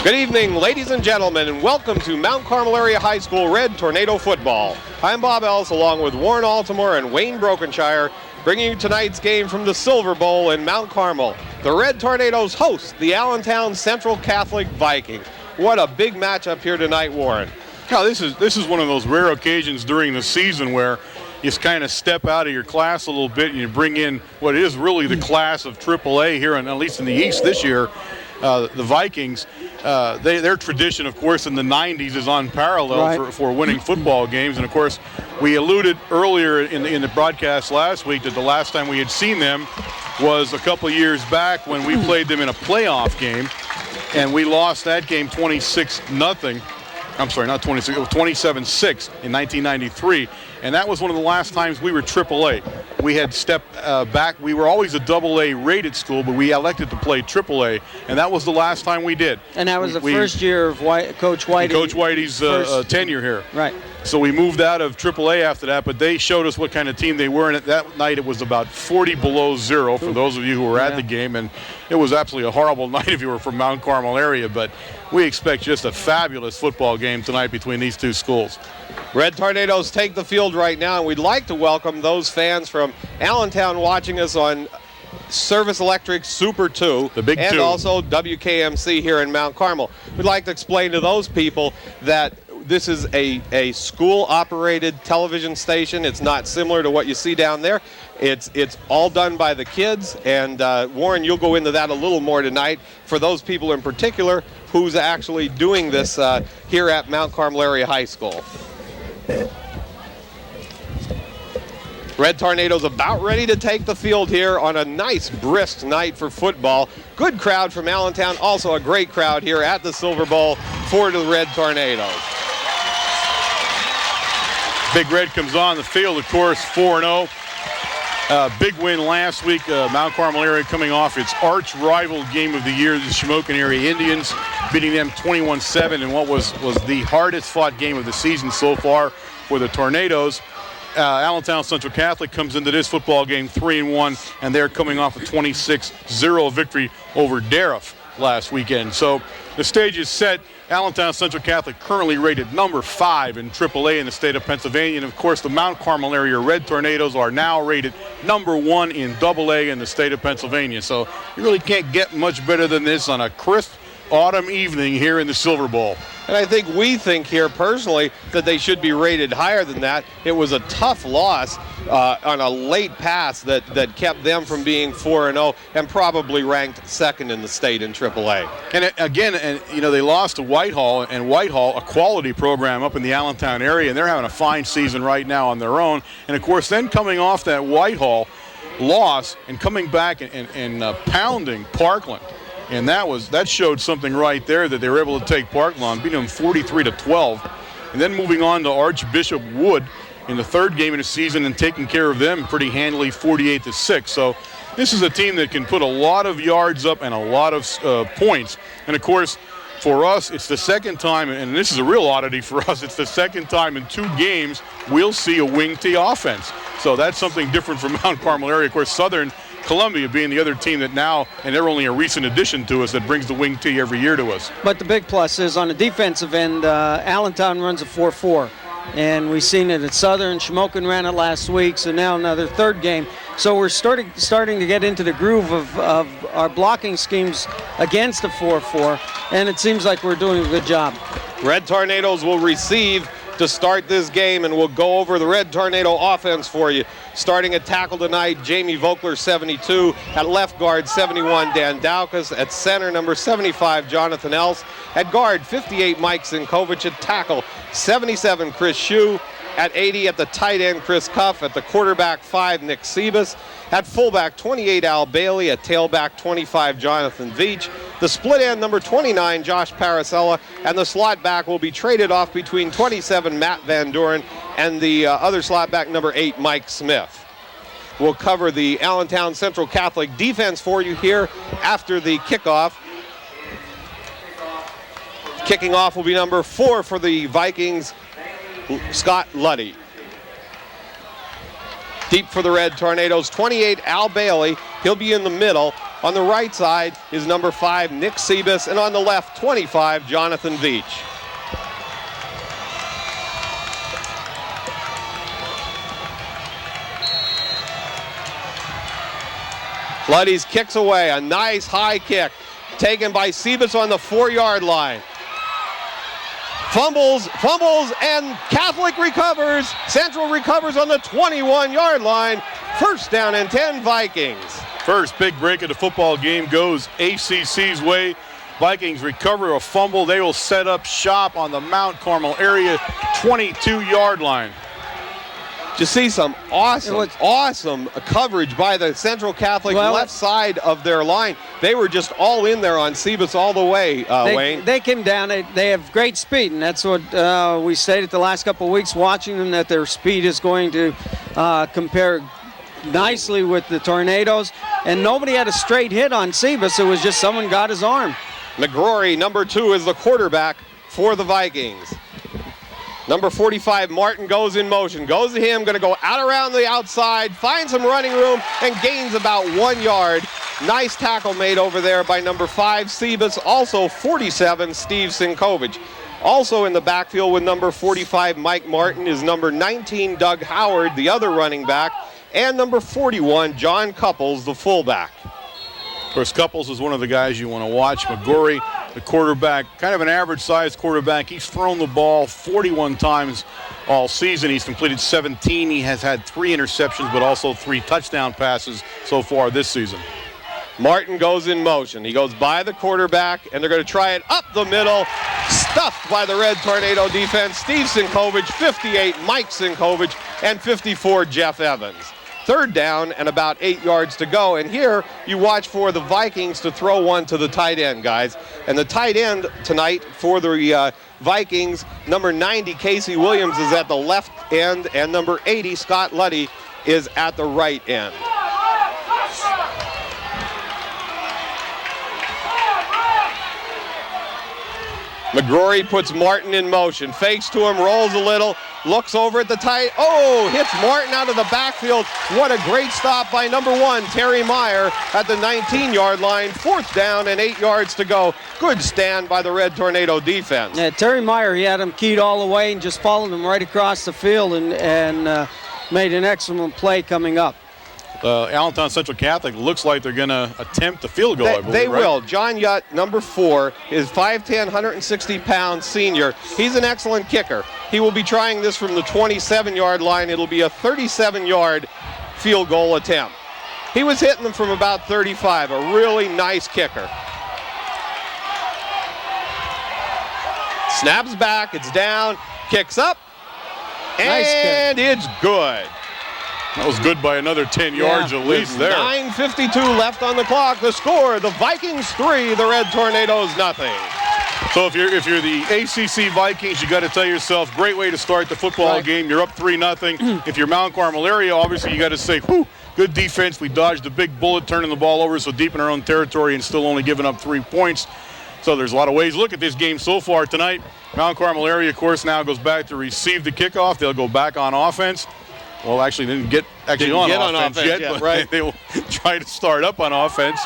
Good evening, ladies and gentlemen, and welcome to Mount Carmel Area High School Red Tornado Football. I'm Bob Ellis, along with Warren Altamore and Wayne Brokenshire, bringing you tonight's game from the Silver Bowl in Mount Carmel. The Red Tornadoes host the Allentown Central Catholic Vikings. What a big matchup here tonight, Warren. Yeah, this is one of those rare occasions during the season where you kind of step out of your class a little bit and you bring in what is really the class of AAA here, and at least in the East this year. The Vikings, their tradition, of course, in the 90s is unparalleled for winning football games. And, of course, we alluded earlier in the broadcast last week that the last time we had seen them was a couple of years back when we played them in a playoff game, and we lost that game 26-0. I'm sorry, not 26, it was 27-6 in 1993. And that was one of the last times we were AAA. We had stepped back. We were always a AA rated school, but we elected to play AAA, and that was the last time we did. And that was the first year of Coach Whitey. Coach Whitey's tenure here. Right. So we moved out of AAA after that, but they showed us what kind of team they were, and that night it was about 40 below zero for those of you who were at the game, and it was absolutely a horrible night if you were from Mount Carmel area, but we expect just a fabulous football game tonight between these two schools. Red Tornadoes take the field right now, and we'd like to welcome those fans from Allentown watching us on Service Electric Super 2 the big and two. Also WKMC here in Mount Carmel. We'd like to explain to those people that this is a school-operated television station. It's not similar to what you see down there. It's all done by the kids, and Warren, you'll go into that a little more tonight for those people in particular who's actually doing this here at Mount Carmel Area High School. Red Tornadoes about ready to take the field here on a nice, brisk night for football. Good crowd from Allentown, also a great crowd here at the Silver Bowl for the Red Tornadoes. Big Red comes on the field, of course, 4-0. Big win last week. Mount Carmel area coming off its arch rival game of the year, the Shamokin area Indians, beating them 21-7 in what was the hardest fought game of the season so far for the Tornadoes. Allentown Central Catholic comes into this football game 3-1, and they're coming off a 26-0 victory over Darragh last weekend. So the stage is set. Allentown Central Catholic currently rated number 5 in AAA in the state of Pennsylvania. And, of course, the Mount Carmel area Red Tornadoes are now rated number 1 in AA in the state of Pennsylvania. So you really can't get much better than this on a crisp autumn evening here in the Silver Bowl. And I think we think here personally that they should be rated higher than that. It was a tough loss on a late pass that kept them from being 4-0 and probably ranked second in the state in AAA. And again, they lost to Whitehall, and Whitehall, a quality program up in the Allentown area, and they're having a fine season right now on their own. And of course, then coming off that Whitehall loss and coming back and pounding Parkland. And that showed something right there, that they were able to take Parkland on, beating them 43-12. And then moving on to Archbishop Wood in the third game of the season and taking care of them pretty handily, 48-6. So this is a team that can put a lot of yards up and a lot of points. And, of course, for us, it's the second time, and this is a real oddity for us, it's the second time in 2 games we'll see a wing T offense. So that's something different from Mount Carmel area. Of course, Southern Columbia being the other team that now, and they're only a recent addition to us, that brings the wing T every year to us. But the big plus is on the defensive end, Allentown runs a 4-4. And we've seen it at Southern. Shamokin ran it last week, so now another third game. So we're starting to get into the groove of our blocking schemes against the 4-4, and it seems like we're doing a good job. Red Tornadoes will receive to start this game, and we'll go over the Red Tornado offense for you. Starting at tackle tonight, Jamie Vogler, 72. At left guard, 71, Dan Daukas. At center, number 75, Jonathan Else. At guard, 58, Mike Zinkovich. At tackle, 77, Chris Shue. At 80, at the tight end, Chris Cuff. At the quarterback, 5, Nick Sebas. At fullback, 28, Al Bailey. At tailback, 25, Jonathan Veach. The split end, number 29, Josh Paracella. And the slot back will be traded off between 27, Matt Van Doren, and the other slot back, number 8, Mike Smith. We'll cover the Allentown Central Catholic defense for you here after the kickoff. Kicking off will be number 4 for the Vikings, Scott Luddy. Deep for the Red Tornadoes, 28, Al Bailey. He'll be in the middle. On the right side is number 5, Nick Sebus, and on the left, 25, Jonathan Veach. Luddy's kicks away, a nice high kick, taken by Sebus on the 4-yard line. Fumbles, and Catholic recovers. Central recovers on the 21-yard line. First down and 10, Vikings. First big break of the football game goes ACC's way. Vikings recover a fumble. They will set up shop on the Mount Carmel area 22-yard line. You see some awesome coverage by the Central Catholic left side of their line. They were just all in there on Sebus all the way, Wayne. They came down. They have great speed, and that's what we stated the last couple of weeks watching them, that their speed is going to compare nicely with the Tornadoes. And nobody had a straight hit on Sebus. It was just someone got his arm. McGrory, number 2, is the quarterback for the Vikings. Number 45, Martin, goes in motion. Goes to him, going to go out around the outside, finds some running room, and gains about 1 yard. Nice tackle made over there by number 5, Sebus. Also 47, Steve Sinkovich. Also in the backfield with number 45, Mike Martin, is number 19, Doug Howard, the other running back, and number 41, John Couples, the fullback. Of course, Couples is one of the guys you want to watch. McGrory, the quarterback, kind of an average-sized quarterback. He's thrown the ball 41 times all season. He's completed 17. He has had 3 interceptions, but also 3 touchdown passes so far this season. Martin goes in motion. He goes by the quarterback, and they're going to try it up the middle. Stuffed by the Red Tornado defense. Steve Sinkovich, 58, Mike Sinkovich, and 54, Jeff Evans. Third down and about 8 yards to go. And here you watch for the Vikings to throw one to the tight end, guys. And the tight end tonight for the Vikings, number 90, Casey Williams, is at the left end, and number 80, Scott Luddy, is at the right end. McGrory puts Martin in motion, fakes to him, rolls a little, looks over at the tight, hits Martin out of the backfield. What a great stop by number 1, Terry Meyer, at the 19-yard line. Fourth down and 8 yards to go. Good stand by the Red Tornado defense. Yeah, Terry Meyer, he had him keyed all the way and just followed him right across the field and made an excellent play coming up. Allentown Central Catholic looks like they're going to attempt the field goal, I believe, They right? will. John Yutt, number 4, is 5'10", 160-pound senior. He's an excellent kicker. He will be trying this from the 27-yard line. It'll be a 37-yard field goal attempt. He was hitting them from about 35, a really nice kicker. Snaps back, it's down, kicks up, and it's good. That was good by another 10 yards at least there. 9:52 left on the clock. The score, the Vikings 3, the Red Tornadoes nothing. So if you're the ACC Vikings, you got to tell yourself, great way to start the football game. You're up 3-0. If you're Mount Carmel area, obviously you got to say, whew, good defense. We dodged a big bullet, turning the ball over so deep in our own territory and still only giving up 3 points. So there's a lot of ways to look at this game so far tonight. Mount Carmel area, of course, now goes back to receive the kickoff. They'll go back on offense. Well, actually, didn't get on offense yet, right? They will try to start up on offense,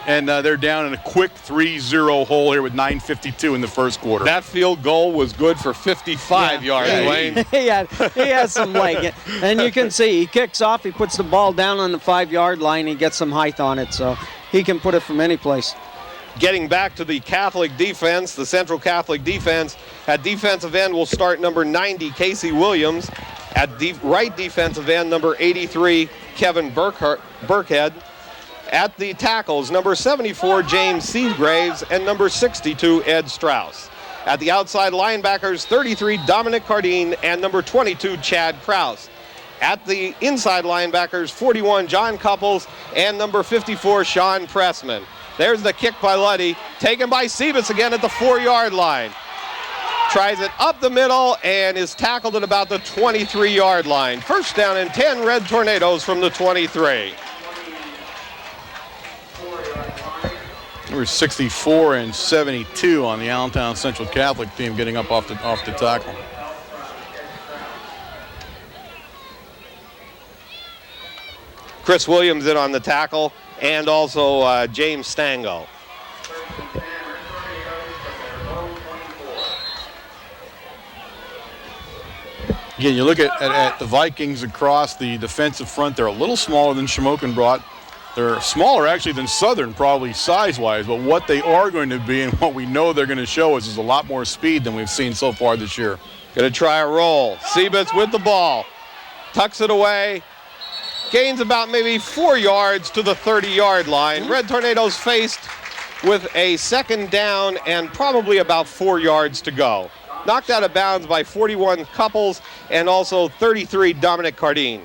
and they're down in a quick 3-0 hole here with 9:52 in the first quarter. That field goal was good for 55 yards, Wayne. he had some leg. And you can see he kicks off, he puts the ball down on the 5-yard line, he gets some height on it, so he can put it from any place. Getting back to the Catholic defense, the Central Catholic defense, at defensive end will start number 90, Casey Williams. At right defensive end, number 83, Kevin Burkhead. At the tackles, number 74, James Seagraves, and number 62, Ed Strauss. At the outside linebackers, 33, Dominic Cardine, and number 22, Chad Krause. At the inside linebackers, 41, John Couples, and number 54, Sean Pressman. There's the kick by Luddy, taken by Sebus again at the 4-yard line. Tries it up the middle and is tackled at about the 23-yard line. First down and 10, Red Tornadoes from the 23. Number 64 and 72 on the Allentown Central Catholic team getting up off the tackle. Chris Williams in on the tackle, and also James Stango. Again, you look at the Vikings across the defensive front. They're a little smaller than Shamokin brought. They're smaller, actually, than Southern, probably size-wise. But what they are going to be and what we know they're going to show us is a lot more speed than we've seen so far this year. Going to try a roll. Seabitz with the ball. Tucks it away. Gains about maybe 4 yards to the 30-yard line. Red Tornadoes faced with a second down and probably about 4 yards to go. Knocked out of bounds by 41 Couples and also 33 Dominic Cardine.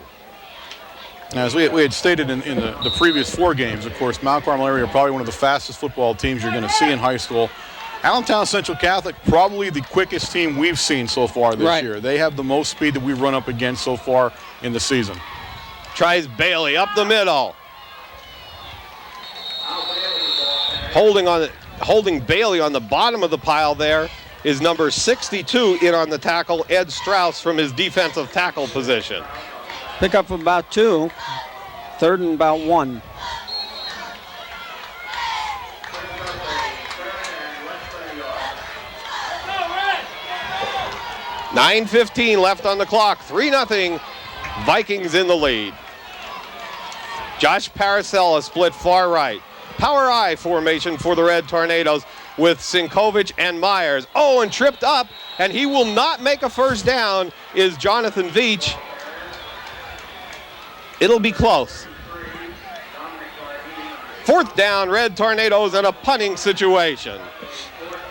As we had stated in the previous 4 games, of course, Mount Carmel area are probably one of the fastest football teams you're going to see in high school. Allentown Central Catholic, probably the quickest team we've seen so far this year. They have the most speed that we've run up against so far in the season. Tries Bailey up the middle. Holding Bailey on the bottom of the pile there is number 62 in on the tackle, Ed Strauss, from his defensive tackle position. Pick up about 2, third and about 1. $9:15 left on the clock. 3-0 Vikings in the lead. Josh Paracella split far right. Power I formation for the Red Tornadoes with Sinkovich and Myers. Oh, and tripped up, and he will not make a first down, is Jonathan Veach. It'll be close. 4th down, Red Tornadoes in a punting situation.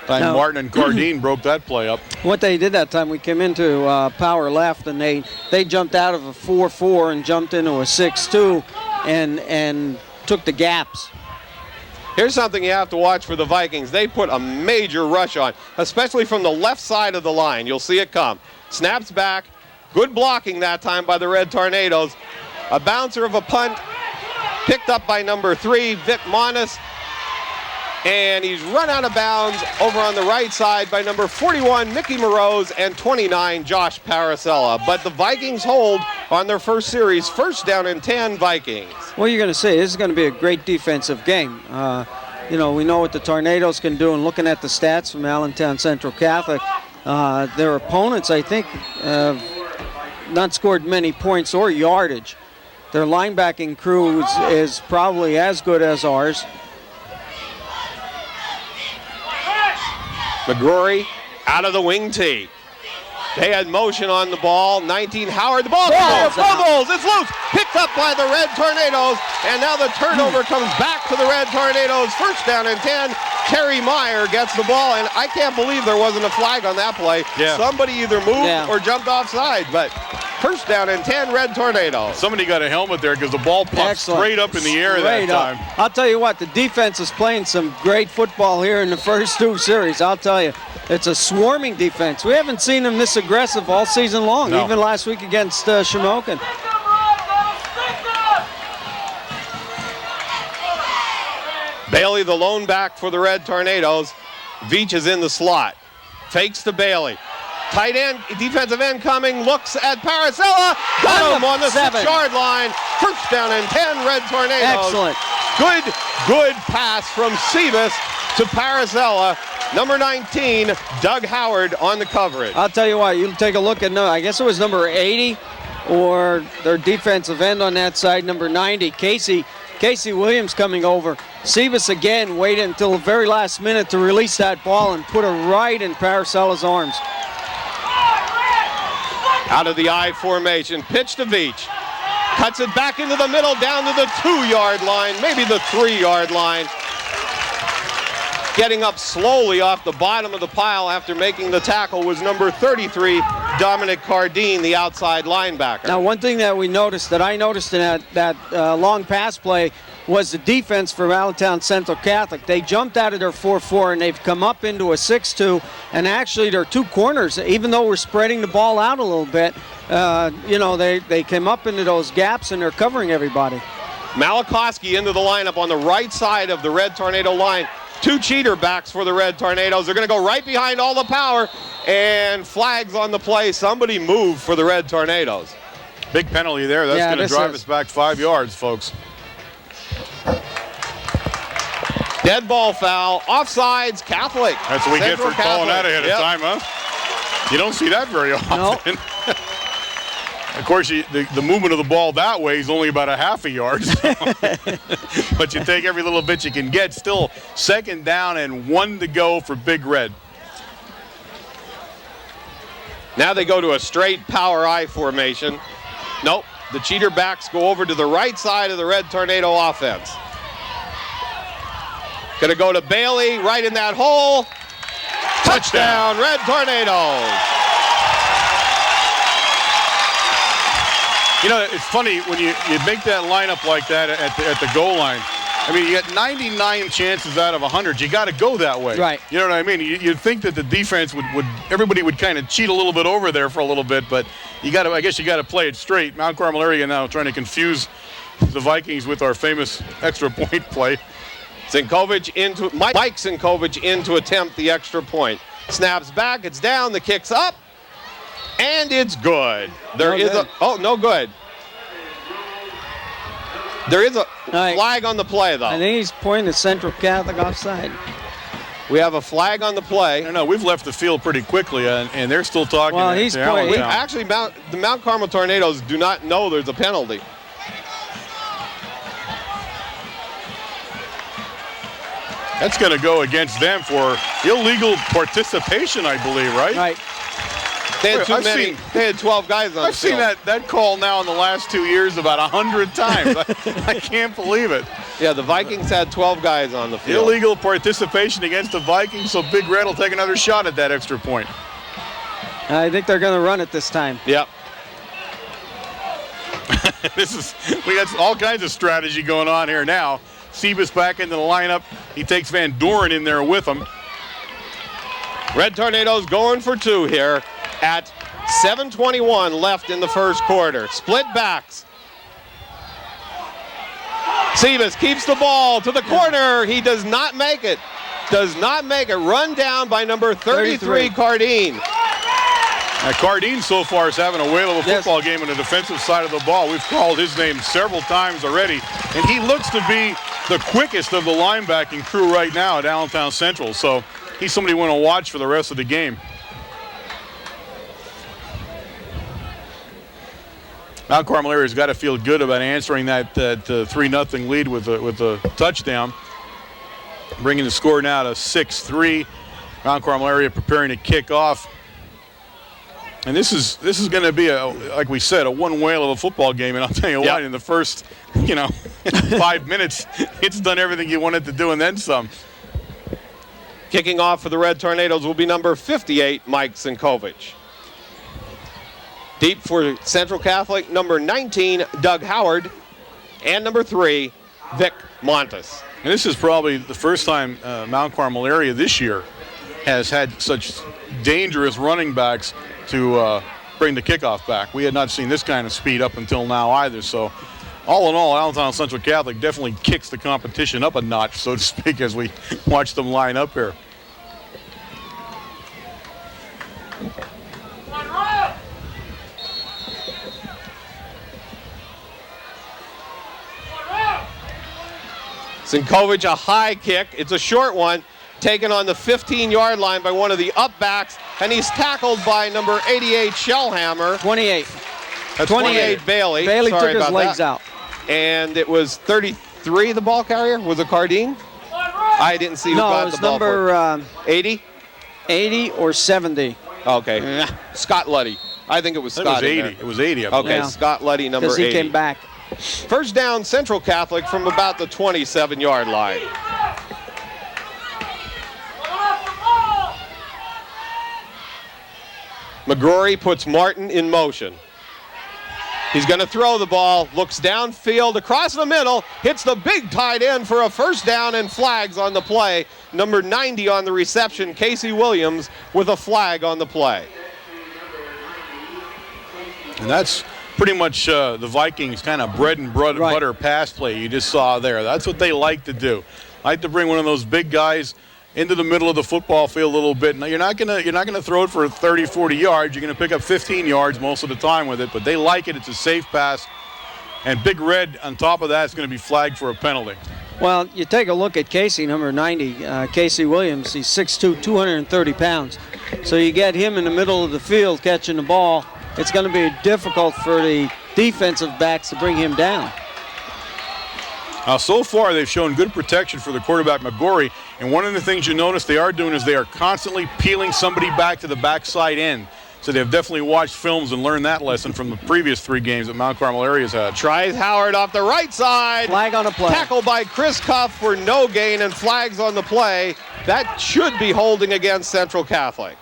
Now, Martin and Cardine broke that play up. What they did that time, we came into power left, and they jumped out of a 4-4 and jumped into a 6-2 and took the gaps. Here's something you have to watch for the Vikings. They put a major rush on, especially from the left side of the line. You'll see it come. Snaps back. Good blocking that time by the Red Tornadoes. A bouncer of a punt picked up by number 3, Vic Monis. And he's run out of bounds over on the right side by number 41, Mickey Moroz, and 29, Josh Paracella. But the Vikings hold on their first series. 1st down and 10, Vikings. Well, you're going to say this is going to be a great defensive game. We know what the Tornadoes can do, and looking at the stats from Allentown Central Catholic, their opponents, I think, have not scored many points or yardage. Their linebacking crew is probably as good as ours. McGrory out of the wing tee. They had motion on the ball. 19, Howard, the ball fumbles. It's loose. Picked up by the Red Tornadoes. And now the turnover comes back to the Red Tornadoes. 1st down and 10. Kerry Meyer gets the ball. And I can't believe there wasn't a flag on that play. Yeah. Somebody either moved or jumped offside. But 1st down and 10, Red Tornadoes. Somebody got a helmet there because the ball popped straight up in the air that time. I'll tell you what, the defense is playing some great football here in the first 2 series. I'll tell you, it's a swarming defense. We haven't seen them this aggressive all season long, even last week against Shamokin. Bailey, the lone back for the Red Tornadoes. Veach is in the slot. Fakes to Bailey. Tight end, defensive end coming, looks at Paracella. Got him on the 6-yard line. 1st down and 10, Red Tornadoes. Excellent. Good pass from Seavis to Paracella. Number 19, Doug Howard on the coverage. I'll tell you what, you take a look at, I guess it was number 80 or their defensive end on that side, number 90, Casey Williams coming over. Seavis again waited until the very last minute to release that ball and put it right in Paracella's arms. Out of the I formation, pitch to Veach. Cuts it back into the middle, down to the 2-yard line, maybe the 3-yard line. Getting up slowly off the bottom of the pile after making the tackle was number 33, Dominic Cardine, the outside linebacker. Now, one thing that I noticed in that long pass play was the defense for Allentown Central Catholic. They jumped out of their 4-4 and they've come up into a 6-2, and actually their 2 corners, even though we're spreading the ball out a little bit, they came up into those gaps and they're covering everybody. Malachowski into the lineup on the right side of the Red Tornado line. 2 cheater backs for the Red Tornadoes. They're going to go right behind all the power, and flags on the play. Somebody move for the Red Tornadoes. Big penalty there. That's going to drive us back 5 yards, folks. Dead ball foul. Offsides, Catholic. That's what we get for calling that ahead of time, huh? You don't see that very often. No. Of course, the movement of the ball that way is only about a half a yard. So. But you take every little bit you can get. Still 2nd down and 1 to go for Big Red. Now they go to a straight power I formation. Nope. The cheater backs go over to the right side of the Red Tornado offense. Gonna go to Bailey, right in that hole. Touchdown, Red Tornadoes. You know, it's funny when you make that lineup like that at the goal line. I mean, you get 99 chances out of 100. You got to go that way. Right. You know what I mean? You'd think that the defense would everybody would kind of cheat a little bit over there for a little bit, but I guess you got to play it straight. Mount Carmel area now trying to confuse the Vikings with our famous extra point play. Mike Sinkovich in to attempt the extra point. Snaps back, it's down, the kick's up, and it's good. No good. There is a flag on the play, though. I think he's pointing at Central Catholic offside. We have a flag on the play. No, we've left the field pretty quickly, and they're still talking. Well, he's pointing. Actually, the Mount Carmel Tornadoes do not know there's a penalty. That's going to go against them for illegal participation, I believe, right? Right. They had they had 12 guys on the field. I've seen that call now in the last 2 years about 100 times. I can't believe it. Yeah, the Vikings had 12 guys on the field. Illegal participation against the Vikings, so Big Red will take another shot at that extra point. I think they're going to run it this time. Yep. We got all kinds of strategy going on here now. Sebas back into the lineup. He takes Van Doren in there with him. Red Tornadoes going for 2 here at 7:21 left in the first quarter. Split backs. Sebas keeps the ball to the corner. He does not make it. Run down by number 33, Cardine. Now, Cardine so far is having a whale of a football game on the defensive side of the ball. We've called his name several times already, and he looks to be the quickest of the linebacking crew right now at Allentown Central. So he's somebody you want to watch for the rest of the game. Mount Carmel area's got to feel good about answering that 3-0 lead with a touchdown, bringing the score now to 6-3. Mount Carmel area preparing to kick off. And this is going to be, like we said, a one whale of a football game. And I'll tell you what, in the first 5 minutes, it's done everything you wanted to do and then some. Kicking off for the Red Tornadoes will be number 58, Mike Sinkovich. Deep for Central Catholic, number 19, Doug Howard, and number 3, Vic Montes. And this is probably the first time Mount Carmel area this year has had such dangerous running backs to bring the kickoff back. We had not seen this kind of speed up until now either. So all in all, Allentown Central Catholic definitely kicks the competition up a notch, so to speak, as we watch them line up here. Sinkovich, a high kick. It's a short one, taken on the 15-yard line by one of the up-backs, and he's tackled by number 88, Shellhammer. 28. That's 28, Bailey. Bailey Sorry took his about legs that. out. And it was 33, the ball carrier? Was it Cardine? I didn't see who got the ball for it. Number 80? 80 or 70. Okay. Scott Luddy. I think it was Scott. It was 80. Okay, Scott Luddy, number 80. Because he came back. First down, Central Catholic from about the 27-yard line. McGrory puts Martin in motion. He's going to throw the ball, looks downfield, across the middle, hits the big tight end for a first down and flags on the play. Number 90 on the reception, Casey Williams, with a flag on the play. And that's pretty much the Vikings' kind of bread and butter pass play you just saw there. That's what they like to do. Like to bring one of those big guys into the middle of the football field a little bit. Now you're not gonna throw it for 30, 40 yards. You're gonna pick up 15 yards most of the time with it, but they like it. It's a safe pass. And Big Red on top of that is gonna be flagged for a penalty. Well, you take a look at Casey, number 90, Casey Williams. He's 6'2", 230 pounds. So you get him in the middle of the field catching the ball. It's going to be difficult for the defensive backs to bring him down. So far, they've shown good protection for the quarterback, McGorry. And one of the things you notice they are doing is they are constantly peeling somebody back to the backside end. So they've definitely watched films and learned that lesson from the previous 3 games that Mount Carmel area's had. Tries Howard off the right side. Flag on the play. Tackled by Chris Cuff for no gain and flags on the play. That should be holding against Central Catholic.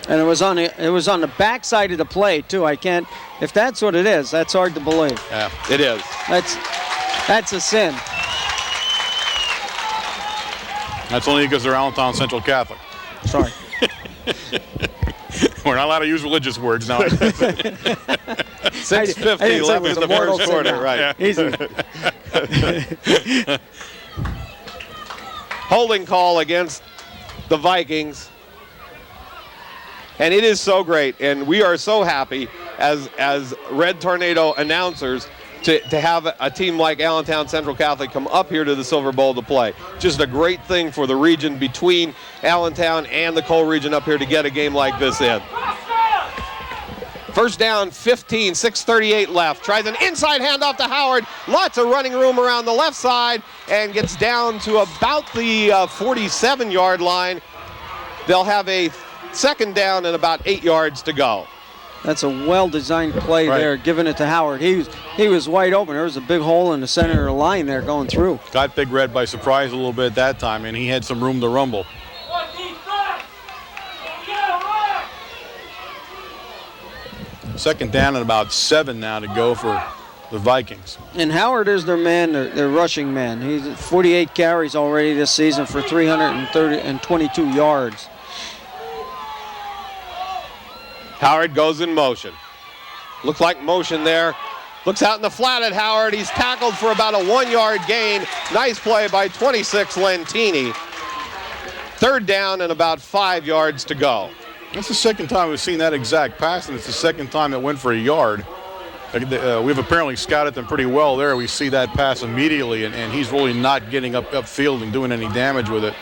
And it was on the backside of the play too. I can't. If that's what it is, that's hard to believe. Yeah, it is. That's a sin. That's only because they're Allentown Central Catholic. Sorry. We're not allowed to use religious words now. 6:50 left in the first quarter, right? Easy. Holding call against the Vikings. And it is so great, and we are so happy as Red Tornado announcers to have a team like Allentown Central Catholic come up here to the Silver Bowl to play. Just a great thing for the region between Allentown and the Cole region up here to get a game like this in. First down, 15, 6:38 left. Tries an inside handoff to Howard. Lots of running room around the left side and gets down to about the 47-yard line. They'll have a second down and about 8 yards to go. That's a well-designed play there, giving it to Howard. He was wide open. There was a big hole in the center of the line there going through. Got Big Red by surprise a little bit at that time, and he had some room to rumble. Second down and about 7 now to go for the Vikings. And Howard is their man, their rushing man. He's 48 carries already this season for 322 yards. Howard goes in motion. Looks like motion there. Looks out in the flat at Howard. He's tackled for about a 1-yard gain. Nice play by 26 Lentini. Third down and about 5 yards to go. That's the second time we've seen that exact pass, and it's the second time it went for a yard. We've apparently scouted them pretty well there. We see that pass immediately, and he's really not getting upfield and doing any damage with it.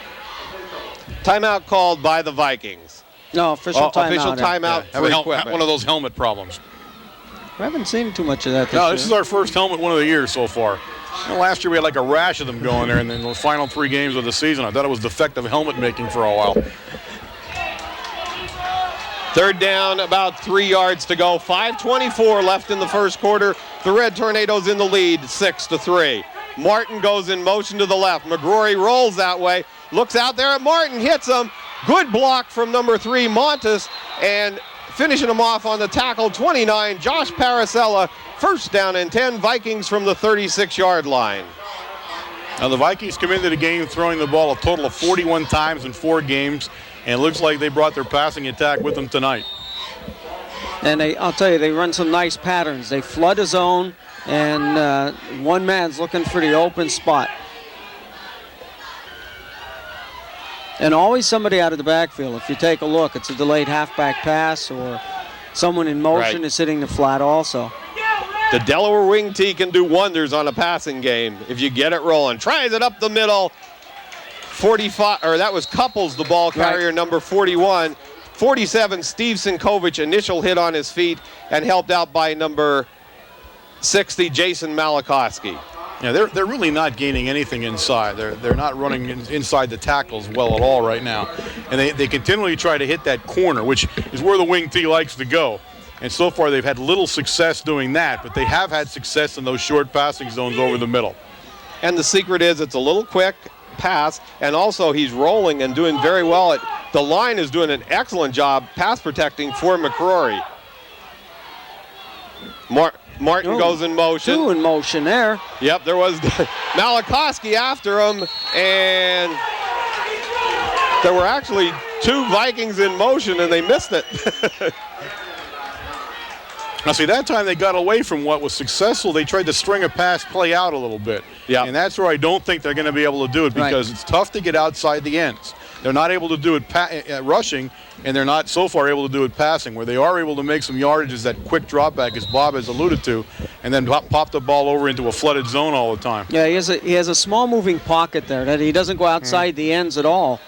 Timeout called by the Vikings. No, official timeout. Official timeout for equipment. One of those helmet problems. We haven't seen too much of that this year. This is our first helmet one of the year so far. Last year we had like a rash of them going there, and then the final 3 games of the season, I thought it was defective helmet making for a while. Third down, about 3 yards to go. 5:24 left in the first quarter. The Red Tornadoes in the lead, 6-3. Martin goes in motion to the left. McGrory rolls that way. Looks out there at Martin, hits him. Good block from number 3, Montes, and finishing him off on the tackle, 29, Josh Paracella. First down and 10, Vikings from the 36-yard line. Now the Vikings come into the game throwing the ball a total of 41 times in 4 games, and it looks like they brought their passing attack with them tonight. And I'll tell you, they run some nice patterns. They flood a zone, and one man's looking for the open spot. And always somebody out of the backfield. If you take a look, it's a delayed halfback pass, or someone in motion is hitting the flat also. The Delaware wing tee can do wonders on a passing game if you get it rolling. Tries it up the middle. 45, or that was Couples, the ball carrier, number 41. 47, Steve Sinkovich, initial hit on his feet, and helped out by number 60, Jason Malakowski. Yeah, they're really not gaining anything inside. They're not running inside the tackles well at all right now. And they continually try to hit that corner, which is where the wing tee likes to go. And so far they've had little success doing that, but they have had success in those short passing zones over the middle. And the secret is it's a little quick pass, and also he's rolling and doing very well. The line is doing an excellent job pass protecting for McCrory. Martin goes in motion. 2 in motion there. Yep, there was Malakowski after him, and there were actually 2 Vikings in motion, and they missed it. Now, see, that time they got away from what was successful. They tried to string a pass play out a little bit. Yeah. And that's where I don't think they're going to be able to do it, because it's tough to get outside the ends. They're not able to do it rushing, and they're not so far able to do it passing. Where they are able to make some yardage is that quick drop back, as Bob has alluded to, and then pop the ball over into a flooded zone all the time. Yeah, he has a small moving pocket there that he doesn't go outside the ends at all.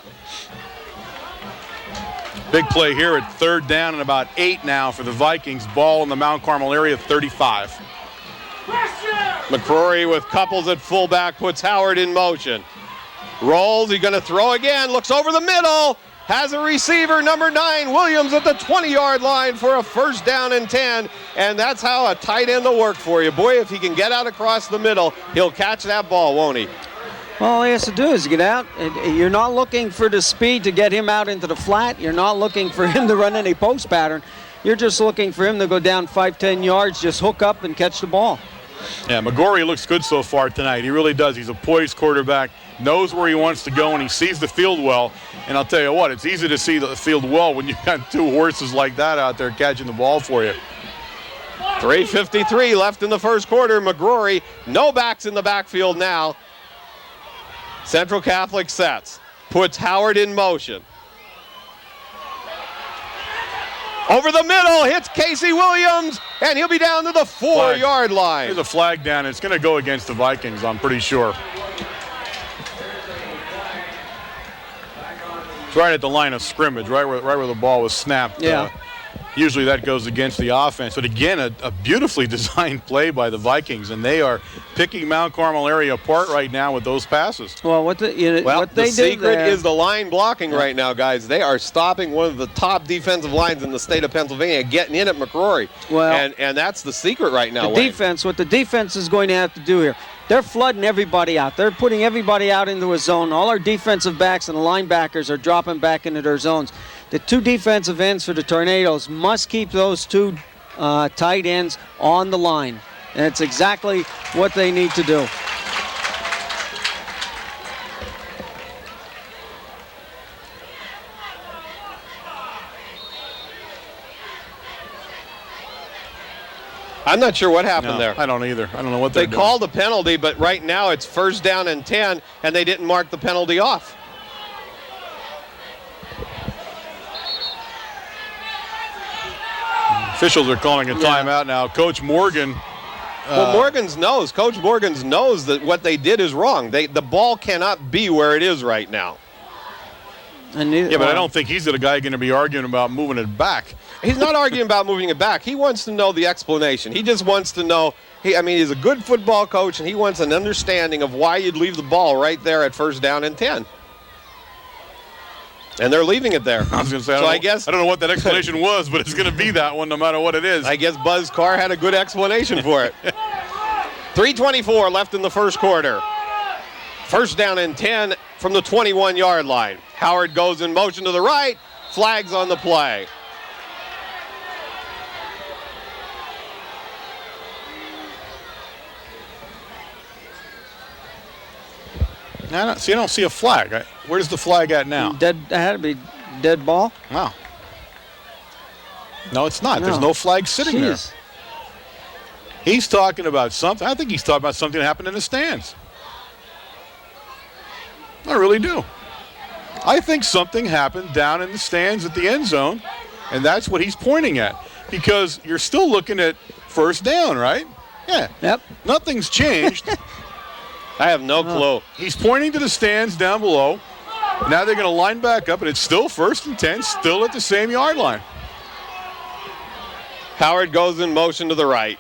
Big play here at 3rd down and about 8 now for the Vikings. Ball in the Mount Carmel area, 35. McCrory with Couples at fullback puts Howard in motion. Rolls, he's going to throw again, looks over the middle, has a receiver, number 9, Williams at the 20-yard line for a 1st down and 10, and that's how a tight end will work for you. Boy, if he can get out across the middle, he'll catch that ball, won't he? All he has to do is get out. You're not looking for the speed to get him out into the flat. You're not looking for him to run any post pattern. You're just looking for him to go down 5-10 yards, just hook up and catch the ball. Yeah, McGorry looks good so far tonight. He really does. He's a poised quarterback, knows where he wants to go, and he sees the field well. And I'll tell you what, it's easy to see the field well when you've got 2 horses like that out there catching the ball for you. 3:53 left in the 1st quarter. McGrory, no backs in the backfield now. Central Catholic sets, puts Howard in motion. Over the middle, hits Casey Williams, and he'll be down to the 4-yard line. There's a flag down. It's going to go against the Vikings, I'm pretty sure. It's right at the line of scrimmage, right where the ball was snapped. Yeah. Usually that goes against the offense. But again, a beautifully designed play by the Vikings, and they are picking Mount Carmel area apart right now with those passes. Well, what they the do secret there is the line blocking right now, guys. They are stopping one of the top defensive lines in the state of Pennsylvania, getting in at McCrory. Well, and that's the secret right now, the Wayne. defense, what the defense is going to have to do here, they're flooding everybody out. They're putting everybody out into a zone. All our defensive backs and the linebackers are dropping back into their zones. The 2 defensive ends for the Tornadoes must keep those 2 tight ends on the line. And it's exactly what they need to do. I'm not sure what happened there. I don't either. I don't know what they're doing. Called a penalty, but right now it's 1st down and 10, and they didn't mark the penalty off. Officials are calling a timeout now. Coach Morgan. Coach Morgan's knows that what they did is wrong. The ball cannot be where it is right now. But I don't think he's the guy going to be arguing about moving it back. He's not arguing about moving it back. He wants to know the explanation. He just wants to know. He's a good football coach, and he wants an understanding of why you'd leave the ball right there at 1st down and 10. And they're leaving it there. I was going to say, I don't know what that explanation was, but it's going to be that one no matter what it is. I guess Buzz Carr had a good explanation for it. 3:24 left in the 1st quarter. 1st down and 10 from the 21-yard line. Howard goes in motion to the right, flags on the play. I don't see a flag. Where's the flag at now? That had to be dead ball. Wow. No, it's not. No. There's no flag sitting there. He's talking about something. I think he's talking about something that happened in the stands. I really do. I think something happened down in the stands at the end zone, and that's what he's pointing at. Because you're still looking at 1st down, right? Yeah. Yep. Nothing's changed. I have no clue. He's pointing to the stands down below. Now they're going to line back up, and it's still 1st and 10, still at the same yard line. Howard goes in motion to the right.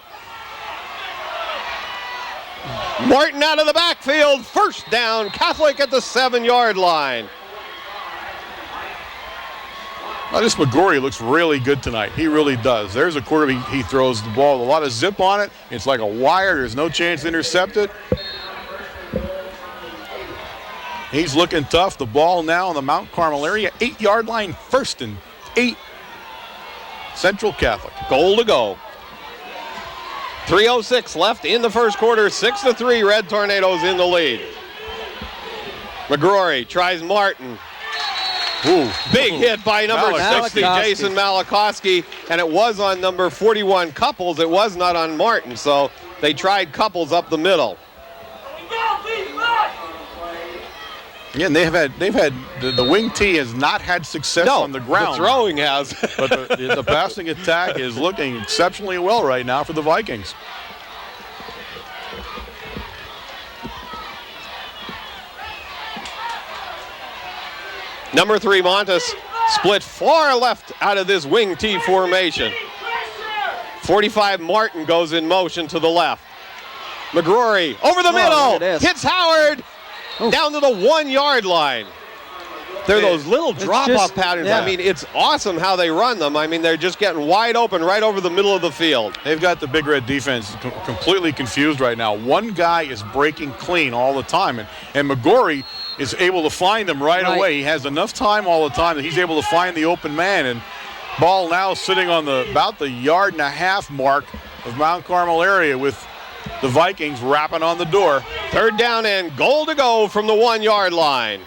Martin out of the backfield, 1st down, Catholic at the 7-yard line. Now, this McGorry looks really good tonight. He really does. There's a quarter he throws the ball with a lot of zip on it. It's like a wire. There's no chance to intercept it. He's looking tough. The ball now in the Mount Carmel area. 8-yard line, 1st and 8. Central Catholic. Goal to go. 3:06 left in the 1st quarter. 6-3, Red Tornadoes in the lead. McGrory tries Martin. Ooh. Big hit by number 60, Malakowski. Jason Malakowski, and it was on number 41, Couples. It was not on Martin, so they tried Couples up the middle. Yeah, and they've had the wing T has not had success on the ground. The throwing has. But the passing attack is looking exceptionally well right now for the Vikings. Number 3, Montes, split far left out of this wing T formation. 45 Martin goes in motion to the left. McGrory over the middle, hits Howard down to the 1-yard line. They're those little drop-off patterns. Yeah. I mean, it's awesome how they run them. I mean, they're just getting wide open right over the middle of the field. They've got the Big Red defense completely confused right now. One guy is breaking clean all the time, and McGrory is able to find them right away. He has enough time all the time that he's able to find the open man, and ball now sitting on about the 1.5-yard mark of Mount Carmel area with the Vikings rapping on the door. 3rd down and goal to go from the 1-yard line.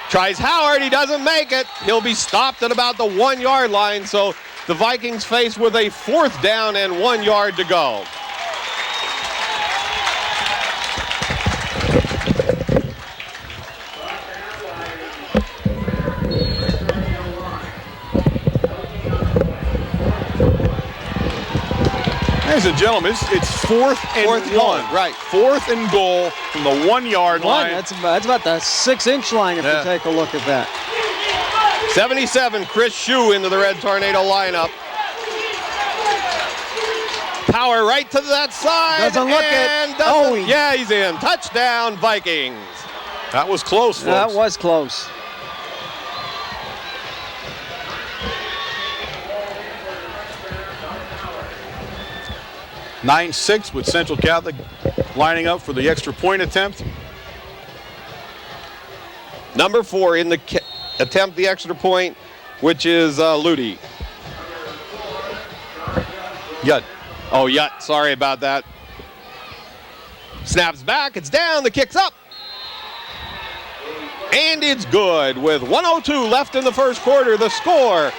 Tries Howard, he doesn't make it. He'll be stopped at about the 1-yard line, so the Vikings face with a 4th down and 1 yard to go. Ladies and gentlemen, it's 4th and 1. Right. 4th and goal from the 1-yard line. That's about the 6-inch line if you take a look at that. 77, Chris Shue into the Red Tornado lineup. Power right to that side. Doesn't look it. Yeah, he's in. Touchdown, Vikings. That was close, folks. That was close. (9-6) with Central Catholic lining up for the extra point attempt. Number 4 in the attempt the extra point, which is Ludi. Yutt. Oh, Yutt. Sorry about that. Snaps back. It's down. The kick's up. And it's good with 1:02 left in the first quarter. The score,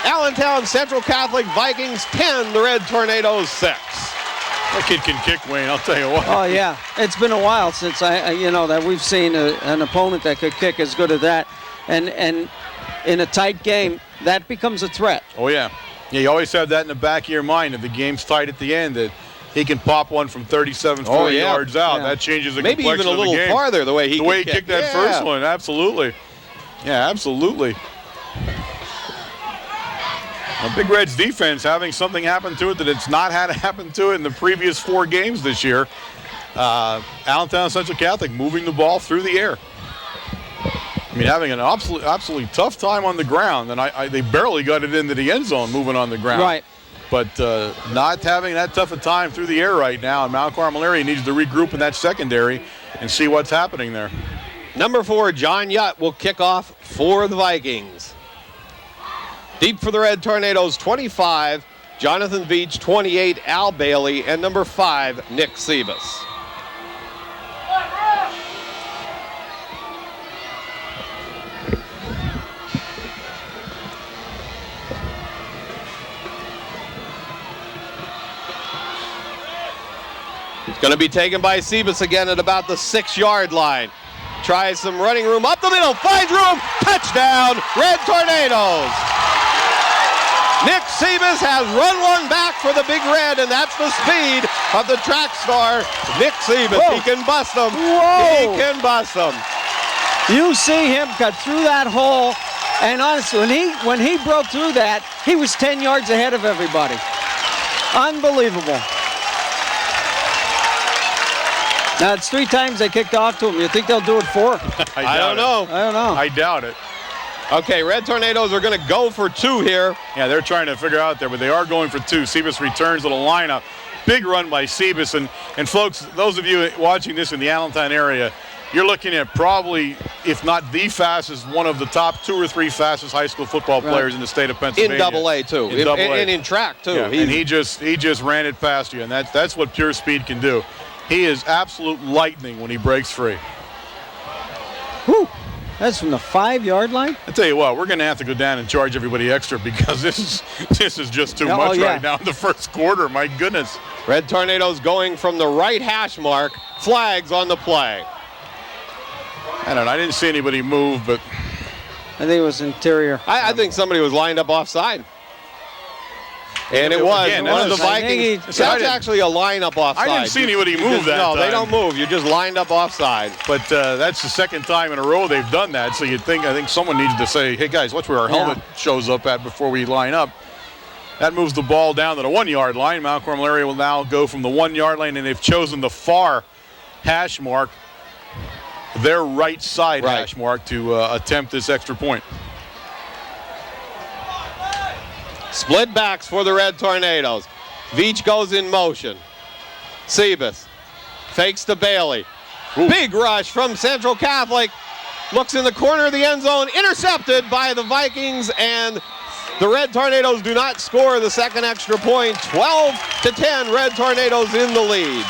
Allentown Central Catholic Vikings 10, the Red Tornadoes 6. That kid can kick, Wayne, I'll tell you what. Oh, yeah. It's been a while since that we've seen an opponent that could kick as good as that. And in a tight game, that becomes a threat. Oh, yeah. Yeah, you always have that in the back of your mind if the game's tight at the end, that he can pop one from 37, 40 yards out. Yeah. That changes the complexion of the game. Maybe even a little farther the way he kicked that first one. Absolutely. Yeah, absolutely. Now, Big Red's defense having something happen to it that it's not had happen to it in the previous 4 games this year. Allentown Central Catholic moving the ball through the air. I mean, having an absolutely tough time on the ground, and they barely got it into the end zone moving on the ground. Right. But not having that tough a time through the air right now, and Mount Carmel area needs to regroup in that secondary and see what's happening there. Number 4, John Yutt will kick off for the Vikings. Deep for the Red Tornadoes, 25, Jonathan Veach, 28, Al Bailey, and number 5, Nick Sebas. It's going to be taken by Sebas again at about the 6-yard line. Tries some running room up the middle, finds room, touchdown, Red Tornadoes. Nick Sebas has run one back for the Big Red, and that's the speed of the track star, Nick Sebas. Whoa. He can bust them. Whoa. He can bust them. You see him cut through that hole, and honestly, when he broke through that, he was 10 yards ahead of everybody. Unbelievable. Now, it's 3 times they kicked off to him. You think they'll do it 4? I don't know. I doubt it. Okay, Red Tornadoes are going to go for 2 here. Yeah, they're trying to figure out there, but they are going for 2. Sebas returns to the lineup. Big run by Sebas. And folks, those of you watching this in the Allentown area, you're looking at probably, if not the fastest, one of the top 2 or 3 fastest high school football players in the state of Pennsylvania. In Double-A, too. And in track, too. Yeah, and he just ran it past you, and that's what pure speed can do. He is absolute lightning when he breaks free. Whew. That's from the 5-yard line? I tell you what, we're going to have to go down and charge everybody extra because this is just too much right now in the first quarter. My goodness. Red Tornadoes going from the right hash mark. Flags on the play. I don't know. I didn't see anybody move, but I think it was interior. I think somebody was lined up offside. And it was. Again, One of the I think Vikings. That's actually a lineup offside. I didn't see anybody move that No, time. they don't move. You're just lined up offside. But that's the second time in a row they've done that. So I think someone needs to say, hey, guys, watch where our helmet shows up at before we line up. That moves the ball down to the 1-yard line. Mount Carmel area will now go from the 1-yard line, and they've chosen the far hash mark, their right side hash mark, to attempt this extra point. Split backs for the Red Tornadoes. Veach goes in motion. Sebas fakes to Bailey. Big rush from Central Catholic. Looks in the corner of the end zone. Intercepted by the Vikings, and the Red Tornadoes do not score the second extra point. 12-10, Red Tornadoes in the lead.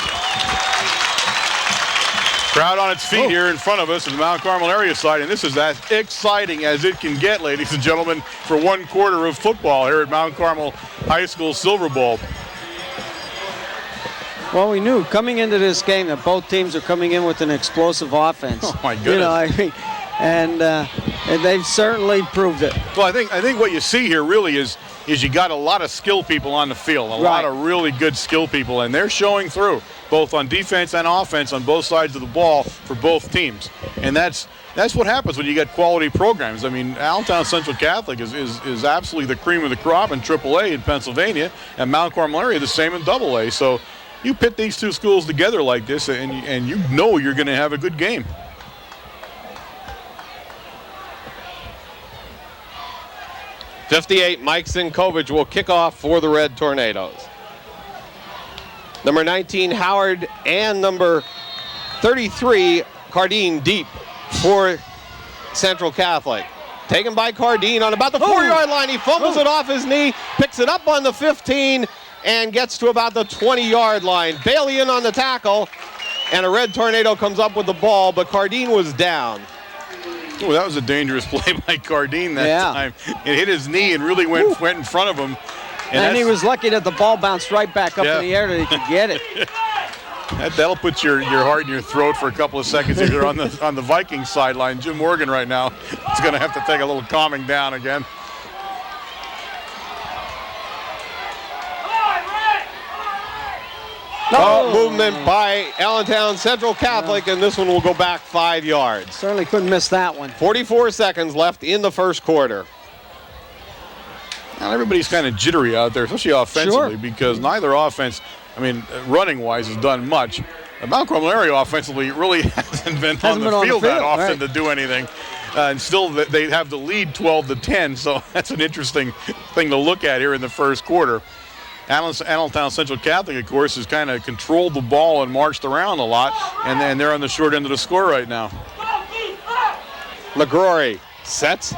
Crowd on its feet here in front of us in the Mount Carmel area side, and this is as exciting as it can get, ladies and gentlemen, for one quarter of football here at Mount Carmel High School Silver Bowl. Well, we knew coming into this game that both teams are coming in with an explosive offense. Oh my goodness! You know, I mean, and they've certainly proved it. Well, I think what you see here really is you got a lot of skill people on the field, a lot of really good skill people, and they're showing through both on defense and offense on both sides of the ball for both teams. And that's what happens when you get quality programs. I mean, Allentown Central Catholic is absolutely the cream of the crop in AAA in Pennsylvania, and Mount Carmel area the same in AA. So you pit these two schools together like this, and you know you're going to have a good game. .58, Mike Sinkovich will kick off for the Red Tornadoes. Number 19, Howard, and number 33, Cardine, deep for Central Catholic. Taken by Cardine on about the 4-yard line. He fumbles it off his knee, picks it up on the 15, and gets to about the 20-yard line. Bailey in on the tackle, and a Red Tornado comes up with the ball, but Cardine was down. Oh, that was a dangerous play by Cardine that time. It hit his knee and really went in front of him. And he was lucky that the ball bounced right back up in the air that he could get it. That'll put your heart in your throat for a couple of seconds if you're on the Vikings sideline. Jim Morgan right now is going to have to take a little calming down again. Movement by Allentown Central Catholic, and this one will go back 5 yards. Certainly couldn't miss that one. 44 seconds left in the first quarter. Now everybody's kind of jittery out there, especially offensively, because neither offense, I mean, running-wise, has done much. The Mount Carmel area offensively really hasn't been on the field that often to do anything. And still, they have the lead 12-10, so that's an interesting thing to look at here in the first quarter. Allentown Central Catholic, of course, has kind of controlled the ball and marched around a lot, and they're on the short end of the score right now. LaGrory sets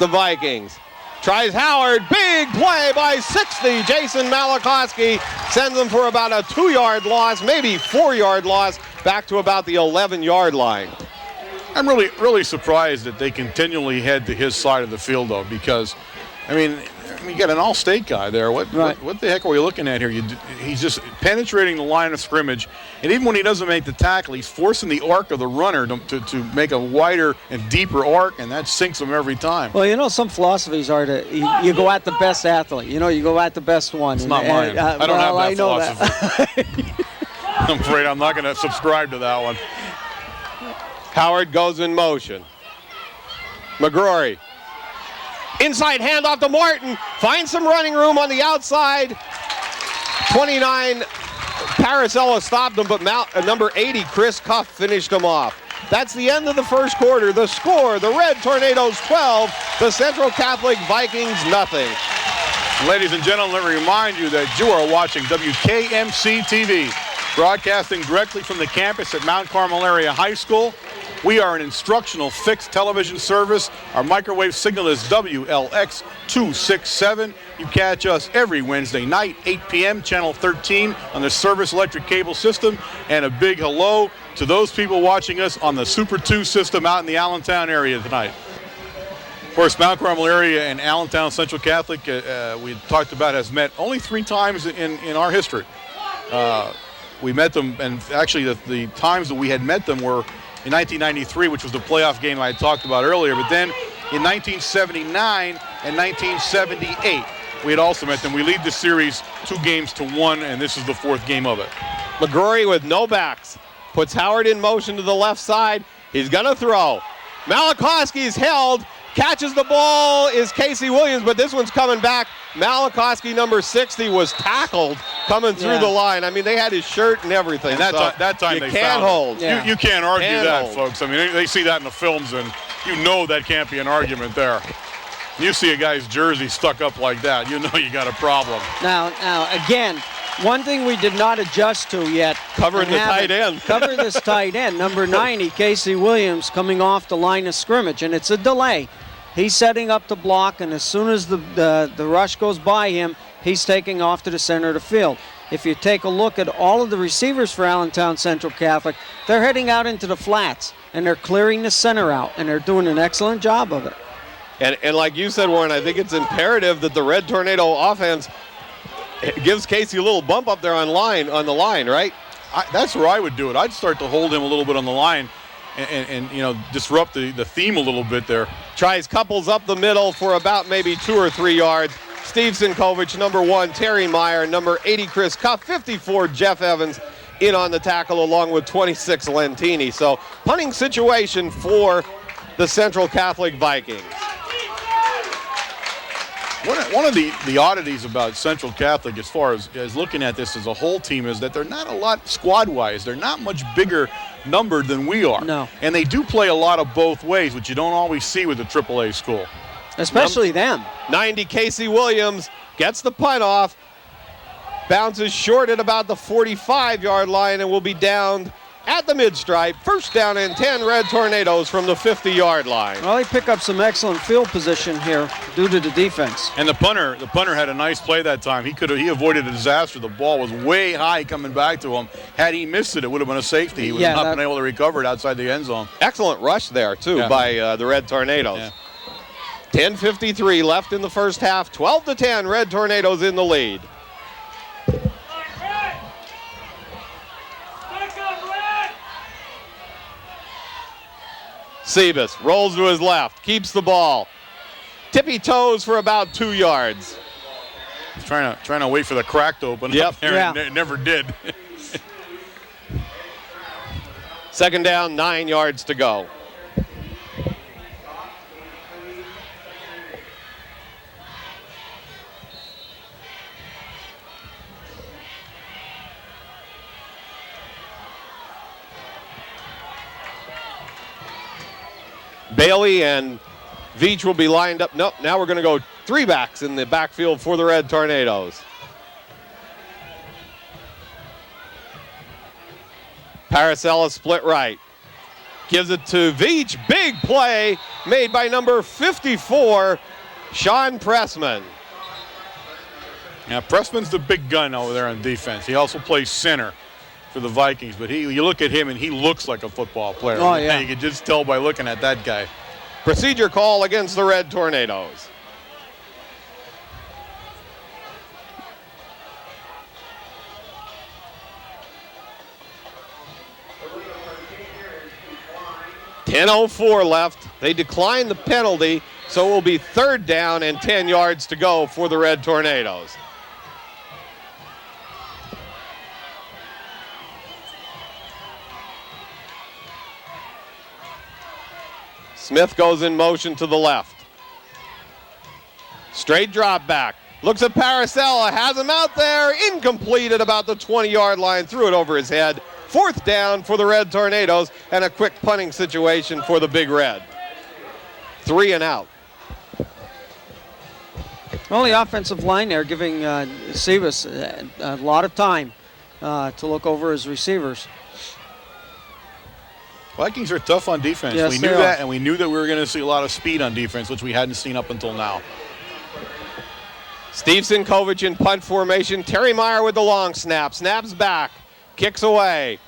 the Vikings. Tries Howard, big play by 60. Jason Malakowski sends them for about a 2-yard loss, maybe 4-yard loss, back to about the 11-yard line. I'm really surprised that they continually head to his side of the field, though, because, I mean, you got an all-state guy there. What the heck are we looking at here? He's just penetrating the line of scrimmage, and even when he doesn't make the tackle, he's forcing the arc of the runner to make a wider and deeper arc, and that sinks him every time. Well, you know, some philosophies are you go at the best athlete. You know, you go at the best one. It's not mine. I don't have that philosophy. That. I'm afraid I'm not going to subscribe to that one. Howard goes in motion. McGrory. Inside handoff to Martin. Finds some running room on the outside. 29, Paracella stopped him, but number 80, Chris Cuff, finished him off. That's the end of the first quarter. The score, the Red Tornadoes 12, the Central Catholic Vikings nothing. Ladies and gentlemen, let me remind you that you are watching WKMC TV, broadcasting directly from the campus at Mount Carmel Area High School. We are an instructional fixed television service. Our microwave signal is WLX267. You catch us every Wednesday night, 8 p.m., channel 13 on the Service Electric Cable System. And a big hello to those people watching us on the Super 2 system out in the Allentown area tonight. Of course, Mount Carmel area and Allentown Central Catholic, we talked about, has met only 3 times in our history. We met them, and actually the times that we had met them were in 1993, which was the playoff game I had talked about earlier. But then in 1979 and 1978, we had also met them. We lead the series 2-1, and this is the 4th game of it. McGrory with no backs. Puts Howard in motion to the left side. He's going to throw. Malachowski's held. Catches the ball is Casey Williams, but this one's coming back. Malachowski, number 60, was tackled coming through the line. I mean, they had his shirt and everything. And that time you they can't fouled hold. Yeah. You can't argue that, hold. folks. I mean, they see that in the films, and you know that can't be an argument there. You see a guy's jersey stuck up like that, you know you got a problem. Now, again, one thing we did not adjust to yet. Covering the tight end. Cover this tight end. Number 90, Casey Williams, coming off the line of scrimmage, and it's a delay. He's setting up the block, and as soon as the rush goes by him, he's taking off to the center of the field. If you take a look at all of the receivers for Allentown Central Catholic, they're heading out into the flats, and they're clearing the center out, and they're doing an excellent job of it. And like you said, Warren, I think it's imperative that the Red Tornado offense gives Casey a little bump up there on the line, right? That's where I would do it. I'd start to hold him a little bit on the line and you know, disrupt the theme a little bit there. Tries couples up the middle for about maybe 2 or 3 yards. Steve Sinkovich, number 1, Terry Meyer, number 80, Chris Cuff, 54, Jeff Evans in on the tackle along with 26, Lentini. So punting situation for the Central Catholic Vikings. One of the oddities about Central Catholic as far as looking at this as a whole team is that they're not a lot squad-wise. They're not much bigger numbered than we are. No. And they do play a lot of both ways, which you don't always see with a AAA school. Especially them. 90, Casey Williams gets the punt off, bounces short at about the 45-yard line and will be downed at the mid-stripe. First down and 10, Red Tornadoes from the 50-yard line. Well, they pick up some excellent field position here due to the defense. And the punter had a nice play that time. He avoided a disaster. The ball was way high coming back to him. Had he missed it, it would have been a safety. He would have not been able to recover it outside the end zone. Excellent rush there, too, by the Red Tornadoes. Yeah. 10:53 left in the first half. 12-10, Red Tornadoes in the lead. Sebas rolls to his left, keeps the ball. Tippy toes for about 2 yards. He's trying to wait for the crack to open up there, and it never did. Second down, 9 yards to go. Bailey and Veach will be lined up. Nope, now we're going to go 3 backs in the backfield for the Red Tornadoes. Paracella split right. Gives it to Veach. Big play made by number 54, Sean Pressman. Yeah, Pressman's the big gun over there on defense. He also plays center for the Vikings, but you look at him and he looks like a football player. Oh, yeah. You can just tell by looking at that guy. Procedure call against the Red Tornadoes. .10:04 left. They declined the penalty, so it will be 3rd down and 10 yards to go for the Red Tornadoes. Smith goes in motion to the left. Straight drop back. Looks at Paracella, has him out there. Incomplete at about the 20-yard line. Threw it over his head. 4th down for the Red Tornadoes and a quick punting situation for the Big Red. 3 and out. Well, the offensive line there giving Sebas a lot of time to look over his receivers. Vikings are tough on defense. Yes, we knew that, and we knew that we were going to see a lot of speed on defense, which we hadn't seen up until now. Steve Sinkovich in punt formation. Terry Meyer with the long snap. Snaps back. Kicks away.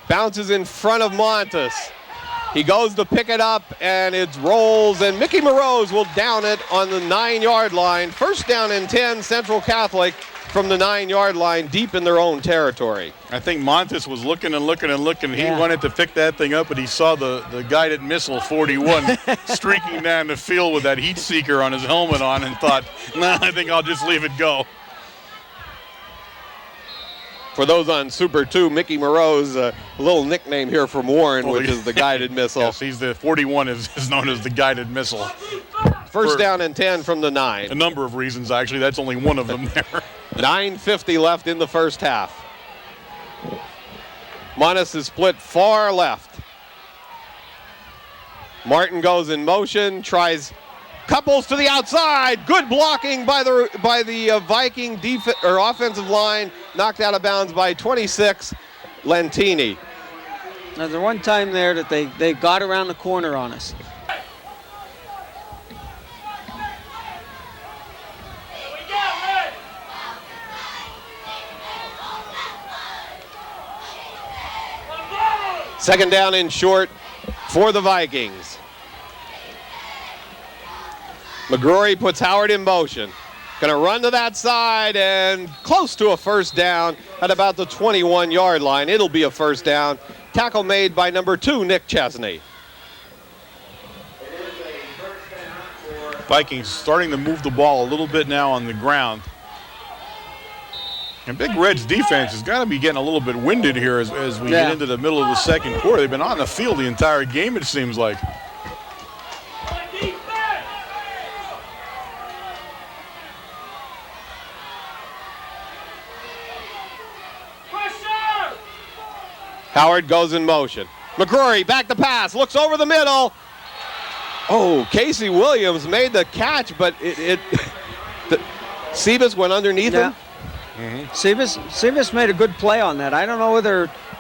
Bounces in front of Montes. He goes to pick it up, and it rolls, and Mickey Moroz will down it on the 9-yard line. First down and 10, Central Catholic from the 9-yard line, deep in their own territory. I think Montes was looking and looking and looking. He wanted to pick that thing up, but he saw the guided missile 41 streaking down the field with that heat seeker on his helmet on and thought, nah, I think I'll just leave it go. For those on Super 2, Mickey Moreau's a little nickname here from Warren, which is the guided missile. Yes, he's the 41 is known as the guided missile. First down and 10 from the 9. A number of reasons, actually. That's only one of them there. 9:50 left in the first half. Montes is split far left. Martin goes in motion, tries couples to the outside. Good blocking by the Viking offensive line. Knocked out of bounds by 26, Lentini. Now, the one time there that they got around the corner on us. Second down and short for the Vikings. McGrory puts Howard in motion. Going to run to that side and close to a first down at about the 21-yard line. It'll be a first down. Tackle made by number 2, Nick Chesney. Vikings starting to move the ball a little bit now on the ground. And Big Red's defense has got to be getting a little bit winded here as we get into the middle of the second quarter. They've been on the field the entire game, it seems like. Howard goes in motion. McGrory back to pass, looks over the middle. Oh, Casey Williams made the catch, but Sebas went underneath him. Sebas made a good play on that. I don't know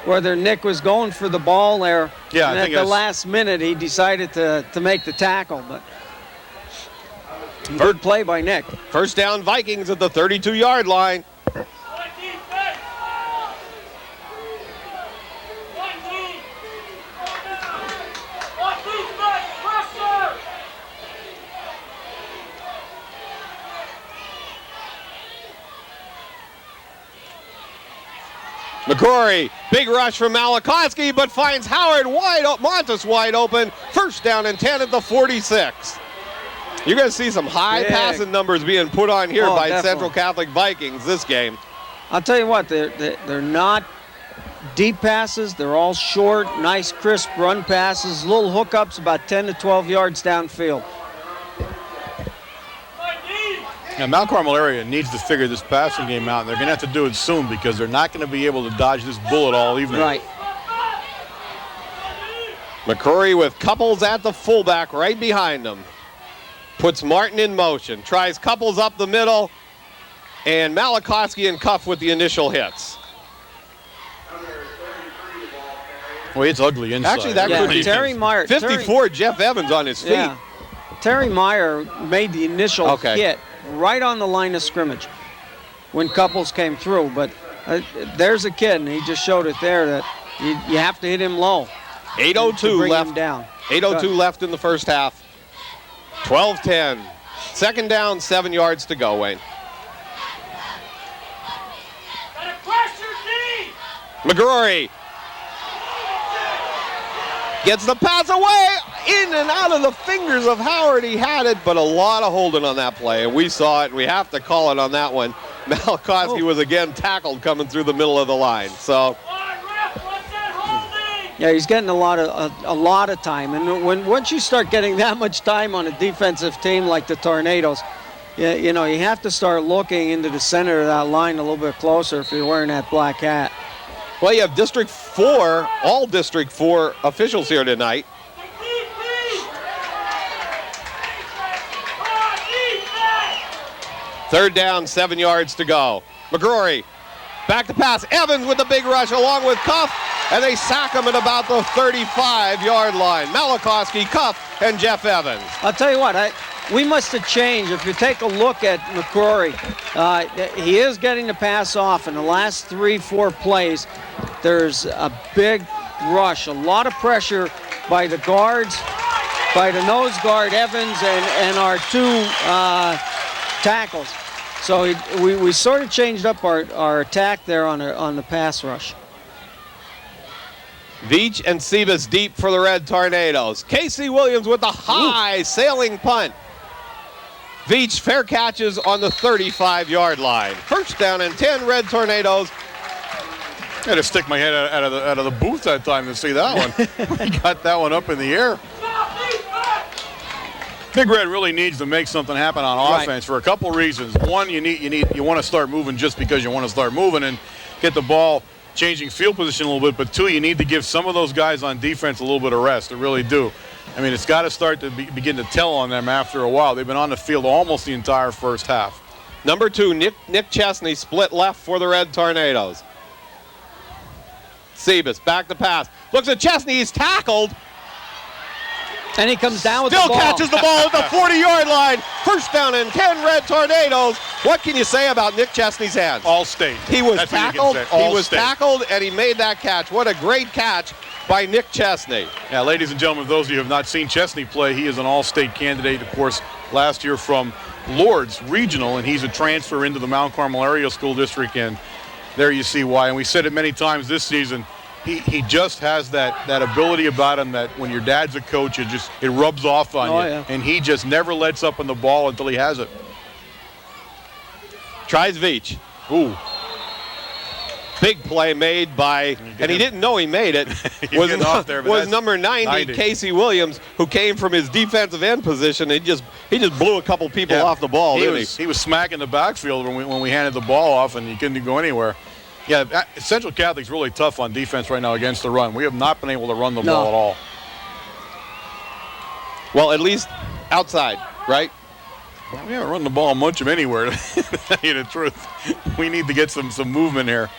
whether Nick was going for the ball there. Yeah, and at the last minute he decided to make the tackle, but good play by Nick. First down Vikings at the 32-yard line. McCrory, big rush from Malachowski, but finds Howard Montes wide open. First down and 10 at the 46. You're going to see some high passing numbers being put on here by definitely. Central Catholic Vikings this game. I'll tell you what, they're not deep passes. They're all short, nice, crisp run passes, little hookups about 10 to 12 yards downfield. Now, Mount Carmel area needs to figure this passing game out, and they're going to have to do it soon because they're not going to be able to dodge this bullet all evening. Right. McCrory with Couples at the fullback right behind him. Puts Martin in motion, tries Couples up the middle, and Malachowski and Cuff with the initial hits. Well, it's ugly inside. Actually, that could be Terry Meyer. 54, Jeff Evans on his feet. Yeah. Terry Meyer made the initial hit right on the line of scrimmage when Couples came through. But there's a kid, and he just showed it there, that you have to hit him low. 8:02 left. Him down. 8:02 left in the first half. 12-10. Second down, 7 yards to go, Wayne. McGrory gets the pass away, in and out of the fingers of Howard. He had it, but a lot of holding on that play, and we saw it, and we have to call it on that one. Malachowski was again tackled coming through the middle of the line. So, yeah, he's getting a lot of time, and once you start getting that much time on a defensive team like the Tornadoes, you know, you have to start looking into the center of that line a little bit closer if you're wearing that black hat. well, you have District 4, all District 4 officials here tonight. Third down, 7 yards to go. McGrory, back to pass. Evans with the big rush along with Cuff, and they sack him at about the 35-yard line. Malachowski, Cuff, and Jeff Evans. I'll tell you what, we must have changed. If you take a look at McCrory, he is getting the pass off. In the last 3-4 plays, there's a big rush, a lot of pressure by the guards, by the nose guard, Evans, and our two tackles. So we sort of changed up our attack there on the pass rush. Veach and Sebas deep for the Red Tornadoes. Casey Williams with the high sailing punt. Veach fair catches on the 35-yard line. First down and 10, Red Tornadoes. I had to stick my head out of the booth that time to see that one. He got that one up in the air. Big Red really needs to make something happen on offense for a couple reasons. One, you want to start moving just because you want to start moving and get the ball changing field position a little bit. But two, you need to give some of those guys on defense a little bit of rest. They really do. I mean, it's got to start to begin to tell on them after a while. They've been on the field almost the entire first half. Number 2, Nick Chesney split left for the Red Tornadoes. Sebas back to pass. Looks at Chesney. He's tackled. And he comes down with Still the ball. catches the ball at the 40-yard line. First down and 10, Red Tornadoes. What can you say about Nick Chesney's hands? All state. He was That's tackled. All He was state. tackled, and he made that catch. What a great catch by Nick Chesney. Yeah, ladies and gentlemen, those of you who have not seen Chesney play, he is an all-state candidate, of course, last year from Lourdes Regional, and he's a transfer into the Mount Carmel Area School District, and there you see why. And we said it many times this season, he just has that ability about him that when your dad's a coach, it rubs off on you. Yeah. And he just never lets up on the ball until he has it. Tries Veach. Ooh. Big play made by, and he didn't know he made it, was number 90, Casey Williams, who came from his defensive end position. He just blew a couple people off the ball, didn't he? He was smacking the backfield when we handed the ball off, and he couldn't go anywhere. Yeah, Central Catholic's really tough on defense right now against the run. We have not been able to run the ball at all. Well, at least outside, right? Well, we haven't run the ball much of anywhere, to tell you the truth. We need to get some movement here.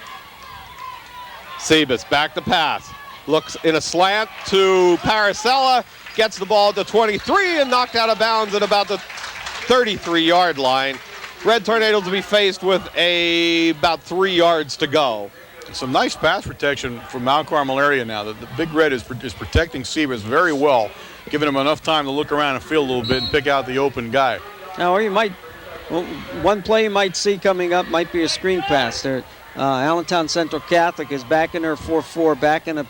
Sebas back to pass. Looks in a slant to Paracella. Gets the ball to 23 and knocked out of bounds at about the 33-yard line. Red Tornadoes will be faced with about 3 yards to go. Some nice pass protection from Mount Carmel area now. The Big Red is protecting Sebas very well, giving him enough time to look around and feel a little bit and pick out the open guy. Now, one play you might see coming up might be a screen pass there. Allentown Central Catholic is back in their 4-4, back in a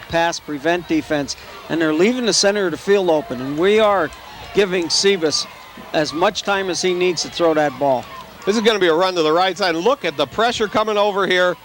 pass prevent defense, and they're leaving the center of the field open. And we are giving Sebas as much time as he needs to throw that ball. This is going to be a run to the right side. Look at the pressure coming over here.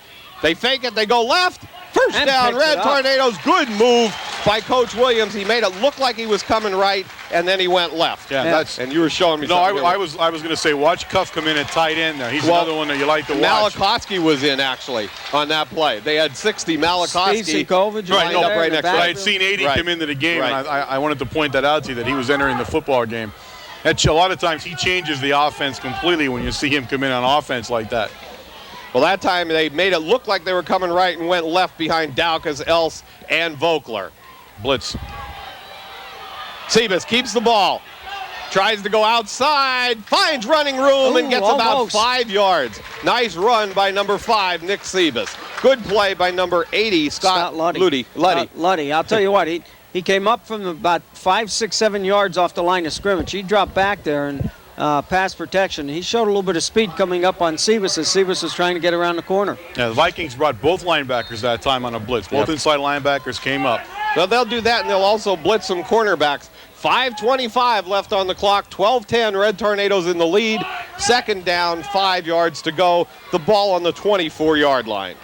They fake it, they go left. First down, Red Tornadoes. Good move by Coach Williams. He made it look like he was coming right, and then he went left. Yeah. And you were showing me. No, I was going to say, watch Cuff come in at tight end there. He's another one that you like to watch. Malachowski was in actually on that play. They had 60. Malachowski Steve Sinkovich lined up right next to him. I had seen 80 come into the game, and I wanted to point that out to you that he was entering the football game. A lot of times he changes the offense completely when you see him come in on offense like that. Well, that time they made it look like they were coming right and went left behind Daukas, Else, and Vogler. Blitz. Sebas keeps the ball. Tries to go outside, finds running room, and gets about 5 yards. Nice run by number 5, Nick Sebas. Good play by number 80, Scott Luddy. Luddy. I'll tell you what, he came up from about 5, 6, 7 yards off the line of scrimmage. He dropped back there and pass protection. He showed a little bit of speed coming up on Sebas as Sebas was trying to get around the corner. Yeah, the Vikings brought both linebackers that time on a blitz. Both inside linebackers came up. Well, they'll do that, and they'll also blitz some cornerbacks. 5:25 left on the clock, 12-10, Red Tornadoes in the lead. Second down, 5 yards to go. The ball on the 24-yard line.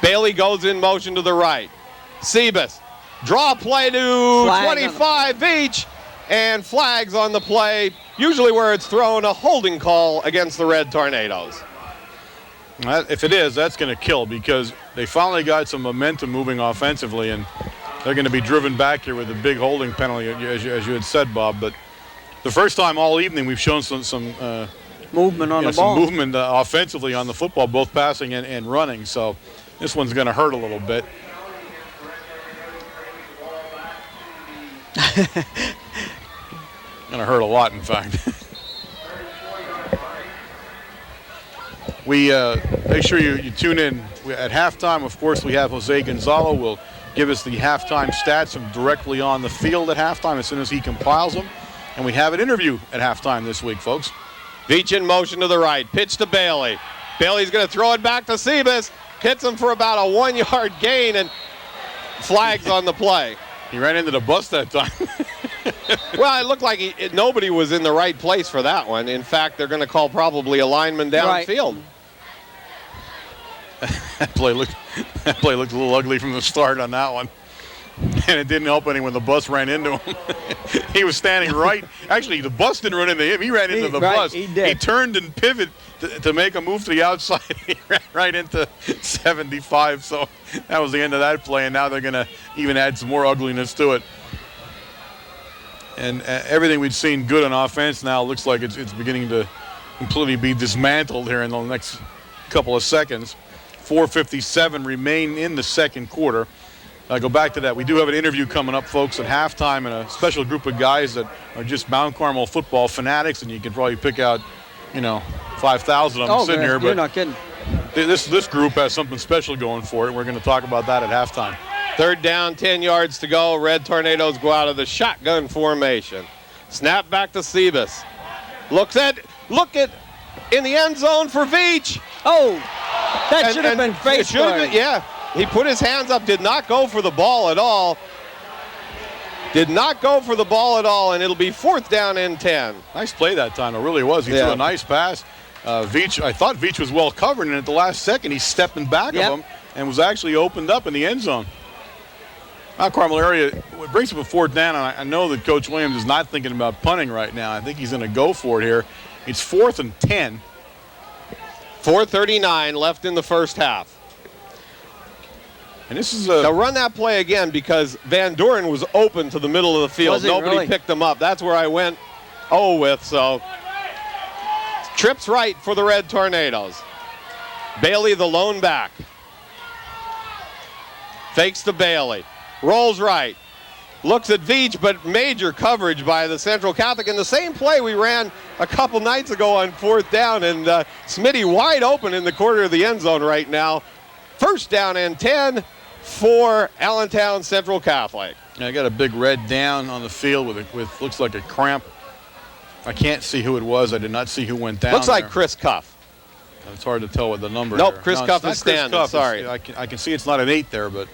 Bailey goes in motion to the right. Sebas, draw play to 25 Veach, and flags on the play, usually where it's thrown, a holding call against the Red Tornadoes. If it is, that's going to kill because they finally got some momentum moving offensively, and they're going to be driven back here with a big holding penalty, as you had said, Bob. But the first time all evening we've shown some movement on the ball. Some movement offensively on the football, both passing and running. So this one's going to hurt a little bit. Going to hurt a lot, in fact. We make sure you tune in. At halftime, of course, we have Jose Gonzalo will give us the halftime stats directly on the field at halftime as soon as he compiles them. And we have an interview at halftime this week, folks. Veach in motion to the right. Pitch to Bailey. Bailey's going to throw it back to Sebas. Hits him for about a 1-yard gain and flags on the play. He ran into the bus that time. Well, it looked like nobody was in the right place for that one. In fact, they're going to call probably a lineman downfield. That play looked a little ugly from the start on that one. And it didn't help any when the bus ran into him. He was standing right. Actually, the bus didn't run into him. He ran into the bus. He did. He turned and pivoted to make a move to the outside. He ran right into 75. So that was the end of that play. And now they're going to even add some more ugliness to it. And everything we'd seen good on offense now looks like it's beginning to completely be dismantled here in the next couple of seconds. 4:57 remain in the second quarter. Go back to that. We do have an interview coming up, folks, at halftime, and a special group of guys that are just Mount Carmel football fanatics, and you can probably pick out, 5,000 of them sitting here. But you're not kidding. This group has something special going for it, and we're going to talk about that at halftime. 3rd down, 10 yards to go. Red Tornadoes go out of the shotgun formation. Snap back to Sebas. Look at in the end zone for Veach. Oh, that should have been face guard. Yeah. He put his hands up, did not go for the ball at all. Did not go for the ball at all, and it'll be 4th down and 10. Nice play that time. It really was. He threw a nice pass. Veach, I thought Veach was well covered, and at the last second, he's stepping back of him and was actually opened up in the end zone. Mount Carmel area, it brings up a 4th down, and I know that Coach Williams is not thinking about punting right now. I think he's going to go for it here. It's 4th and 10. 4:39 left in the first half. And this is Now run that play again because Van Doren was open to the middle of the field. Nobody picked him up. That's where I went with. So trips right for the Red Tornadoes. Bailey the lone back. Fakes to Bailey. Rolls right. Looks at Veach, but major coverage by the Central Catholic. In the same play we ran a couple nights ago on 4th down, and Smitty wide open in the corner of the end zone right now. 1st down and 10 for Allentown Central Catholic. I got a big red down on the field with looks like a cramp. I can't see who it was. I did not see who went down. Looks like Chris Cuff. It's hard to tell with the number. Nope, here. Chris Cuff is standing. Sorry. I can see it's not an 8 there, but.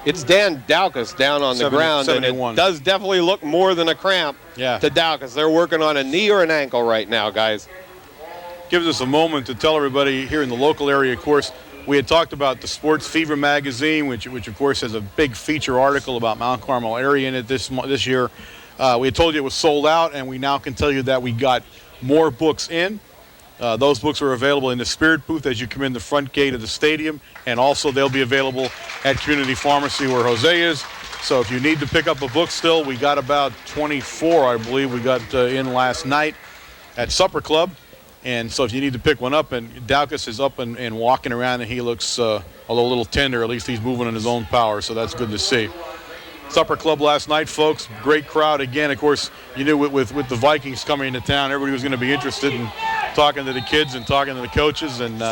It's Dan Daukus down on the ground, 71. And it does definitely look more than a cramp to Daukus. They're working on a knee or an ankle right now, guys. Gives us a moment to tell everybody here in the local area, of course, we had talked about the Sports Fever magazine, which of course has a big feature article about Mount Carmel area in it this year. We had told you it was sold out, and we now can tell you that we got more books in. Those books are available in the Spirit booth as you come in the front gate of the stadium, and also they'll be available at Community Pharmacy where Jose is. So if you need to pick up a book still, we got about 24, I believe, we got in last night at Supper Club. And so if you need to pick one up, and Daukus is up and walking around, and he looks, although a little tender, at least he's moving in his own power, so that's good to see. Supper Club last night, folks. Great crowd again. Of course, you knew with the Vikings coming into town, everybody was going to be interested in talking to the kids and talking to the coaches. And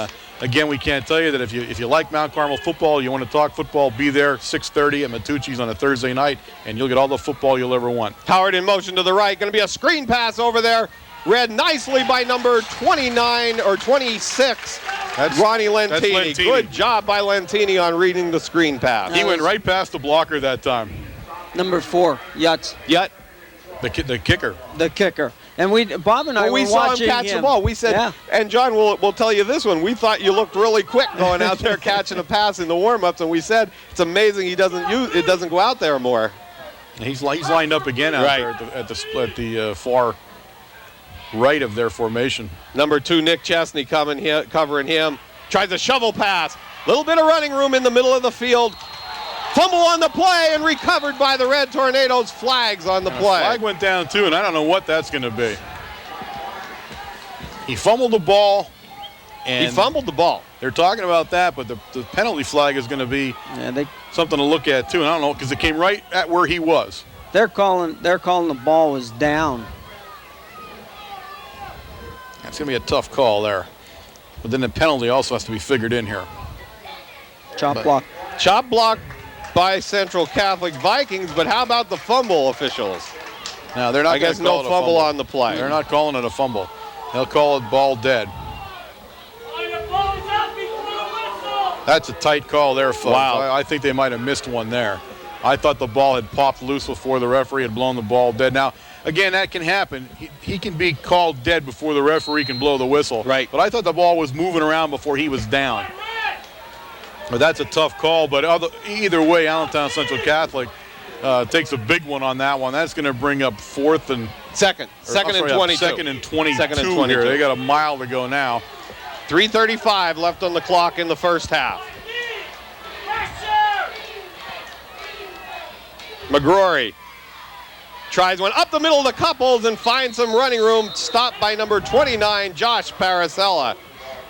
again, we can't tell you that if you like Mount Carmel football, you want to talk football, be there 6:30 at Matucci's on a Thursday night, and you'll get all the football you'll ever want. Howard in motion to the right. Going to be a screen pass over there. Read nicely by number 29 or 26, Ronnie Lentini. Good job by Lentini on reading the screen pass. He went right past the blocker that time. Number 4, Yutz. The kicker. The kicker. And Bob and I were saw watching him catch the ball. We said, and John will tell you this one. We thought you looked really quick going out there catching a pass in the warm-ups, and we said it's amazing it doesn't go out there more. He's lined up again out there at the far right of their formation. Number 2, Nick Chesney covering him. Tries a shovel pass. Little bit of running room in the middle of the field. Fumble on the play and recovered by the Red Tornadoes. Flags on the play. Flag went down too, and I don't know what that's going to be. He fumbled the ball. And he fumbled the ball. They're talking about that, but the penalty flag is going to be something to look at too. And I don't know, because it came right at where he was. They're calling the ball was down. That's going to be a tough call there. But then the penalty also has to be figured in here. Chop block. Chop block by Central Catholic Vikings, but how about the fumble officials? Now, they're not I guess no fumble on the play. They're not calling it a fumble. They'll call it ball dead. That's a tight call there, folks. Wow. I think they might have missed one there. I thought the ball had popped loose before the referee had blown the ball dead. Now, again, that can happen. He can be called dead before the referee can blow the whistle. Right. But I thought the ball was moving around before he was down. But that's a tough call. But either way, Allentown Central Catholic takes a big one on that one. That's going to bring up second and 22. Second and 22 Second and 22 here. They got a mile to go now. 3:35 left on the clock in the first half. McGrory tries one up the middle of the couples and finds some running room. Stopped by number 29, Josh Paracella.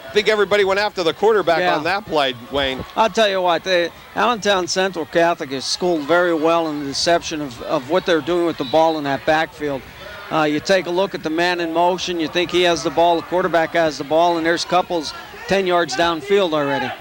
I think everybody went after the quarterback on that play, Wayne. I'll tell you what, Allentown Central Catholic is schooled very well in the deception of what they're doing with the ball in that backfield. You take a look at the man in motion, you think he has the ball, the quarterback has the ball, and there's couples 10 yards downfield already.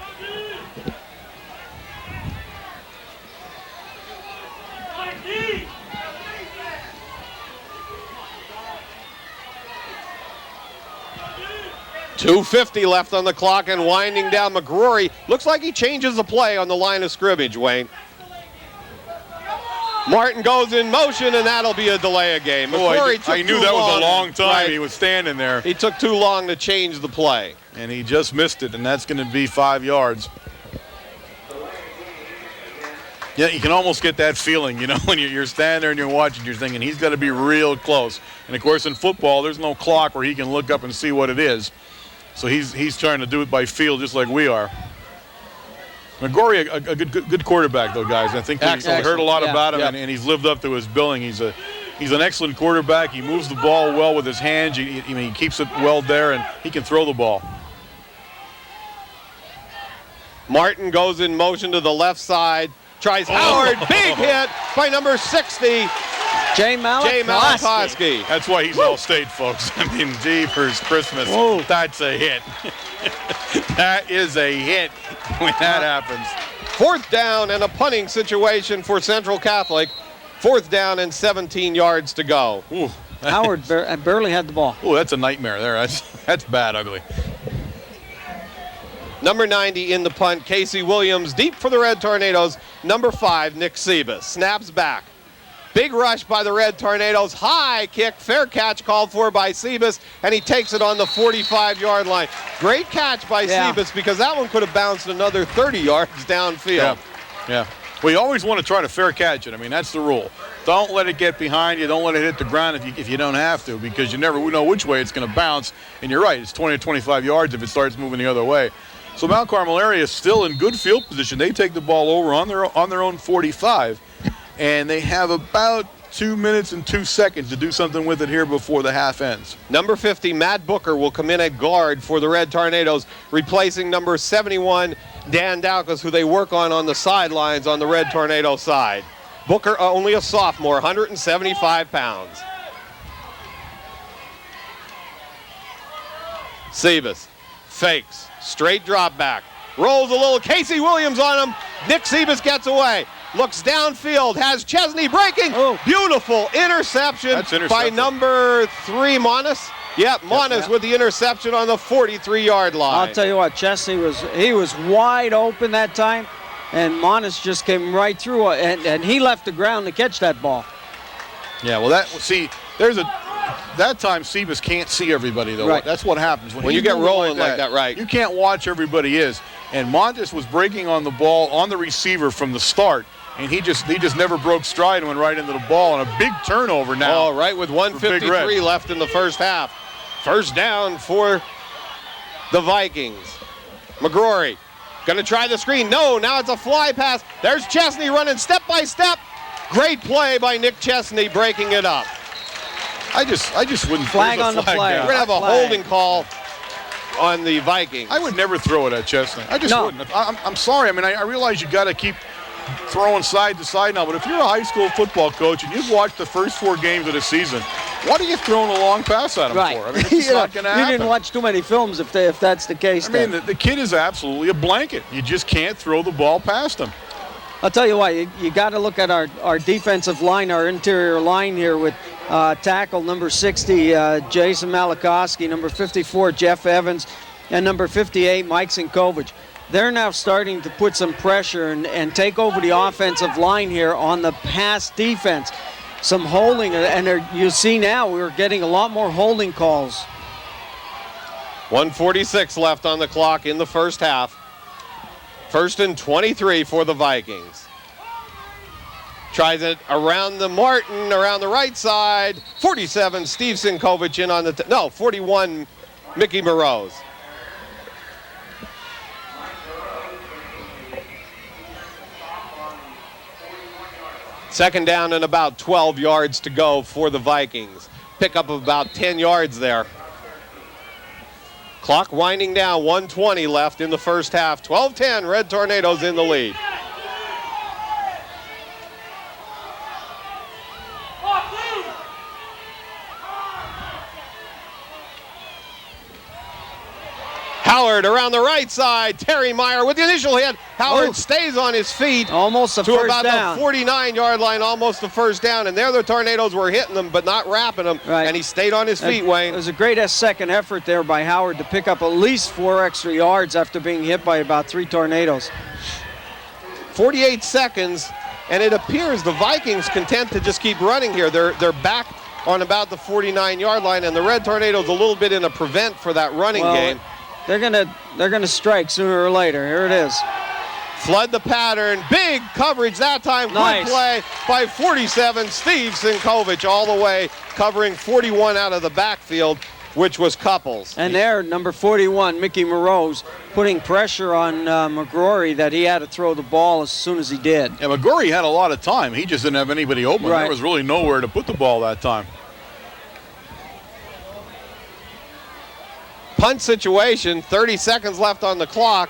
.250 left on the clock and winding down. McGrory looks like he changes the play on the line of scrimmage, Wayne. Martin goes in motion, and that'll be a delay of game. I knew that was a long time. Right. He was standing there. He took too long to change the play. And he just missed it, and that's going to be 5 yards. Yeah, you can almost get that feeling, when you're standing there and you're watching, you're thinking he's got to be real close. And, of course, in football, there's no clock where he can look up and see what it is. So he's trying to do it by feel just like we are. McGrory, a good quarterback, though, guys. I think we heard a lot about him, and he's lived up to his billing. He's an excellent quarterback. He moves the ball well with his hands. He keeps it well there, and he can throw the ball. Martin goes in motion to the left side. Tries Howard. Big hit by number 60. Jay Malikoski. That's why he's All-State, folks. I mean, jeepers Christmas. Whoa. That's a hit. That is a hit when that happens. 4th down and a punting situation for Central Catholic. 4th down and 17 yards to go. Ooh, Howard barely had the ball. Oh, that's a nightmare there. That's bad ugly. Number 90 in the punt, Casey Williams. Deep for the Red Tornadoes. Number 5, Nick Sebas. Snaps back. Big rush by the Red Tornadoes. High kick. Fair catch called for by Sebas, and he takes it on the 45-yard line. Great catch by Sebas, because that one could have bounced another 30 yards downfield. Yeah. Well, you always want to try to fair catch it. I mean, that's the rule. Don't let it get behind you. Don't let it hit the ground if you don't have to, because you never know which way it's going to bounce. And you're right, it's 20 to 25 yards if it starts moving the other way. So Mount Carmel area is still in good field position. They take the ball over on their own 45, and they have about 2 minutes and 2 seconds to do something with it here before the half ends. Number 50, Matt Booker, will come in at guard for the Red Tornadoes, replacing number 71, Dan Daukas, who they work on the sidelines on the Red Tornado side. Booker, only a sophomore, 175 pounds. Sebas fakes, straight drop back, rolls a little, Casey Williams on him. Nick Sebas gets away, looks downfield, has Chesney breaking. Beautiful interception by number 3, Monas. Yep, Monas with the interception on the 43-yard line. I'll tell you what, Chesney was wide open that time, and Monas just came right through, and he left the ground to catch that ball. Yeah, well, that time Sebas can't see everybody, though. Right. That's what happens. When you get rolling like that, right. You can't watch everybody is. And Montes was breaking on the ball on the receiver from the start, and he just never broke stride and went right into the ball, and a big turnover now. All right, with 1:53 left in the first half. First down for the Vikings. McGrory going to try the screen. No, now it's a fly pass. There's Chesney running step by step. Great play by Nick Chesney breaking it up. I just wouldn't flag on the play. We're going to have a holding call on the Vikings. I would never throw it at Chesney. I just wouldn't. I'm sorry. I mean, I realize you got to keep throwing side to side now, but if you're a high school football coach and you've watched the first 4 games of the season, What are you throwing a long pass at him right. for? I mean, it's just not going to happen. You didn't watch too many films if that's the case. I mean, the kid is absolutely a blanket. You just can't throw the ball past him. I'll tell you what, you got to look at our defensive line, our interior line here with tackle number 60, Jason Malakowski, number 54, Jeff Evans, and number 58, Mike Sinkovich. They're now starting to put some pressure and take over the offensive line here on the pass defense. Some holding, and you see now we're getting a lot more holding calls. 1:46 left on the clock in the first half. 1st and 23 for the Vikings. Tries it around the Martin, around the right side. 47, Steve Sinkovich in on the 41, Mickey Moroz. Second down and about 12 yards to go for the Vikings. Pickup of about 10 yards there. Clock winding down, 1:20 left in the first half. 12-10, Red Tornadoes in the lead. Howard around the right side. Terry Meyer with the initial hit. Howard stays on his feet. Almost a to first about down. the 49-yard line, almost the first down. And there the Tornadoes were hitting them, but not wrapping them. Right. And he stayed on his feet, Wayne. It was a great second effort there by Howard to pick up at least 4 extra yards after being hit by about 3 Tornadoes. 48 seconds, and it appears the Vikings content to just keep running here. They're back on about the 49-yard line, and the Red Tornadoes a little bit in a prevent for that running game. They're gonna strike sooner or later. Here it is. Flood the pattern. Big coverage that time. Nice. Good play by 47, Steve Sinkovich, all the way covering 41 out of the backfield, which was Couples. And there, number 41, Mickey Moroz, putting pressure on McGrory that he had to throw the ball as soon as he did. Yeah, McGrory had a lot of time. He just didn't have anybody open. Right. There was really nowhere to put the ball that time. Punt situation, 30 seconds left on the clock.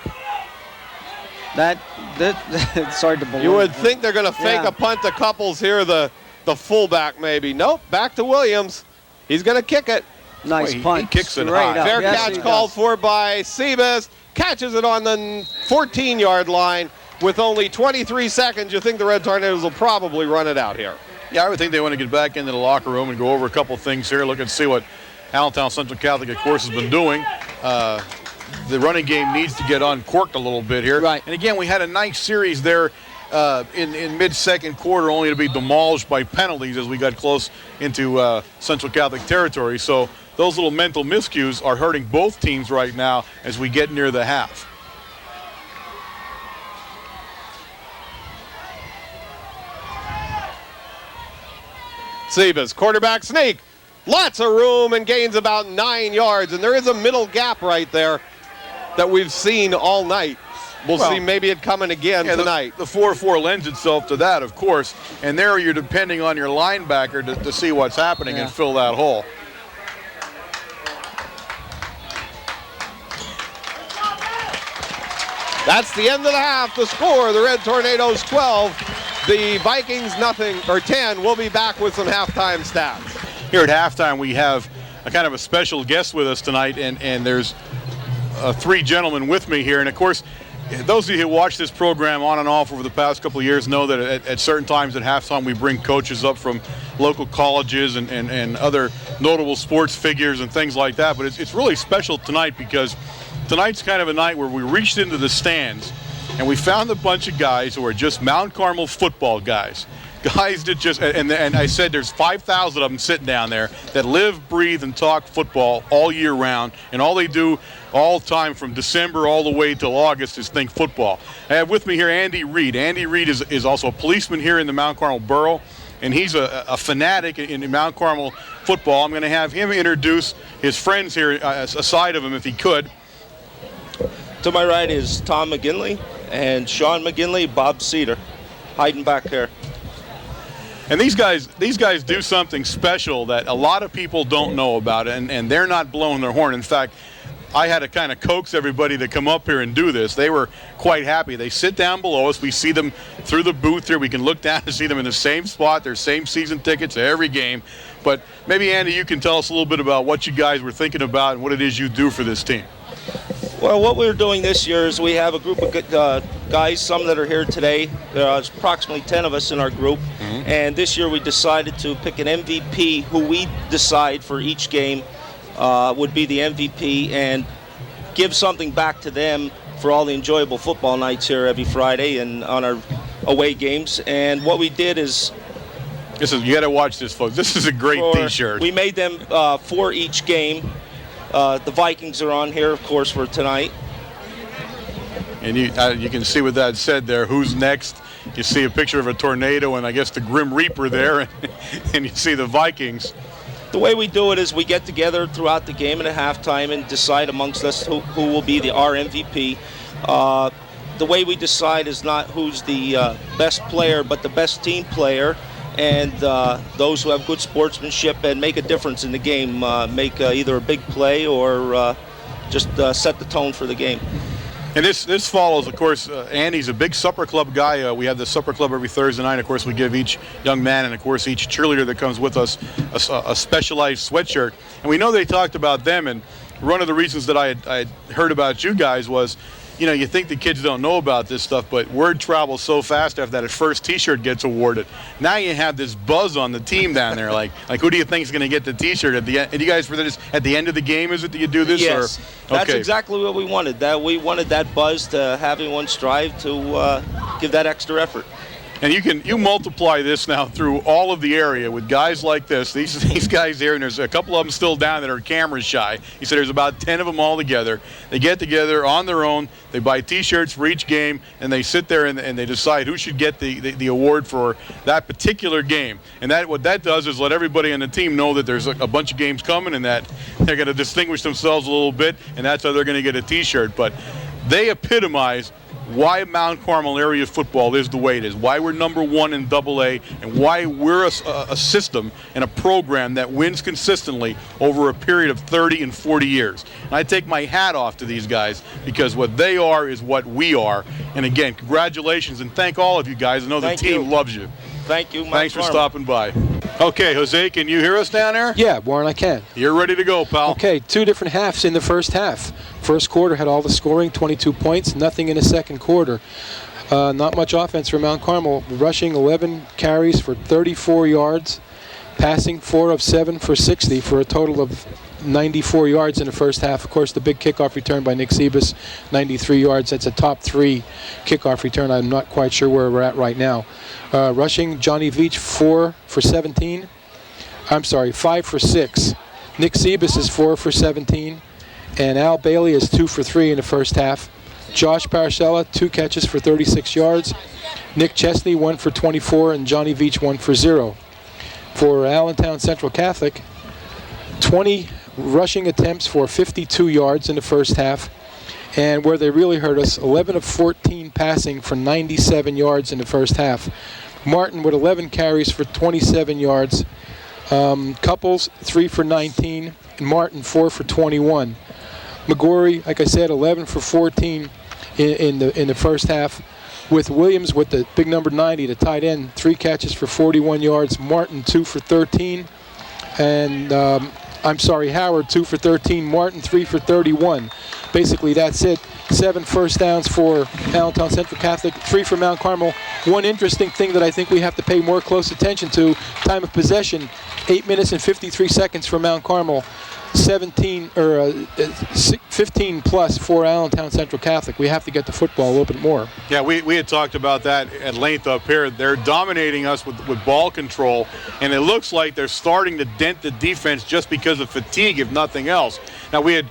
That it's hard to believe. You would think they're going to fake Yeah. a punt to Couples here, the fullback maybe. Nope, back to Williams. He's going to kick it. Nice Well, punt. he kicks it Straight high. up. Fair Yes, catch he called does. for by Sebas. Catches it on the 14-yard line with only 23 seconds. You think the Red Tornadoes will probably run it out here. Yeah, I would think they want to get back into the locker room and go over a couple things here. Look and see what Allentown Central Catholic, of course, has been doing. The running game needs to get uncorked a little bit here. Right. And again, we had a nice series there in mid-second quarter, only to be demolished by penalties as we got close into Central Catholic territory. So those little mental miscues are hurting both teams right now as we get near the half. Sebas, quarterback sneak. Lots of room and gains about 9 yards. And there is a middle gap right there that we've seen all night. We'll see maybe it coming again tonight. The 4-4 lends itself to that, of course. And there you're depending on your linebacker to see what's happening and fill that hole. That's the end of the half. The score, the Red Tornadoes 12, the Vikings nothing, or 10. We'll be back with some halftime stats. Here at halftime, we have a kind of a special guest with us tonight, and there's 3 gentlemen with me here. And of course, those of you who watch this program on and off over the past couple of years know that at certain times at halftime we bring coaches up from local colleges and other notable sports figures and things like that. But it's really special tonight because tonight's kind of a night where we reached into the stands and we found a bunch of guys who are just Mount Carmel football guys. Guys that just, and I said there's 5,000 of them sitting down there that live, breathe, and talk football all year round, and all they do all the time from December all the way till August is think football. I have with me here Andy Reed. Andy Reed is also a policeman here in the Mount Carmel Borough, and he's a fanatic in Mount Carmel football. I'm going to have him introduce his friends here aside of him if he could. To my right is Tom McGinley and Sean McGinley, Bob Cedar, hiding back here. And these guys do something special that a lot of people don't know about, and they're not blowing their horn. In fact, I had to kind of coax everybody to come up here and do this. They were quite happy. They sit down below us. We see them through the booth here. We can look down and see them in the same spot, their same season tickets every game. But maybe, Andy, you can tell us a little bit about what you guys were thinking about and what it is you do for this team. Well, what we're doing this year is we have a group of guys, some that are here today. There's approximately 10 of us in our group. And this year we decided to pick an MVP who we decide for each game would be the MVP, and give something back to them for all the enjoyable football nights here every Friday and on our away games. And what we did is, you got to watch this, folks. This is a great T-shirt. We made them for each game. The Vikings are on here, of course, for tonight. And you can see with that said there, who's next. You see a picture of a tornado and I guess the Grim Reaper there, and you see the Vikings. The way we do it is we get together throughout the game and at halftime and decide amongst us who will be our MVP. The way we decide is not who's the best player, but the best team player, and those who have good sportsmanship and make a difference in the game, make either a big play or just set the tone for the game. And this follows, of course, Andy's a big supper club guy. We have the supper club every Thursday night. Of course, we give each young man and, of course, each cheerleader that comes with us a specialized sweatshirt. And we know they talked about them, and one of the reasons that I heard about you guys was, you know, you think the kids don't know about this stuff, but word travels so fast after that first T-shirt gets awarded. Now you have this buzz on the team down there, like who do you think is going to get the T-shirt at the end? And you guys, for this at the end of the game, is it that you do this? Yes, or? That's exactly what we wanted. We wanted that buzz to have everyone strive to give that extra effort. And you multiply this now through all of the area with guys like this. These guys here, and there's a couple of them still down that are camera shy. He said there's about 10 of them all together. They get together on their own. They buy T-shirts for each game, and they sit there and they decide who should get the award for that particular game. And what that does is let everybody on the team know that there's a bunch of games coming and that they're going to distinguish themselves a little bit, and that's how they're going to get a T-shirt. But they epitomize why Mount Carmel area football is the way it is, why we're #1 in AA, and why we're a system and a program that wins consistently over a period of 30 and 40 years. And I take my hat off to these guys because what they are is what we are. And again, congratulations, and thank all of you guys. I know the team loves you. Thank you, Mount Thanks for Carmel. stopping by. Okay, Jose, can you hear us down there? Yeah, Warren, I can. You're ready to go, pal. Okay, two different halves in the first half. First quarter had all the scoring, 22 points, nothing in the second quarter. Not much offense for Mount Carmel. Rushing 11 carries for 34 yards, passing 4 of 7 for 60 for a total of 94 yards in the first half. Of course, the big kickoff return by Nick Sebas, 93 yards. That's a top 3 kickoff return. I'm not quite sure where we're at right now. Rushing, Johnny Veach, 5 for 6. Nick Sebas is 4 for 17. And Al Bailey is 2 for 3 in the first half. Josh Paracella, 2 catches for 36 yards. Nick Chesney, 1 for 24. And Johnny Veach, 1 for 0. For Allentown Central Catholic, 20 rushing attempts for 52 yards in the first half. And where they really hurt us, 11 of 14 passing for 97 yards in the first half. Martin with 11 carries for 27 yards. Couples, 3 for 19. And Martin, 4 for 21. McGorry, like I said, 11 for 14 in the first half. With Williams with the big number 90, the tight end, 3 catches for 41 yards. Martin, 2 for 13. And Howard, 2 for 13. Martin, 3 for 31. Basically, that's it. 7 first downs for Allentown Central Catholic, 3 for Mount Carmel. One interesting thing that I think we have to pay more close attention to, time of possession, 8 minutes and 53 seconds for Mount Carmel, 15 plus for Allentown Central Catholic. We have to get the football a little bit more. Yeah, we had talked about that at length up here. They're dominating us with ball control, and it looks like they're starting to dent the defense just because of fatigue, if nothing else. Now, we had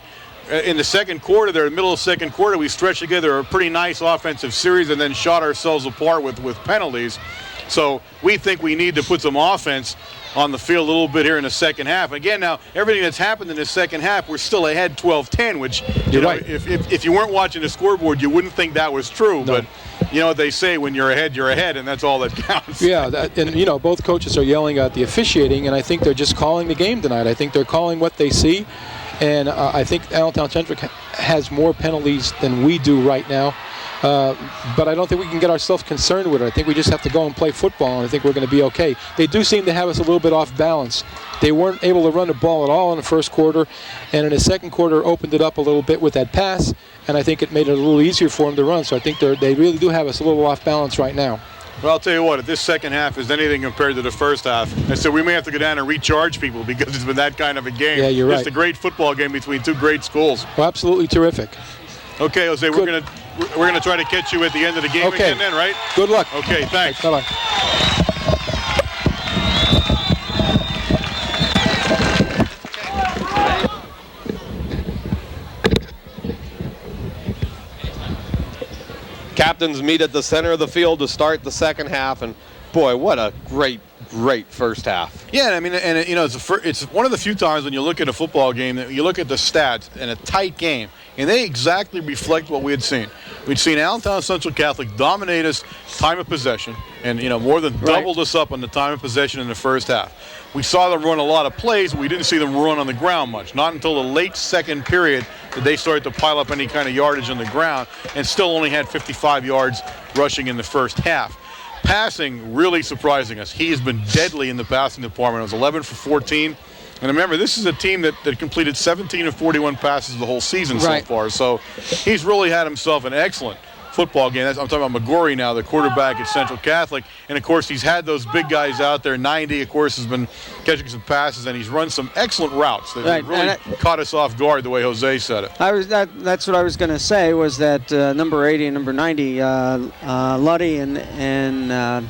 in the second quarter, there in the middle of the second quarter, we stretched together a pretty nice offensive series and then shot ourselves apart with penalties. So we think we need to put some offense on the field a little bit here in the second half. Again, now, everything that's happened in the second half, we're still ahead 12-10, which, right. if you weren't watching the scoreboard, you wouldn't think that was true. No. But you know what they say, when you're ahead, and that's all that counts. Yeah, and both coaches are yelling at the officiating, and I think they're just calling the game tonight. I think they're calling what they see. And I think Allentown Centric has more penalties than we do right now. But I don't think we can get ourselves concerned with it. I think we just have to go and play football, and I think we're going to be okay. They do seem to have us a little bit off balance. They weren't able to run the ball at all in the first quarter, and in the second quarter opened it up a little bit with that pass, and I think it made it a little easier for them to run. So I think they really do have us a little off balance right now. Well, I'll tell you what, if this second half is anything compared to the first half, and so we may have to go down and recharge people because it's been that kind of a game. Yeah, you're right. It's a great football game between two great schools. Well, absolutely terrific. Okay, Jose, we're gonna try to catch you at the end of the game again then, right? Good luck. Okay, thanks. Bye-bye. Captains meet at the center of the field to start the second half, and boy, what a great first half. Yeah, I mean, and you know, it's one of the few times when you look at a football game that you look at the stats in a tight game, and they exactly reflect what we had seen. We'd seen Allentown Central Catholic dominate us time of possession, and you know, more than doubled us up on the time of possession in the first half. We saw them run a lot of plays, but we didn't see them run on the ground much. Not until the late second period did they start to pile up any kind of yardage on the ground, and still only had 55 yards rushing in the first half. Passing really surprising us. He has been deadly in the passing department. It was 11 for 14. And remember, this is a team that completed 17 of 41 passes the whole season so far. So he's really had himself an excellent football game. I'm talking about McGorry now, the quarterback at Central Catholic. And, of course, he's had those big guys out there. 90, of course, has been catching some passes, and he's run some excellent routes. They've really caught us off guard the way Jose said it. That's what I was going to say, was that number 80 and number 90, Luddy and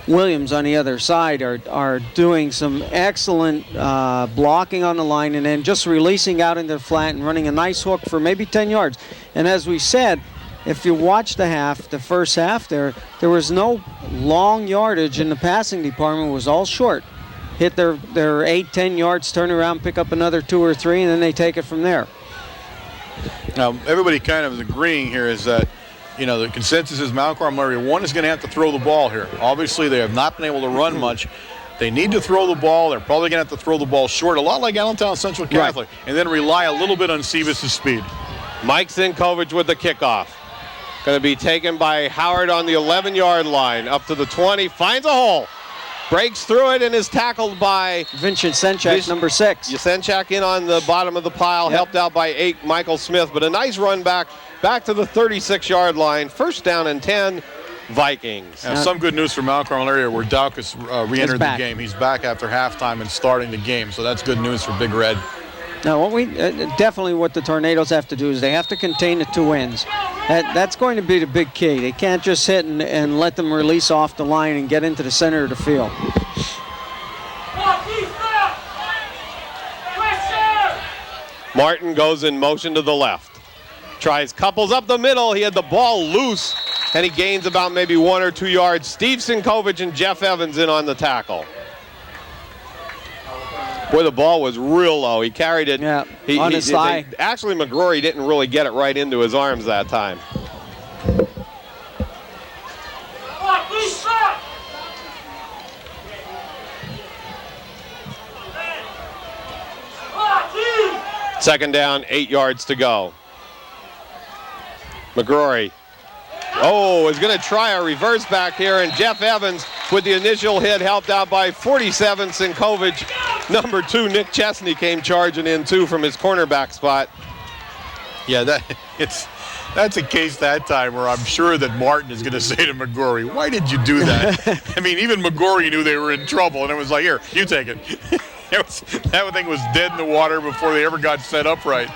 Williams on the other side are doing some excellent blocking on the line, and then just releasing out into the flat and running a nice hook for maybe 10 yards. And as we said, if you watch the first half there was no long yardage in the passing department. It was all short. Hit their 8-10 yards, turn around, pick up another 2 or 3, and then they take it from there. Now, everybody kind of is agreeing here is that, you know, the consensus is Mount Carmel area 1 is going to have to throw the ball here. Obviously, they have not been able to run much. They need to throw the ball. They're probably going to have to throw the ball short, a lot like Allentown Central Catholic, and then rely a little bit on Sivas' speed. Mike Sinkovich with the kickoff. Going to be taken by Howard on the 11-yard line. Up to the 20, finds a hole. Breaks through it and is tackled by Vincent Senchak, number 6. Senchak in on the bottom of the pile, helped out by 8, Michael Smith. But a nice run back to the 36-yard line. First down and 10, Vikings. Now, some good news for Mount Carmel area where Daukus re-entered the game. He's back after halftime and starting the game, so that's good news for Big Red. Now, definitely what the Tornadoes have to do is they have to contain the two ends. That's going to be the big key. They can't just hit and let them release off the line and get into the center of the field. Martin goes in motion to the left. Tries, couples up the middle. He had the ball loose, and he gains about maybe 1 or 2 yards. Steve Sinkovich and Jeff Evans in on the tackle. Boy, the ball was real low. He carried it. Yeah, on his thigh. Actually, McGrory didn't really get it right into his arms that time. Second down, 8 yards to go. McGrory. Is going to try a reverse back here, and Jeff Evans with the initial hit, helped out by 47 Sinkovich. Number 2, Nick Chesney, came charging in too from his cornerback spot. Yeah, that's a case that time where I'm sure that Martin is going to say to McGrory, why did you do that? I mean, even McGrory knew they were in trouble, and it was like, here, you take it. That thing was dead in the water before they ever got set up right.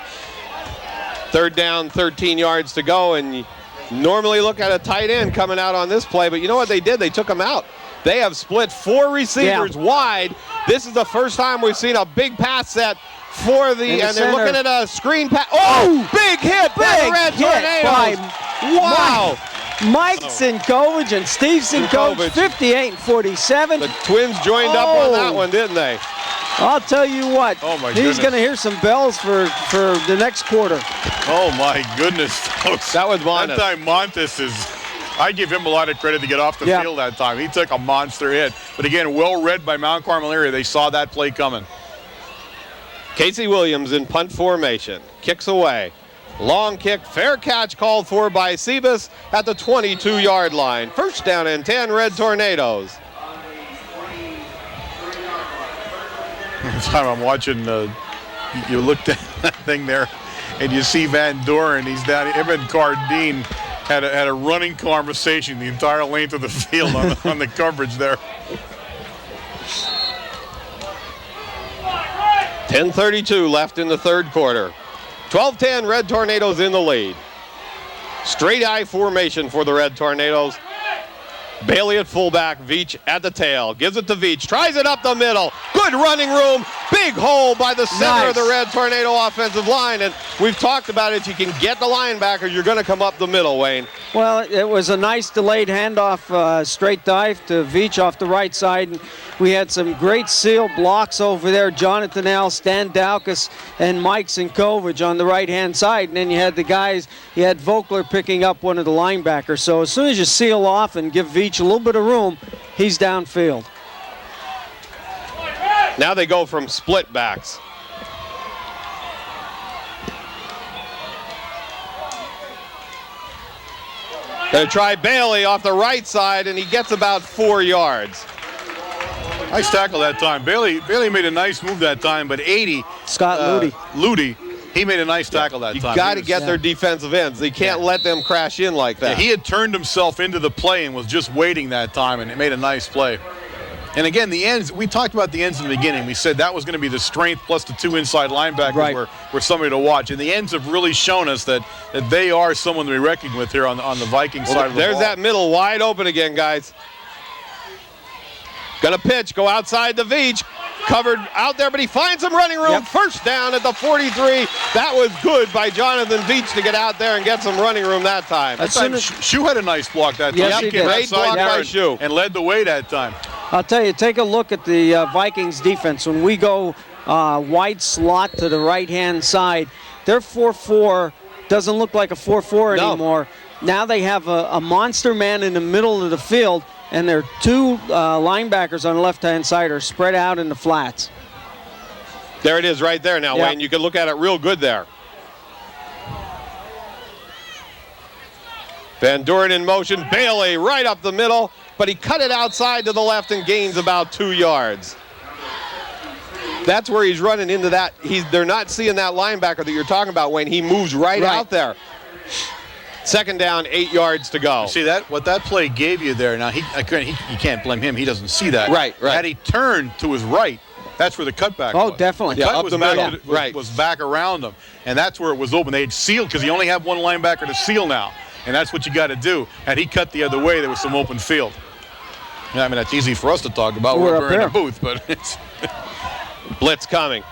Third down, 13 yards to go, and you normally look at a tight end coming out on this play, but you know what they did? They took him out. They have split 4 receivers wide. This is the first time we've seen a big pass set for and they're looking at a screen pass. Big hit by the Red Tornadoes. Wow. Mike Sinkovich and Steve Sinkovich, 58 and 47. The Twins joined up on that one, didn't they? I'll tell you what, he's going to hear some bells for the next quarter. Oh, my goodness, folks. That was Montes. That time Montes I give him a lot of credit to get off the field that time. He took a monster hit. But again, well read by Mount Carmel area. They saw that play coming. Casey Williams in punt formation. Kicks away. Long kick, fair catch called for by Sebas at the 22-yard line. First down and 10, Red Tornadoes. Every time I'm watching, you looked at that thing there, and you see Van Doren. He's down. Him and Cardine had a running conversation the entire length of the field on the coverage there. 10:32 left in the third quarter. 12-10, Red Tornadoes in the lead. Straight eye formation for the Red Tornadoes. Bailey at fullback, Veach at the tail. Gives it to Veach, tries it up the middle. Good running room, big hole by the center of the Red Tornado offensive line. And we've talked about it, if you can get the linebacker, you're going to come up the middle, Wayne. Well, it was a nice delayed handoff, straight dive to Veach off the right side. And we had some great seal blocks over there. Jonathan L., Stan Daukus, and Mike Sinkovich on the right-hand side. And then you had the guys, you had Vogler picking up one of the linebackers. So as soon as you seal off and give Veach a little bit of room, he's downfield. Now they go from split backs. Going to try Bailey off the right side, and he gets about 4 yards. Nice tackle that time. Bailey made a nice move that time, but 80. Scott Ludi, he made a nice tackle that time. You got to get their defensive ends. They can't let them crash in like that. Yeah, he had turned himself into the play and was just waiting that time, and it made a nice play. And again, the ends, we talked about the ends in the beginning. We said that was going to be the strength plus the two inside linebackers were somebody to watch. And the ends have really shown us that they are someone to be reckoned with here on the Viking side of the ball. There's that middle wide open again, guys. Going to pitch, go outside to Veach. Covered out there, but he finds some running room. Yep. First down at the 43. That was good by Jonathan Veach to get out there and get some running room that time. Shu had a nice block that time. Yes, he did. Great block by Shu. And led the way that time. I'll tell you, take a look at the Vikings defense. When we go wide slot to the right-hand side, their 4-4 doesn't look like a 4-4 anymore. Now they have a monster man in the middle of the field, and their two linebackers on the left-hand side are spread out in the flats. There it is right there now, Wayne. You can look at it real good there. Van Doren in motion. Bailey right up the middle, but he cut it outside to the left and gains about 2 yards. That's where he's running into that. They're not seeing that linebacker that you're talking about, Wayne. He moves right out there. Second down, 8 yards to go. You see that? What that play gave you there. Now, you can't blame him. He doesn't see that. Right. Had he turned to his right, that's where the cutback was. Oh, definitely. The cut was back around him, and that's where it was open. They had sealed because you only have one linebacker to seal now, and that's what you got to do. Had he cut the other way, there was some open field. I mean, that's easy for us to talk about. We're in the booth, but it's blitz coming.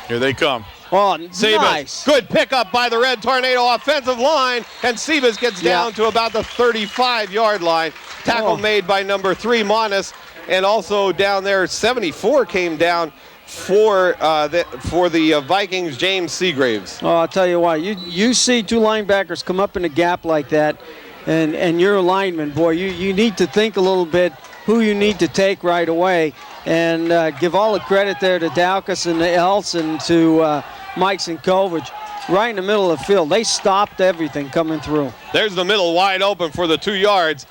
Here they come. Oh, nice. Good pickup by the Red Tornado offensive line, and Sebas gets down to about the 35-yard line. Tackle made by number 3, Monis, and also down there, 74 came down for the Vikings, James Seagraves. Oh, I'll tell you what, you see two linebackers come up in a gap like that, and you're a lineman, boy, you need to think a little bit who you need to take right away, and give all the credit there to Daukus and Else and to Mike Sinkovich. Right in the middle of the field. They stopped everything coming through. There's the middle wide open for the 2 yards.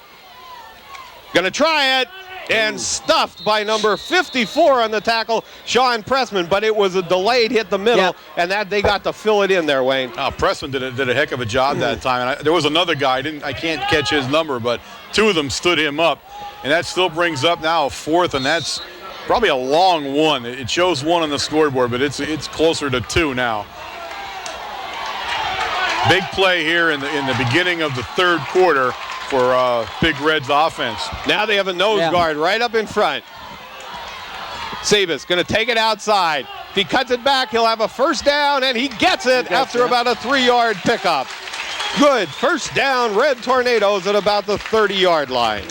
Gonna try it, and stuffed by number 54 on the tackle, Sean Pressman, but it was a delayed hit the middle, and that they got to fill it in there, Wayne. Oh, Pressman did a heck of a job that time. And there was another guy, I can't catch his number, but two of them stood him up, and that still brings up now a fourth, and that's probably a long one. It shows 1 on the scoreboard, but it's closer to 2 now. Big play here in the beginning of the third quarter for Big Red's offense. Now they have a nose guard right up in front. Sebas going to take it outside. If he cuts it back, he'll have a first down, and he gets it after about a 3-yard pickup. Good. First down, Red Tornadoes at about the 30-yard line.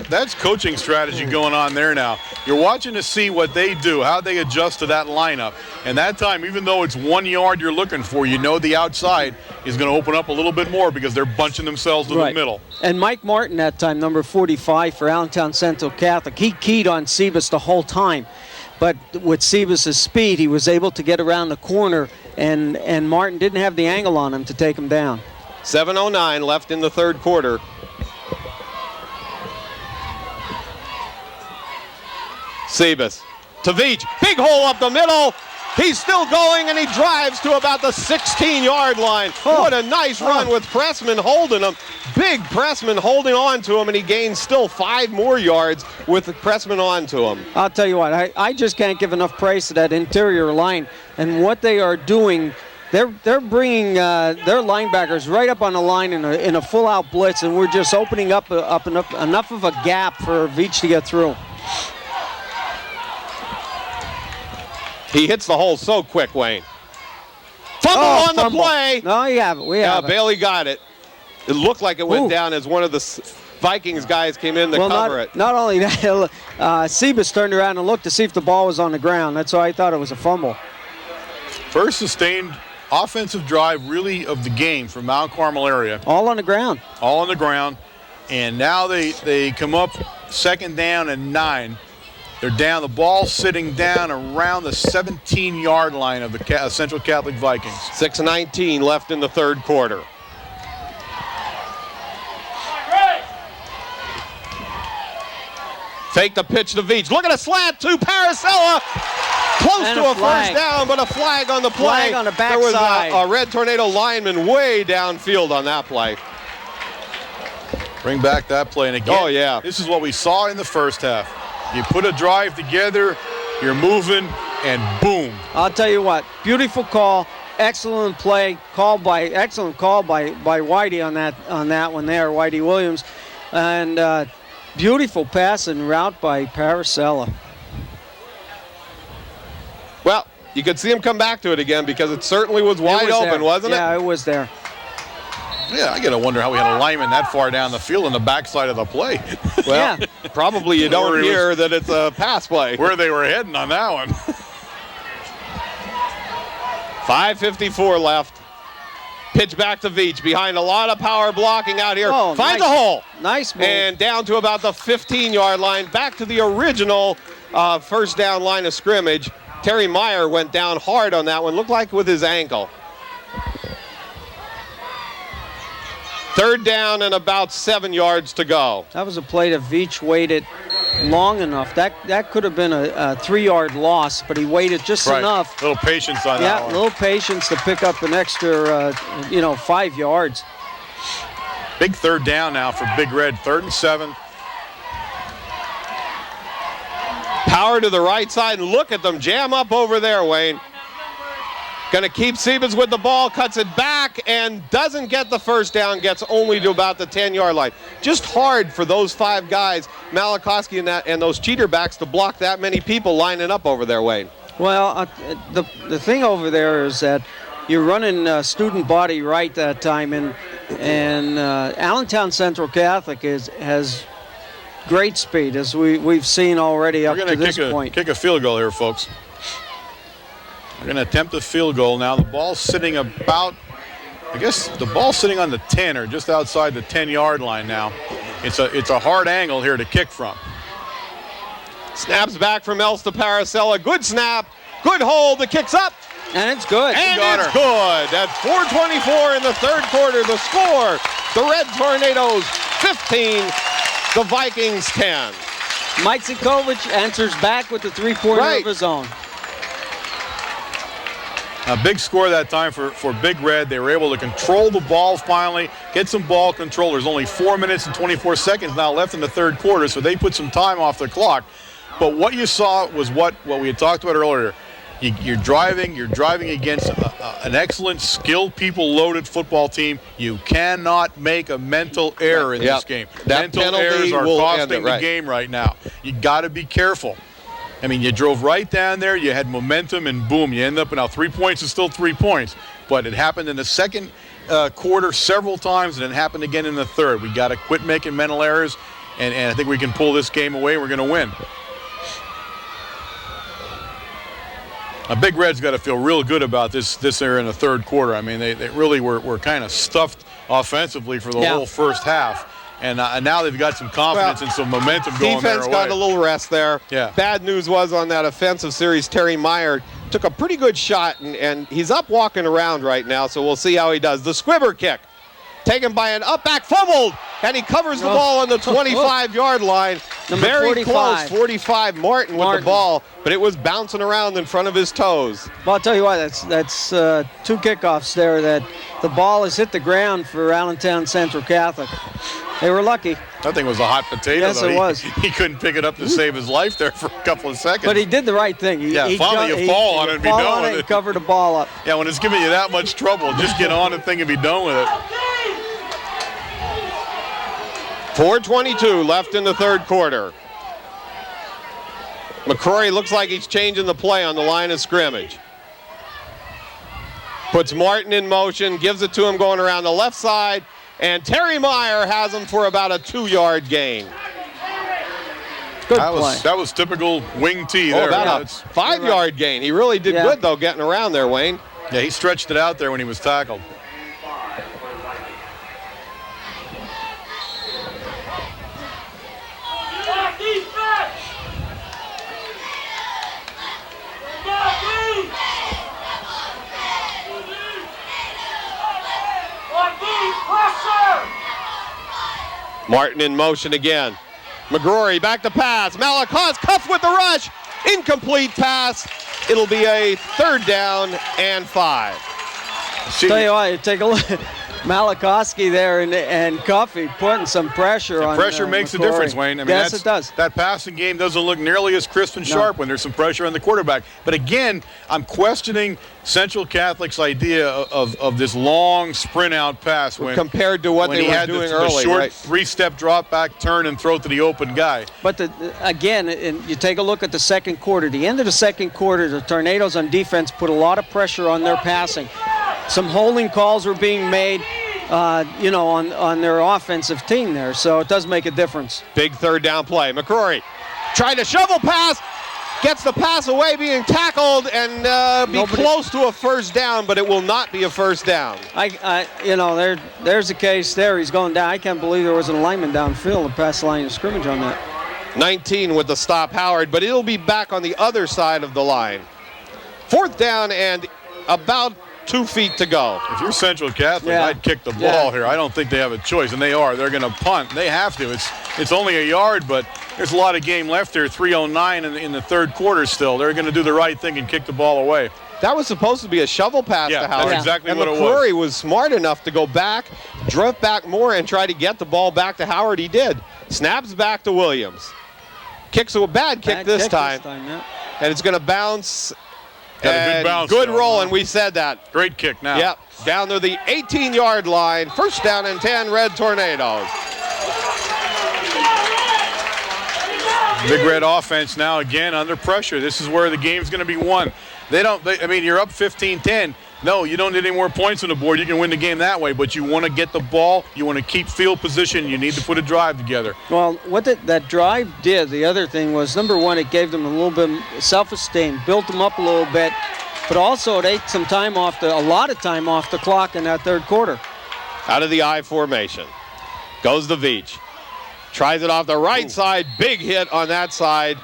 That's coaching strategy going on there now. You're watching to see what they do, how they adjust to that lineup. And that time, even though it's 1 yard you're looking for, you know the outside is going to open up a little bit more because they're bunching themselves to the middle. And Mike Martin that time, number 45 for Allentown Central Catholic, he keyed on Sebas the whole time. But with Sebas' speed, he was able to get around the corner, and Martin didn't have the angle on him to take him down. 7:09 left in the third quarter. Sebas to Veach. Big hole up the middle. He's still going, and he drives to about the 16-yard line. What a nice run with Pressman holding him. Big Pressman holding on to him, and he gains still 5 more yards with Pressman on to him. I'll tell you what, I just can't give enough praise to that interior line and what they are doing. They're bringing their linebackers right up on the line in a full-out blitz, and we're just opening up enough of a gap for Veach to get through. He hits the hole so quick, Wayne. Fumble on the play. No, we have it. Bailey got it. It looked like it went down as one of the Vikings guys came in to cover it. Not only that, Sebas turned around and looked to see if the ball was on the ground. That's why I thought it was a fumble. First sustained offensive drive, really, of the game from Mount Carmel area. All on the ground. All on the ground. And now they come up 2nd down and 9. They're down, the ball sitting down around the 17-yard line of the Central Catholic Vikings. 6:19 left in the third quarter. Take the pitch to Veach. Look at a slant to Paracella. Close And to a flag. first down, but a flag on the play. Flag on the There was backside. a Red Tornado lineman way downfield on that play. Bring back that play. And again, Oh, yeah. This is what we saw in the first half. You put a drive together, you're moving, and boom. I'll tell you what, beautiful call, excellent play, excellent call by Whitey on that one there, Whitey Williams, and beautiful pass and route by Paracella. Well, you could see him come back to it again because it certainly was wide open, wasn't it? Yeah, it was there. Yeah, I got to wonder how we had a lineman that far down the field on the backside of the play. Well, Yeah. probably you don't hear that it's a pass play. Where they were heading on that one. 5:54 left. Pitch back to Veach behind a lot of power blocking out here. Oh, Finds nice. a hole. Nice move. And down to about the 15-yard line. Back to the original first down line of scrimmage. Terry Meyer went down hard on that one. Looked like with his ankle. 3rd down and about 7 yards to go. That was a play that Veach waited long enough. That could have been a 3-yard loss, but he waited just enough. A little patience on that Yeah, one. a little patience to pick up an extra, 5 yards. Big 3rd down now for Big Red. 3rd and 7. Power to the right side, and look at them jam up over there, Wayne. Going to keep Sebas with the ball, cuts it back, and doesn't get the first down, gets only to about the 10-yard line. Just hard for those 5 guys, Malachowski and those cheater backs, to block that many people lining up over there, Wayne. Well, the thing over there is that you're running student body right that time, and Allentown Central Catholic has great speed, as we've seen already up to this point. Kick a field goal here, folks. We're going to attempt a field goal now. The ball's sitting about, I guess the ball's sitting on the 10 or just outside the 10-yard line now. It's a hard angle here to kick from. Snaps back from Els to Paracella. Good snap, good hold, the kick's up. And it's good. And it's good. At 4:24 in the third quarter, the score, the Red Tornadoes 15, the Vikings 10. Mike Zikovic answers back with the 3-pointer of his own. A big score that time for Big Red. They were able to control the ball finally, get some ball control. There's only 4 minutes and 24 seconds now left in the third quarter, so they put some time off the clock. But what you saw was what we had talked about earlier. You're driving against an excellent, skilled, people-loaded football team. You cannot make a mental error in this game. That mental errors are will costing end it, the game right now. You got to be careful. I mean, you drove right down there, you had momentum, and boom, you end up, now 3 points is still 3 points. But it happened in the second quarter several times, and it happened again in the third. We got to quit making mental errors, and I think we can pull this game away. We're going to win. Big Red's got to feel real good about this area in the third quarter. I mean, they really were kind of stuffed offensively for the whole first half. And now they've got some confidence and some momentum going their Defense way. got a little rest there. Yeah. Bad news was on that offensive series, Terry Meyer took a pretty good shot, and he's up walking around right now, so we'll see how he does. The squibber kick, taken by an up back, fumbled, and he covers the ball on the 25-yard line. Number Very 45. close, 45, Martin with the ball, but it was bouncing around in front of his toes. Well, I'll tell you what, that's 2 kickoffs there that the ball has hit the ground for Allentown Central Catholic. They were lucky. That thing was a hot potato, Yes, though. it was. He couldn't pick it up to save his life there for a couple of seconds. But he did the right thing. Finally you fall on it and be done with it. He covered the ball up. Yeah, when it's giving you that much trouble, just get on the thing and be done with it. 4:22 left in the third quarter. McCrory looks like he's changing the play on the line of scrimmage. Puts Martin in motion, gives it to him going around the left side, and Terry Meyer has him for about a 2-yard gain. Good play. That was typical wing T there. About a 5-yard gain. He really did good, though, getting around there, Wayne. Yeah, he stretched it out there when he was tackled. Martin in motion again. McGrory back to pass. Malakos cuffed with the rush. Incomplete pass. It'll be a 3rd down and 5. Tell you what, you take a look. Malakowski there and Cuffey putting some pressure on. Pressure makes a McCrory. difference, Wayne. I mean, yes, it does. That passing game doesn't look nearly as crisp and sharp when there's some pressure on the quarterback. But again, I'm questioning Central Catholic's idea of this long sprint out pass compared to what they were doing early. The short right? 3-step drop back, turn, and throw to the open guy. But again, you take a look at the second quarter. The end of the second quarter, the Tornadoes on defense put a lot of pressure on their passing. Some holding calls were being made, on their offensive team there. So it does make a difference. Big 3rd down play. McCrory tried to shovel pass, gets the pass away, being tackled, and close to a 1st down, but it will not be a 1st down. There's a case there. He's going down. I can't believe there was an lineman downfield past the line of scrimmage on that. 19 with the stop, Howard, but it'll be back on the other side of the line. 4th down and about 2 feet to go. If you're Central Catholic, I'd kick the ball here. I don't think they have a choice, and they are. They're going to punt. They have to. It's only a yard, but there's a lot of game left there. 3:09 in the third quarter still. They're going to do the right thing and kick the ball away. That was supposed to be a shovel pass to Howard. That's exactly and what it was. McCrory was smart enough to go back, drift back more, and try to get the ball back to Howard. He did. Snaps back to Williams. Kicks a bad kick this time. And it's going to bounce. Got a good bounce. Good roll, and we said that. Great kick now. Yep. Down to the 18-yard line. 1st down and 10, Red Tornadoes. Big Red offense now again under pressure. This is where the game's going to be won. You're up 15-10. No, you don't need any more points on the board. You can win the game that way, but you want to get the ball. You want to keep field position. You need to put a drive together. Well, what that drive did, the other thing was, number one, it gave them a little bit of self-esteem, built them up a little bit, but also it ate a lot of time off the clock in that third quarter. Out of the I formation. Goes to Veach. Tries it off the right side. Big hit on that side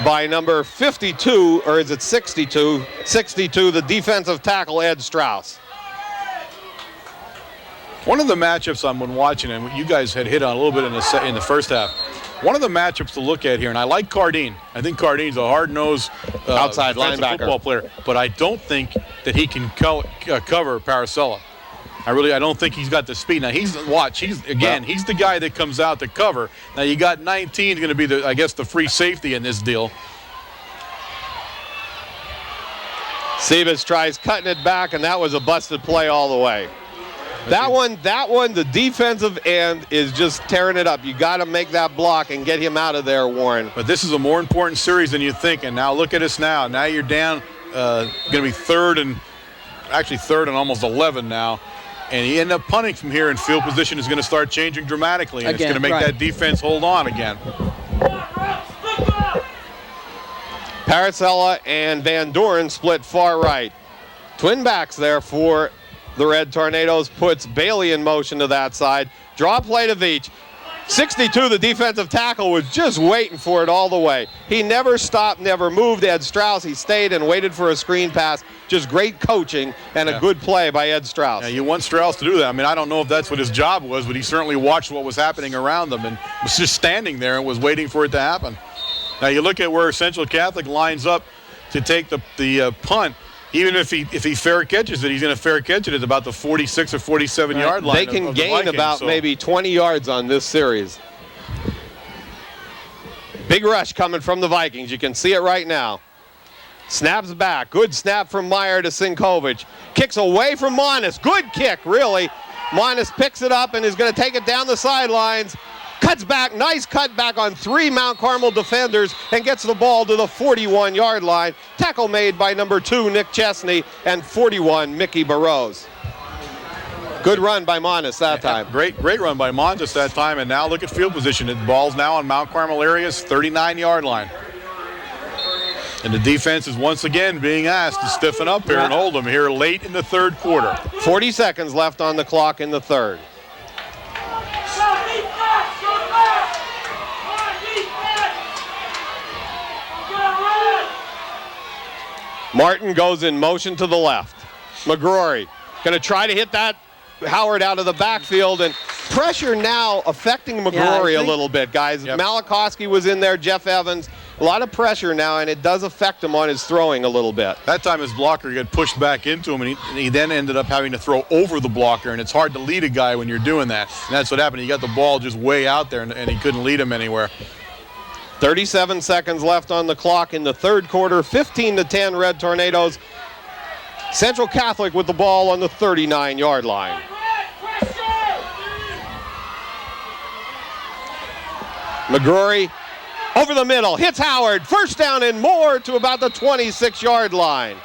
by number 52, or is it 62? 62, the defensive tackle, Ed Strauss. One of the matchups I've been watching, and you guys had hit on a little bit in the first half, one of the matchups to look at here, and I like Cardine. I think Cardine's a hard-nosed outside defensive linebacker football player, but I don't think that he can cover Paracella. I don't think he's got the speed. Now, he's the guy that comes out to cover. Now, you got 19 going to be the free safety in this deal. Sebas tries cutting it back, and that was a busted play all the way. That one, the defensive end is just tearing it up. You got to make that block and get him out of there, Warren. But this is a more important series than you think, and now look at us now. Now you're down, going to be third and almost 11 now. And you end up punting from here, and field position is going to start changing dramatically, and it's going to make that defense hold on again. Paracella and Van Doren split far right. Twin backs there for the Red Tornadoes, puts Bailey in motion to that side. Draw play to Veach. 62, the defensive tackle, was just waiting for it all the way. He never stopped, never moved. Ed Strauss, he stayed and waited for a screen pass. Just great coaching and a good play by Ed Strauss. Yeah, you want Strauss to do that. I mean, I don't know if that's what his job was, but he certainly watched what was happening around them and was just standing there and was waiting for it to happen. Now you look at where Central Catholic lines up to take the punt. Even if he fair catches it, he's going to fair catch it at about the 46 or 47 yard line. They can gain about maybe 20 yards on this series. Big rush coming from the Vikings. You can see it right now. Snaps back. Good snap from Meyer to Sinkovic. Kicks away from Monis. Good kick, really. Monis picks it up and is going to take it down the sidelines. Cuts back, nice cut back on 3 Mount Carmel defenders and gets the ball to the 41-yard line. Tackle made by number 2, Nick Chesney, and 41, Mickey Burrows. Good run by Montes that time. Great run by Montes that time, and now look at field position. The ball's now on Mount Carmel area's 39-yard line. And the defense is once again being asked to stiffen up here and hold them here late in the third quarter. 40 seconds left on the clock in the third. Martin goes in motion to the left. McGrory going to try to hit that Howard out of the backfield, and pressure now affecting McGrory a little bit, guys. Yep. Malakowski was in there, Jeff Evans. A lot of pressure now, and it does affect him on his throwing a little bit. That time his blocker got pushed back into him, and he then ended up having to throw over the blocker, and it's hard to lead a guy when you're doing that. And that's what happened. He got the ball just way out there, and he couldn't lead him anywhere. 37 seconds left on the clock in the third quarter. 15-10 Red Tornadoes. Central Catholic with the ball on the 39-yard line. McGrory over the middle, hits Howard. First down and more to about the 26-yard line.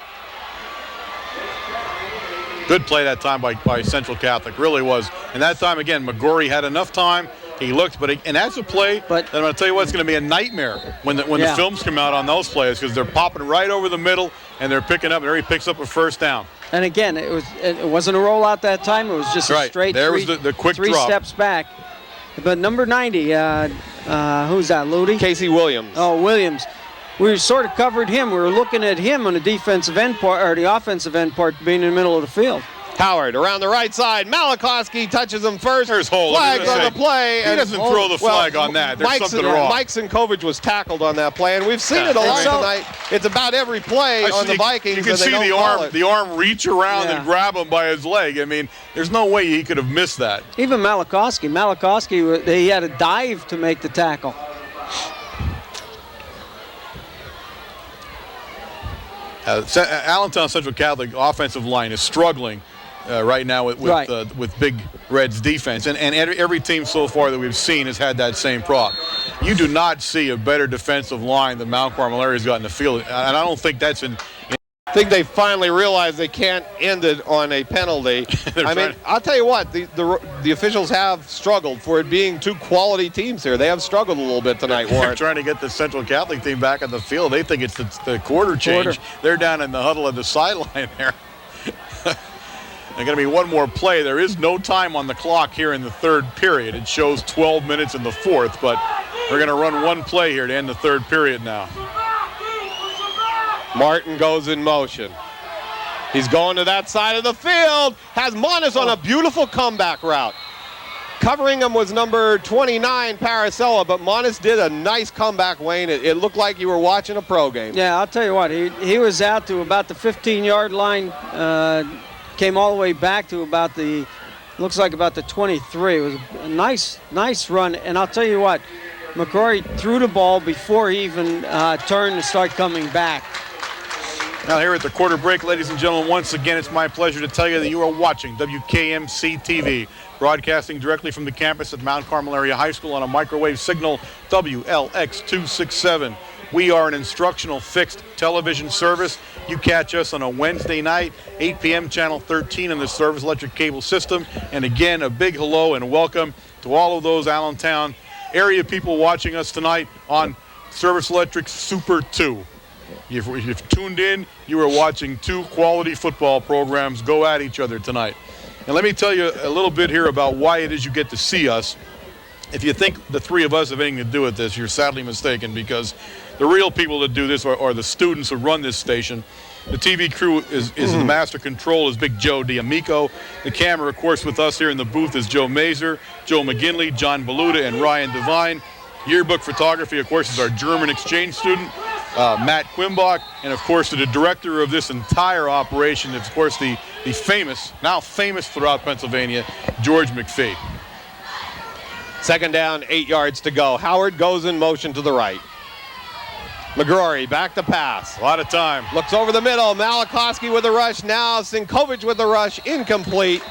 Good play that time by Central Catholic, really was. And that time, again, McGrory had enough time. He looked, and that's a play that I'm going to tell you what, it's going to be a nightmare when the films come out on those plays, because they're popping right over the middle and they're picking up, and there he picks up a first down. And again, it wasn't a rollout that time. It was just a straight there was the quick three drop. steps back. But number 90, who's that, Ludi? Casey Williams. Oh, Williams. We sort of covered him. We were looking at him on the defensive end part, or the offensive end part, being in the middle of the field. Howard around the right side. Malakowski touches him first. There's hold. Flag on the play. He doesn't throw the flag on that. There's something wrong. Mike Sinkovic was tackled on that play, and we've seen it a lot tonight. It's about every play on the Vikings. You can see the arm reach around and grab him by his leg. I mean, there's no way he could have missed that. Even Malakowski, he had a dive to make the tackle. Allentown Central Catholic offensive line is struggling right now with Big Red's defense, and every team so far that we've seen has had that same problem. You do not see a better defensive line than Mount Carmel area's got in the field, and I don't think that's I think they finally realized they can't end it on a penalty. I mean, I'll tell you what, the officials have struggled for it being two quality teams here. They have struggled a little bit tonight, Warren. They're trying to get the Central Catholic team back on the field. They think it's the quarter change. They're down in the huddle at the sideline there. There's going to be one more play. There is no time on the clock here in the third period. It shows 12 minutes in the fourth, but we're going to run one play here to end the third period now. Martin goes in motion. He's going to that side of the field. Has Monis on a beautiful comeback route. Covering him was number 29, Paracella, but Monis did a nice comeback, Wayne. It looked like you were watching a pro game. Yeah, I'll tell you what. He was out to about the 15-yard line, came all the way back to about looks like about the 23. It was a nice run. And I'll tell you what, McCrory threw the ball before he even turned to start coming back. Now here at the quarter break, ladies and gentlemen, once again, it's my pleasure to tell you that you are watching WKMC TV, broadcasting directly from the campus at Mount Carmel Area High School on a microwave signal WLX267. We are an instructional fixed television service. You catch us on a Wednesday night, 8 p.m., channel 13 on the Service Electric cable system. And again, a big hello and welcome to all of those Allentown area people watching us tonight on Service Electric Super 2. If you've tuned in, you are watching two quality football programs go at each other tonight. And let me tell you a little bit here about why it is you get to see us. If you think the three of us have anything to do with this, you're sadly mistaken, because the real people that do this are the students who run this station. The TV crew is the master control is Big Joe D'Amico. The camera, of course, with us here in the booth is Joe Mazer, Joe McGinley, John Valuta, and Ryan Devine. Yearbook photography, of course, is our German exchange student, Matt Quimbach, and, of course, the director of this entire operation is, of course, the famous, now famous throughout Pennsylvania, George McPhee. Second down, 8 yards to go. Howard goes in motion to the right. McGrory back to pass. A lot of time. Looks over the middle. Malachowski with the rush. Now Sinkovich with the rush. Incomplete.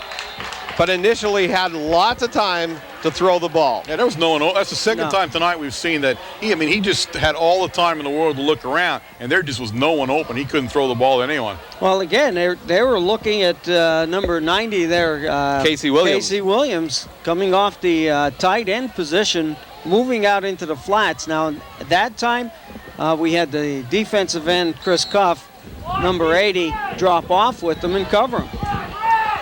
But initially had lots of time to throw the ball. Yeah, there was no one. That's the second time tonight we've seen that. He just had all the time in the world to look around, and there just was no one open. He couldn't throw the ball to anyone. Well, again, they were looking at number 90 there. Casey Williams. Casey Williams coming off the tight end position, moving out into the flats. Now, at that time, we had the defensive end, Chris Cuff, number 80, drop off with them and cover him.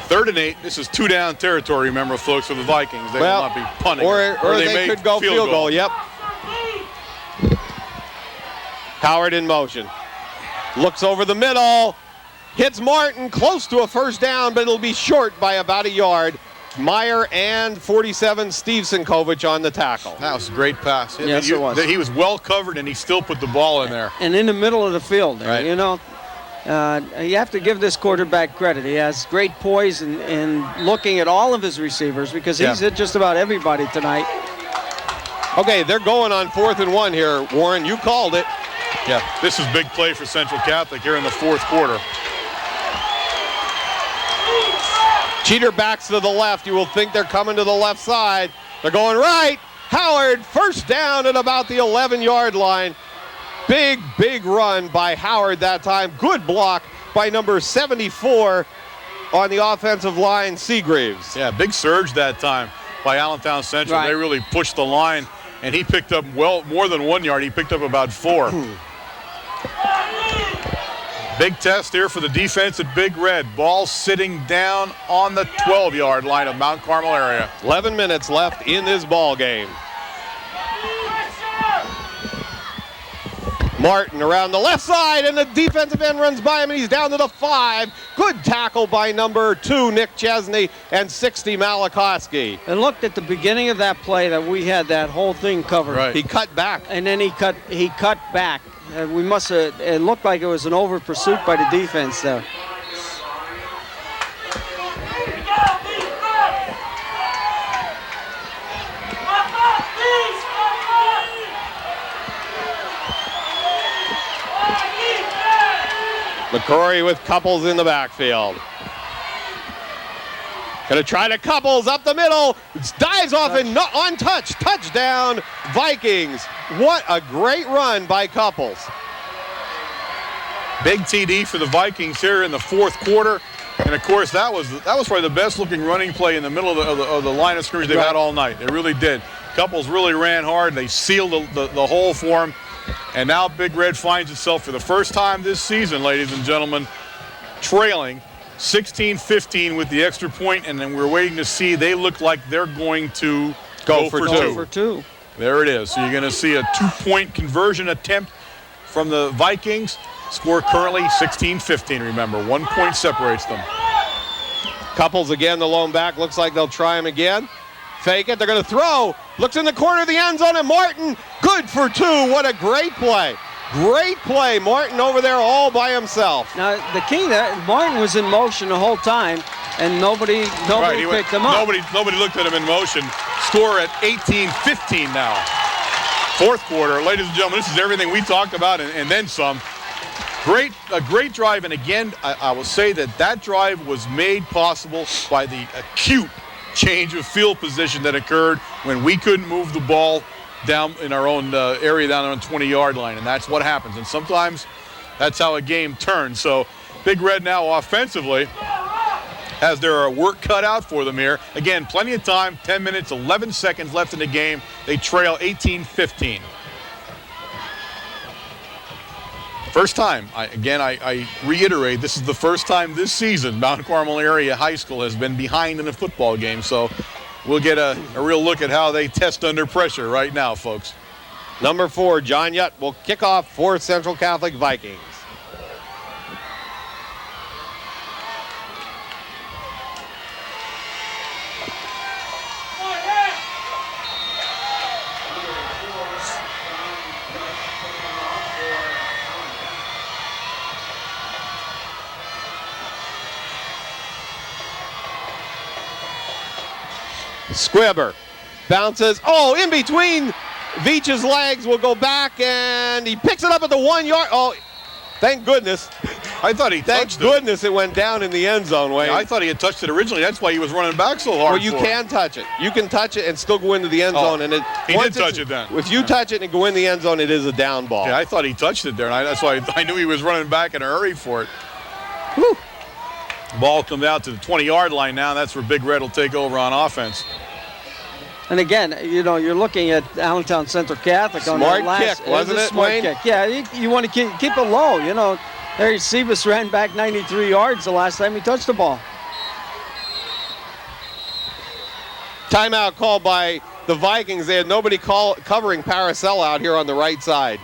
3rd and 8. This is 2-down territory, remember, folks, for the Vikings. They will not be punting. Or they could go field goal. Yep. Howard in motion. Looks over the middle. Hits Martin. Close to a first down, but it'll be short by about a yard. Meyer and 47 Steve Sinkovich on the tackle. That was a great pass. Yes, it was. He was well covered, and he still put the ball in there. And in the middle of the field, right. You know. You have to give this quarterback credit. He has great poise in looking at all of his receivers, because he's hit just about everybody tonight. Okay, they're going on 4th and 1 here. Warren, you called it. Yeah, this is big play for Central Catholic here in the 4th quarter. Cheater backs to the left. You will think they're coming to the left side. They're going right. Howard, first down at about the 11-yard line. Big run by Howard that time. Good block by number 74 on the offensive line, Seagreaves. Yeah, big surge that time by Allentown Central. Right. They really pushed the line, and he picked up, well, more than 1 yard. He picked up about 4. Big test here for the defense at Big Red. Ball sitting down on the 12-yard line of Mount Carmel area. 11 minutes left in this ball game. Martin around the left side, and the defensive end runs by him, and he's down to the 5. Good tackle by number 2, Nick Chesney, and 60, Malachowski. And looked at the beginning of that play that we had that whole thing covered. Right. He cut back. And then he cut back. It looked like it was an over pursuit by the defense there. McCrory with Couples in the backfield. Gonna try to Couples up the middle. Dives off and not untouched. Touchdown, Vikings. What a great run by Couples. Big TD for the Vikings here in the 4th quarter. And, of course, that was probably the best-looking running play in the middle of the line of scrimmage they've had all night. They really did. Couples really ran hard. They sealed the hole for him. And now Big Red finds itself for the first time this season, ladies and gentlemen, trailing 16-15 with the extra point, and then we're waiting to see. They look like they're going to go for two. There it is. So you're going to see a 2-point conversion attempt from the Vikings. Score currently 16-15, remember. 1 point separates them. Couples again, the lone back. Looks like they'll try him again. Fake it. They're going to throw. Looks in the corner of the end zone, and Martin, good for 2. What a great play. Great play. Martin over there all by himself. Now, the key there, Martin was in motion the whole time, and nobody picked him up. Nobody looked at him in motion. Score at 18-15 now. 4th quarter. Ladies and gentlemen, this is everything we talked about and then some. A great drive, and again, I will say that drive was made possible by the acute change of field position that occurred when we couldn't move the ball down in our own area down on the 20-yard line, and that's what happens. And sometimes that's how a game turns. So Big Red now offensively has their work cut out for them here. Again, plenty of time, 10 minutes, 11 seconds left in the game. They trail 18-15. First time, I reiterate, this is the first time this season Mount Carmel Area High School has been behind in a football game. So we'll get a real look at how they test under pressure right now, folks. Number 4, John Yutt will kick off for Central Catholic Vikings. Squibber bounces. Oh, in between Veach's legs, will go back, and he picks it up at the 1 yard. Oh, thank goodness. I thought he touched it. Thank goodness it went down in the end zone, Wayne. Yeah, I thought he had touched it originally. That's why he was running back so hard. Well, you can touch it. You can touch it and still go into the end zone. And he did touch it then. If you touch it and go in the end zone, it is a down ball. Yeah, I thought he touched it there, and that's why I knew he was running back in a hurry for it. Whew. Ball comes out to the 20-yard line now. That's where Big Red will take over on offense. And again, you're looking at Allentown Central Catholic on that last kick, wasn't it, smart Wayne? kick. Yeah, you want to keep it low. There, Sebas ran back 93 yards the last time he touched the ball. Timeout called by the Vikings. They had nobody covering Paracella out here on the right side.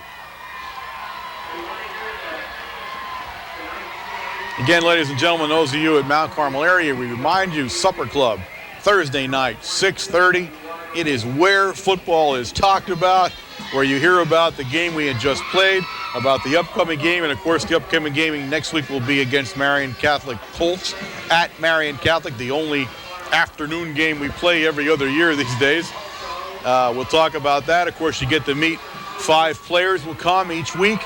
Again, ladies and gentlemen, those of you at Mount Carmel area, we remind you, Supper Club, Thursday night, 6:30. It is where football is talked about, where you hear about the game we had just played, about the upcoming game, and of course the upcoming game next week will be against Marian Catholic Colts at Marian Catholic, the only afternoon game we play every other year these days. We'll talk about that. Of course, you get to meet 5 players will come each week,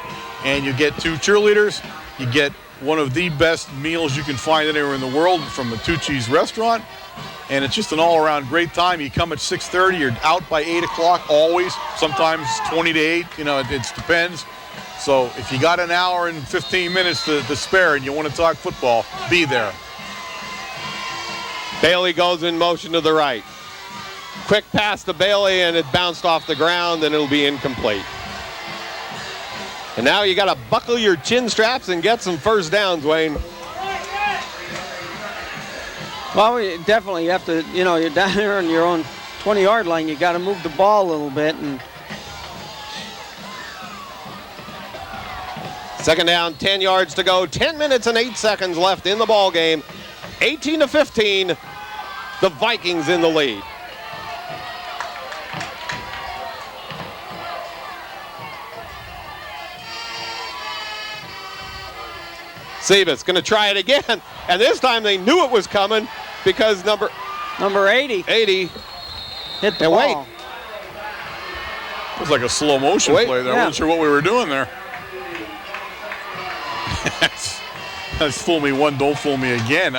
and you get 2 cheerleaders. You get one of the best meals you can find anywhere in the world from the Tucci's restaurant. And it's just an all-around great time. You come at 6:30, you're out by 8 o'clock always, sometimes 20 to 8, it depends. So if you got an hour and 15 minutes to spare and you want to talk football, be there. Bailey goes in motion to the right. Quick pass to Bailey, and it bounced off the ground, and it'll be incomplete. And now you got to buckle your chin straps and get some first downs, Wayne. Well, definitely you have to, you're down there on your own 20-yard line. You got to move the ball a little bit. And second down, 10 yards to go. 10 minutes and 8 seconds left in the ball game. 18-15, the Vikings in the lead. Sebas going to try it again, and this time they knew it was coming because number 80 hit the ball. Wait. It was like a slow motion play there. I wasn't sure what we were doing there. That's fool me one, don't fool me again.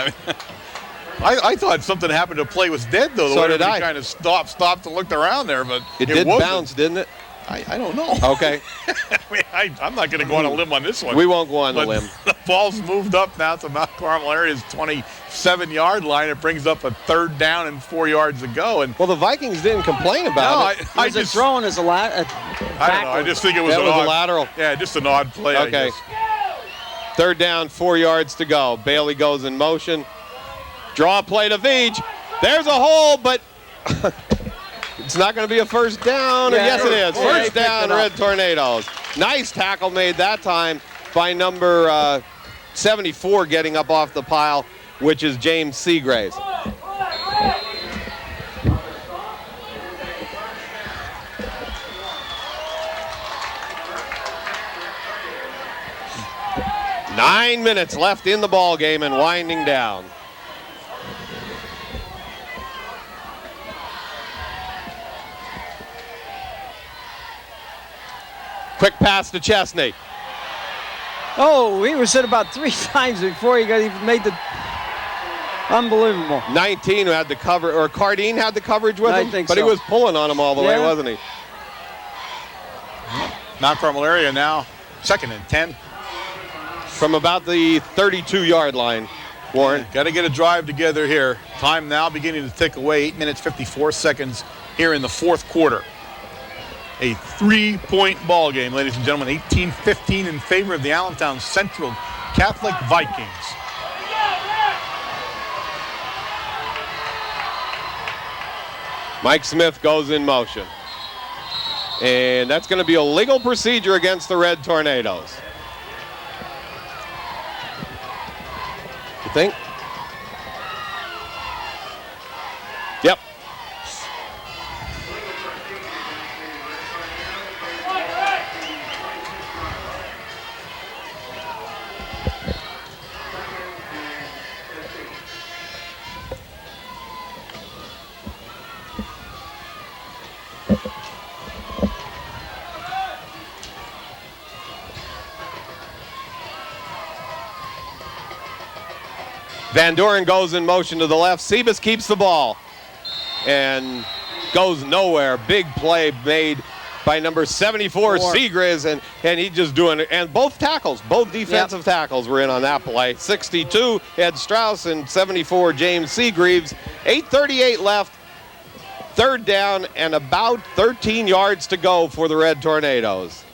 I thought something happened to play was dead, though. So did I. Kind of stopped and looked around there, but it did bounce, didn't it? I don't know. Okay. I'm not going to go on a limb on this one. We won't go on the limb. The ball's moved up now to Mount Carmel area's 27-yard line. It brings up a 3rd down and 4 yards to go. And well, the Vikings didn't complain about it. I just throwing as a I don't know. I just think it was a lateral. Yeah, just an odd play. Okay. 3rd down, 4 yards to go. Bailey goes in motion. Draw play to Veach. There's a hole, but it's not going to be a first down. Yeah, yes, it is. Yeah, first down, Red Tornadoes. Nice tackle made that time by number 74 getting up off the pile, which is James Seagraves. Nine minutes left in the ball game and winding down. Quick pass to Chesney. Oh, he was hit about 3 times before he even made the. Unbelievable. 19 who had the cover, or Cardine had the coverage with him, I think but so. he was pulling on him all the way, wasn't he? Mount Carmel area now, 2nd and 10. From about the 32-yard line, Warren. Got to get a drive together here. Time now beginning to tick away. 8 minutes, 54 seconds here in the 4th quarter. a 3-point ball game, ladies and gentlemen. 18-15 in favor of the Allentown Central Catholic Vikings. Mike Smith goes in motion. And that's going to be a legal procedure against the Red Tornadoes. You think? Yep. Van Doren goes in motion to the left. Sebas keeps the ball and goes nowhere. Big play made by number 74, Seagriz, and he just doing it. And both tackles, both defensive tackles were in on that play. 62, Ed Strauss, and 74, James Seagreaves. 8:38 left. Third down and about 13 yards to go for the Red Tornadoes.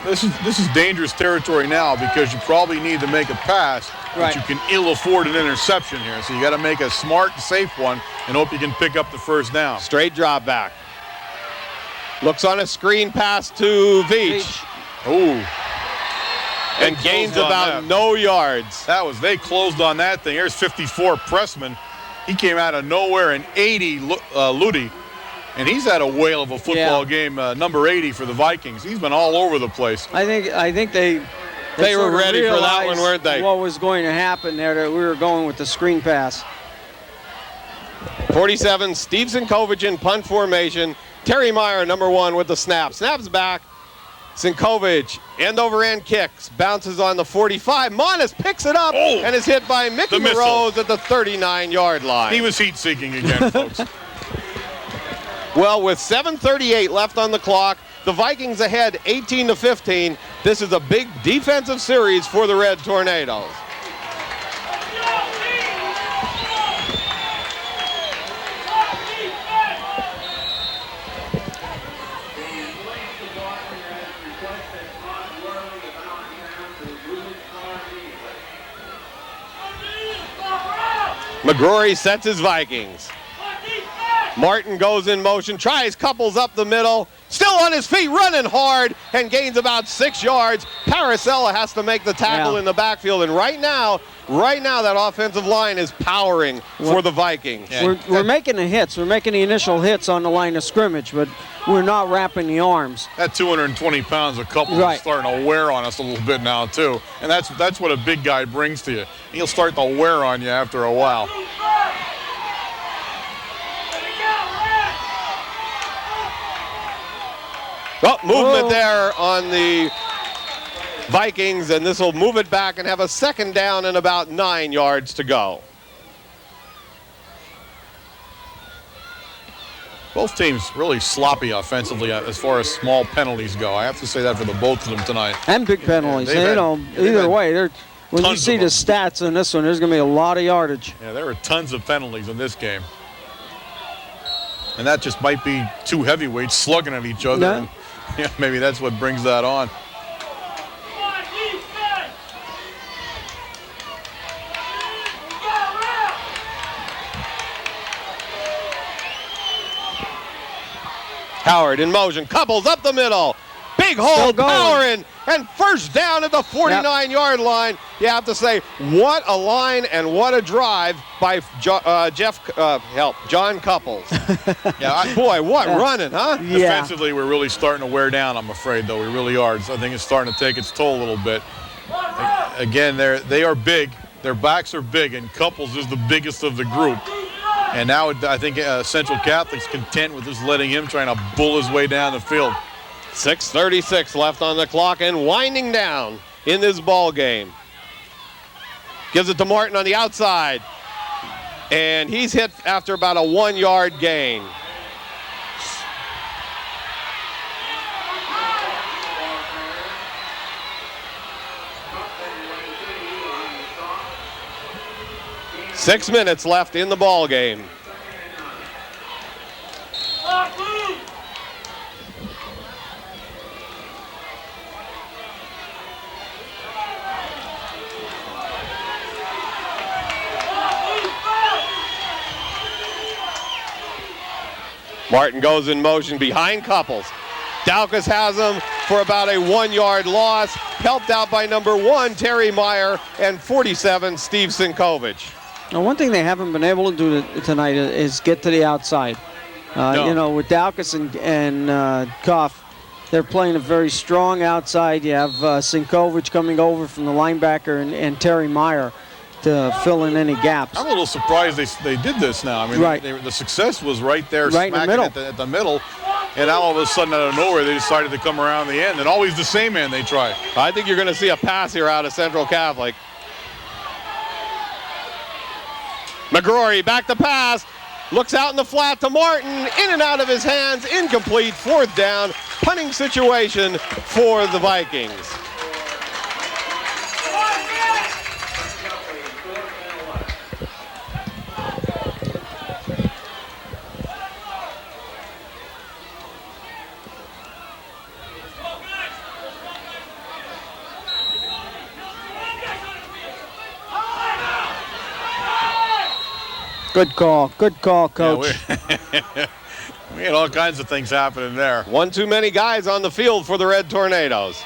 This is dangerous territory now because you probably need to make a pass, but you can ill afford an interception here. So you got to make a smart, safe one and hope you can pick up the first down. Straight drop back. Looks on a screen pass to Veach. Ooh. And gains about no yards. They closed on that thing. Here's 54 Pressman. He came out of nowhere, and 80 Ludi. And he's had a whale of a football game, number 80 for the Vikings. He's been all over the place. I think they were ready for that one, weren't they? What was going to happen there, that we were going with the screen pass. 47, Steve Sinkovich in punt formation. Terry Meyer, number 1, with the snap. Snaps back. Sinkovich, end-over-end kicks. Bounces on the 45. Monis picks it up and is hit by Mickey Rose at the 39-yard line. He was heat-seeking again, folks. Well, with 7:38 left on the clock, the Vikings ahead 18-15. This is a big defensive series for the Red Tornadoes. McGrory sets his Vikings. Martin goes in motion, tries, couples up the middle, still on his feet, running hard, and gains about 6 yards. Paracella has to make the tackle in the backfield, and right now that offensive line is powering for the Vikings. We're making the hits. We're making the initial hits on the line of scrimmage, but we're not wrapping the arms. That 220 pounds a couple is starting to wear on us a little bit now, too. And that's what a big guy brings to you. He'll start to wear on you after a while. Oh, movement there on the Vikings, and this will move it back and have a second down and about 9 yards to go. Both teams really sloppy offensively as far as small penalties go. I have to say that for the both of them tonight. And big penalties. Either way, when you see the stats on this one, there's going to be a lot of yardage. Yeah, there were tons of penalties in this game. And that just might be two heavyweights slugging at each other. And, maybe that's what brings that on. Howard in motion, couples up the middle. Big hole, powering, and first down at the 49-yard line. You have to say, what a line and what a drive by John Couples. What running, huh? Defensively, we're really starting to wear down, I'm afraid, though. We really are. So I think it's starting to take its toll a little bit. Again, they are big. Their backs are big, and Couples is the biggest of the group. And now I think Central Catholic's content with just letting him trying to bull his way down the field. 6:36 left on the clock and winding down in this ball game. Gives it to Martin on the outside. And he's hit after about a 1-yard gain. "6 minutes left in the ball game. Martin goes in motion behind Couples. Daukus has him for about a 1-yard loss. Helped out by number 1, Terry Meyer, and 47, Steve Sinkovich. Now, one thing they haven't been able to do tonight is get to the outside. No. You know, with Daukus and Goff, they're playing a very strong outside. You have Sinkovich coming over from the linebacker and Terry Meyer to fill in any gaps. I'm a little surprised they did this now. I mean, Right. the success was right there, Right in the smacking middle. at the middle. And now all of a sudden, out of nowhere, they decided to come around the end. And always the same end they try. I think you're going to see a pass here out of Central Catholic. McGrory back to pass. Looks out in the flat to Martin. In and out of his hands. Incomplete. 4th down. Punting situation for the Vikings. Good call, Coach. Yeah, we had all kinds of things happening there. One too many guys on the field for the Red Tornadoes.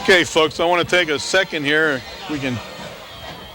Okay, folks, I want to take a second here. We can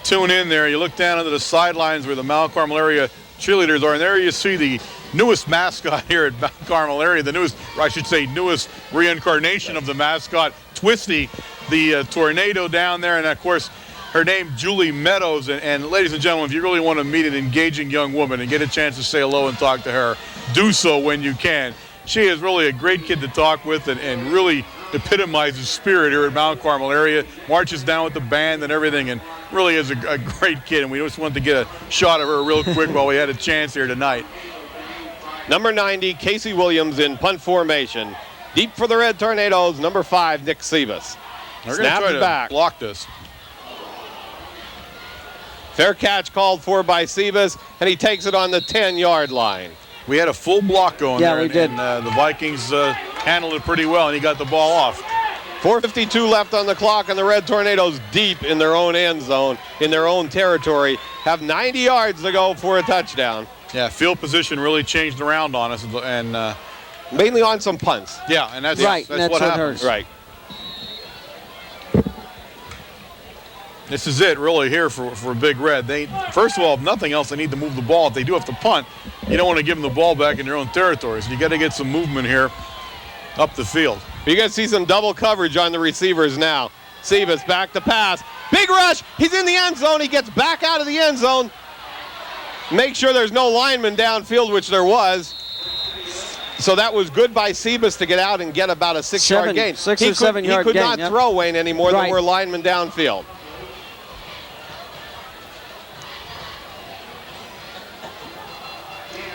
tune in there. You look down into the sidelines where the Mount Carmel area cheerleaders are, and there you see the newest mascot here at Mount Carmel area, the newest, or I should say, newest reincarnation of the mascot, Twisty, the tornado down there, and of course, her name, Julie Meadows. And ladies and gentlemen, if you really want to meet an engaging young woman and get a chance to say hello and talk to her, do so when you can. She is really a great kid to talk with and really epitomizes spirit here at Mount Carmel area, marches down with the band and everything, and really is a great kid. And we just wanted to get a shot of her real quick while we had a chance here tonight. Number 90, Casey Williams in punt formation. Deep for the Red Tornadoes, number 5, Nick Sebas. They're going to try to back. block this. Fair catch called for by Sebas, and he takes it on the 10-yard line. We had a full block going there. We did. And the Vikings handled it pretty well, and he got the ball off. 4:52 left on the clock, and the Red Tornadoes deep in their own end zone, in their own territory, have 90 yards to go for a touchdown. Yeah, field position really changed around on us, and Mainly on some punts. yeah, and that's Right, that's that's what what happens. hurts. Right. This is it, really, here for Big Red. They, first of all, if nothing else, they need to move the ball. If they do have to punt, you don't want to give them the ball back in their own territory. So you got to get some movement here up the field. You guys see some double coverage on the receivers now. Sebas back to pass. Big rush. He's in the end zone. He gets back out of the end zone. Make sure there's no lineman downfield, which there was. So that was good by Sebas to get out and get about a 6-yard gain. 6 or 7 yard He could gain, not yep. throw, Wayne, anymore than Right. were linemen downfield.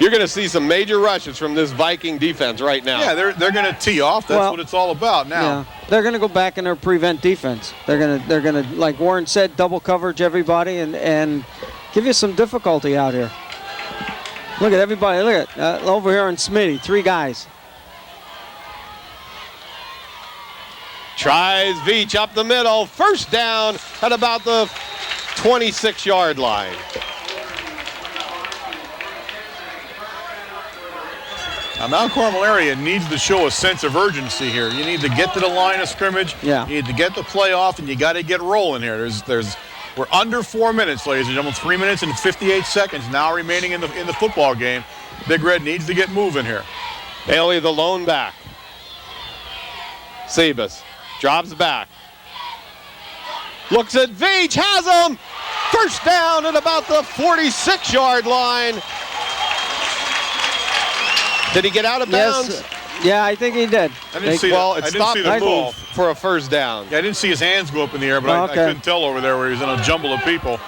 You're going to see some major rushes from this Viking defense right now. Yeah, they're going to tee off. That's Well, what it's all about now. Yeah, they're going to go back in their prevent defense. They're going to, like Warren said, double coverage everybody and give you some difficulty out here. Look at everybody. Look at over here on Smitty, 3 guys. Tries Veach up the middle. First down at about the 26-yard line. Now, Mount Carmel area needs to show a sense of urgency here. You need to get to the line of scrimmage. Yeah. You need to get the play off, and you got to get rolling here. We're under 4 minutes, ladies and gentlemen. 3 minutes and 58 seconds now remaining in the football game. Big Red needs to get moving here. Bailey, the lone back. Sebas drops back. Looks at Veach, has him. First down at about the 46-yard line. Did he get out of bounds? Yes. Yeah, I think he did. I didn't see Well, that. it I didn't stopped see the the ball. move for a first down. Yeah, I didn't see his hands go up in the air, but Oh, I okay. couldn't tell over there where he was in a jumble of people.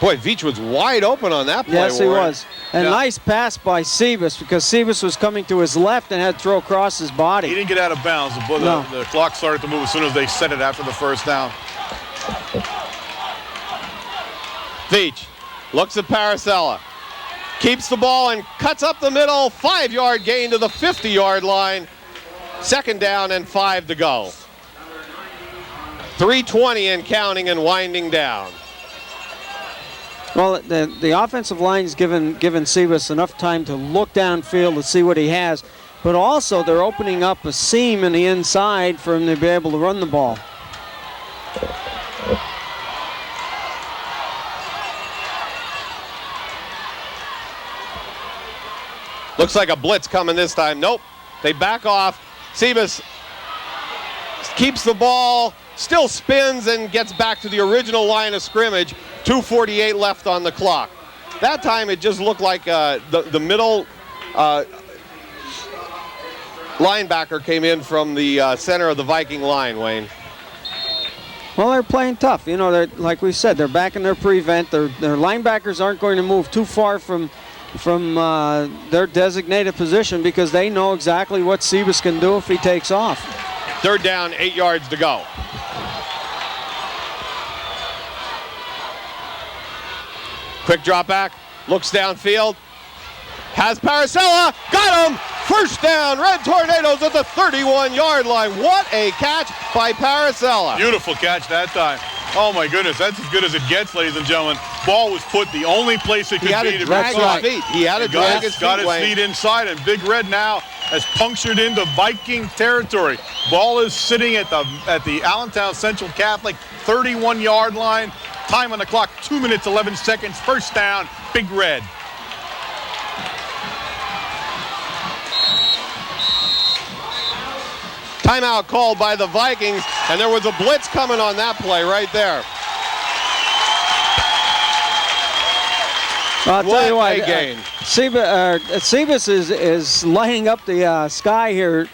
Boy, Veach was wide open on that play. Yes, he Warren. was. And nice pass by Sebas, because Sebas was coming to his left and had to throw across his body. He didn't get out of bounds. The clock started to move as soon as they set it after the first down. Veach looks at Paracella. Keeps the ball and cuts up the middle. 5-yard gain to the 50-yard line. 2nd down and 5 to go. 3:20 and counting and winding down. Well, the offensive line has given Sebas enough time to look downfield to see what he has, but also they're opening up a seam in the inside for him to be able to run the ball. Looks like a blitz coming this time. Nope. They back off. Sebas keeps the ball, still spins, and gets back to the original line of scrimmage. 2:48 left on the clock. That time it just looked like the middle linebacker came in from the center of the Viking line, Wayne. Well, they're playing tough. You know, they're, like we said, they're back in their prevent. Their linebackers aren't going to move too far from their designated position because they know exactly what Sebas can do if he takes off. 3rd down, 8 yards to go. Quick drop back, looks downfield, has Paracella, got him! 1st down, Red Tornadoes at the 31-yard line. What a catch by Paracella. Beautiful catch that time. Oh my goodness, that's as good as it gets, ladies and gentlemen. Ball was put the only place it could be to drag his feet. He had to drag his feet. Got his feet inside, and Big Red now has punctured into Viking territory. Ball is sitting at the Allentown Central Catholic 31-yard line. Time on the clock, 2 minutes, 11 seconds. 1st down, Big Red. Timeout called by the Vikings, and there was a blitz coming on that play right there. I'll tell you what, gain. Sebas is lighting up the sky here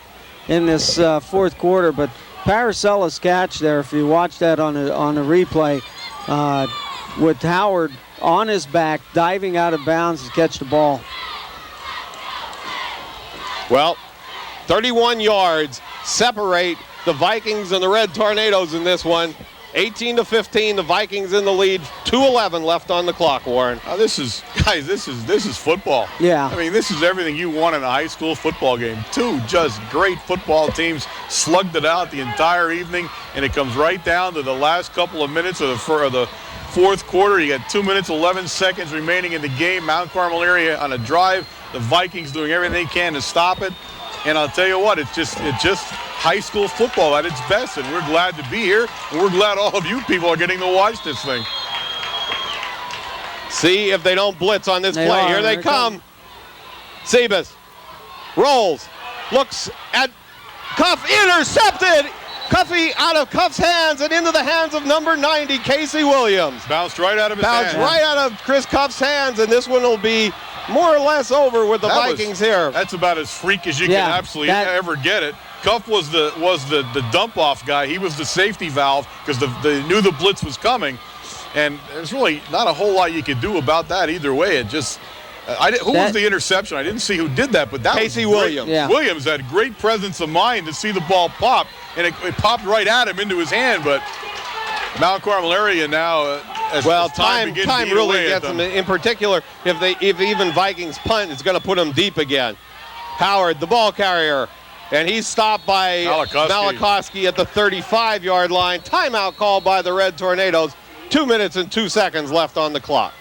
in this 4th quarter, but Paracella's catch there, if you watch that on a replay, with Howard on his back, diving out of bounds to catch the ball. Well, 31 yards separate the Vikings and the Red Tornadoes in this one. 18-15, the Vikings in the lead. 2:11 left on the clock, Warren. This is football. Yeah. I mean, this is everything you want in a high school football game. 2 just great football teams slugged it out the entire evening, and it comes right down to the last couple of minutes of the 4th quarter. You got 2 minutes, 11 seconds remaining in the game. Mount Carmel area on a drive. The Vikings doing everything they can to stop it. And I'll tell you what, it's just high school football at its best, and we're glad to be here, and we're glad all of you people are getting to watch this thing. See if they don't blitz on this play. Here they come. Sebas rolls, looks at Cuff, intercepted. Cuffy out of Cuff's hands and into the hands of number 90, Casey Williams. Bounced right out of his hands. Bounced right out of Chris Cuff's hands, and this one will be more or less over with the Vikings here. That's about as freak as you can absolutely ever get it. Cuff was the dump off guy. He was the safety valve because they knew the blitz was coming, and there's really not a whole lot you could do about that either way. It just who was the interception? I didn't see who did that, but that Casey was Williams. Yeah. Williams had great presence of mind to see the ball pop, and it popped right at him into his hand. But Mount Carmel area now. Time really gets them. In particular, if even Vikings punt, it's going to put them deep again. Howard, the ball carrier, and he's stopped by Malachowski at the 35-yard line. Timeout called by the Red Tornadoes. 2 minutes and 2 seconds left on the clock.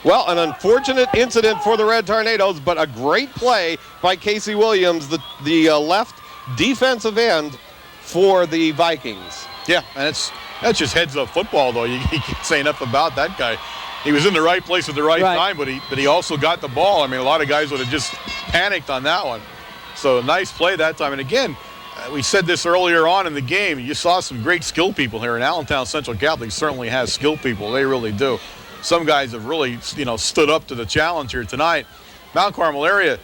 Well, an unfortunate incident for the Red Tornadoes, but a great play by Casey Williams, the left defensive end for the Vikings. Yeah, and that's just heads-up football, though. You can't say enough about that guy. He was in the right place at the right time, but he also got the ball. I mean, a lot of guys would have just panicked on that one. So nice play that time. And again, we said this earlier on in the game. You saw some great skill people here, and Allentown Central Catholic certainly has skill people. They really do. Some guys have really, stood up to the challenge here tonight. Mount Carmel area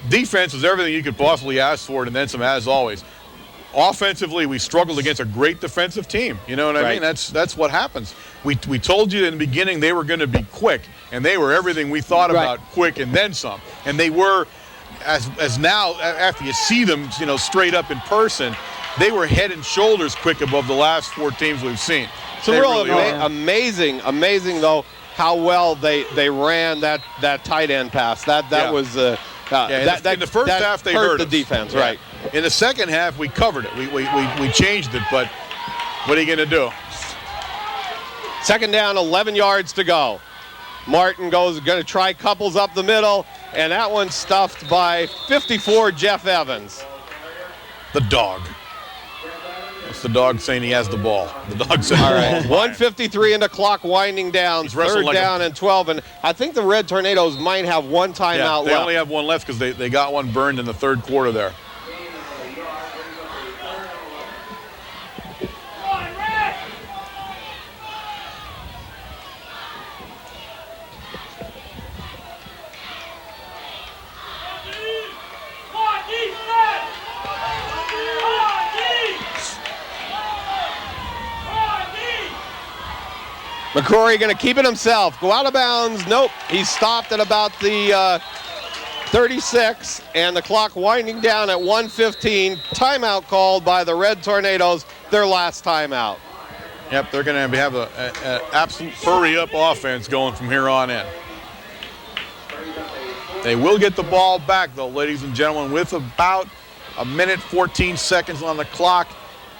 defense is everything you could possibly ask for, and then some, as always. offensively, we struggled against a great defensive team. You know what I mean? That's what happens. We told you in the beginning they were going to be quick, and they were everything we thought about quick and then some. And they were, as now, after you see them, straight up in person, they were head and shoulders quick above the last 4 teams we've seen. So really amazing though, how well they ran that tight end pass. That was in the first half they hurt the defense, right? In the second half we covered it. We changed it, but what are you going to do? Second down, 11 yards to go. Martin going to try couples up the middle, and that one's stuffed by 54 Jeff Evans. The dog. That's the dog saying he has the ball. The dog saying all right. 1:53 and the clock winding down. Third down and 12. And I think the Red Tornadoes might have one timeout left. They only have one left because they got one burned in the third quarter there. McCrory going to keep it himself. Go out of bounds. Nope. He's stopped at about the 36, and the clock winding down at 1:15. Timeout called by the Red Tornadoes, their last timeout. Yep, they're going to have an absolute hurry-up offense going from here on in. They will get the ball back, though, ladies and gentlemen, with about a minute, 14 seconds on the clock,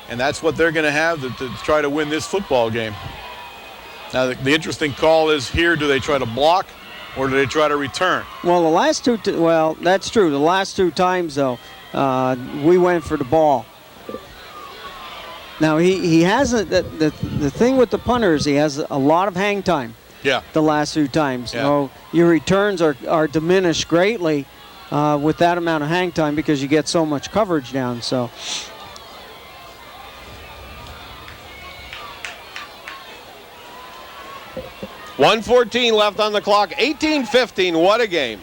and that's what they're going to have to try to win this football game. Now, the interesting call is here, do they try to block or do they try to return? Well, the last two, that's true. The last 2 times, though, we went for the ball. Now, he has the thing with the punter is he has a lot of hang time. Yeah. The last 2 times. Yeah. So your returns are diminished greatly with that amount of hang time because you get so much coverage down. So. 1:14 left on the clock. 18-15. What a game.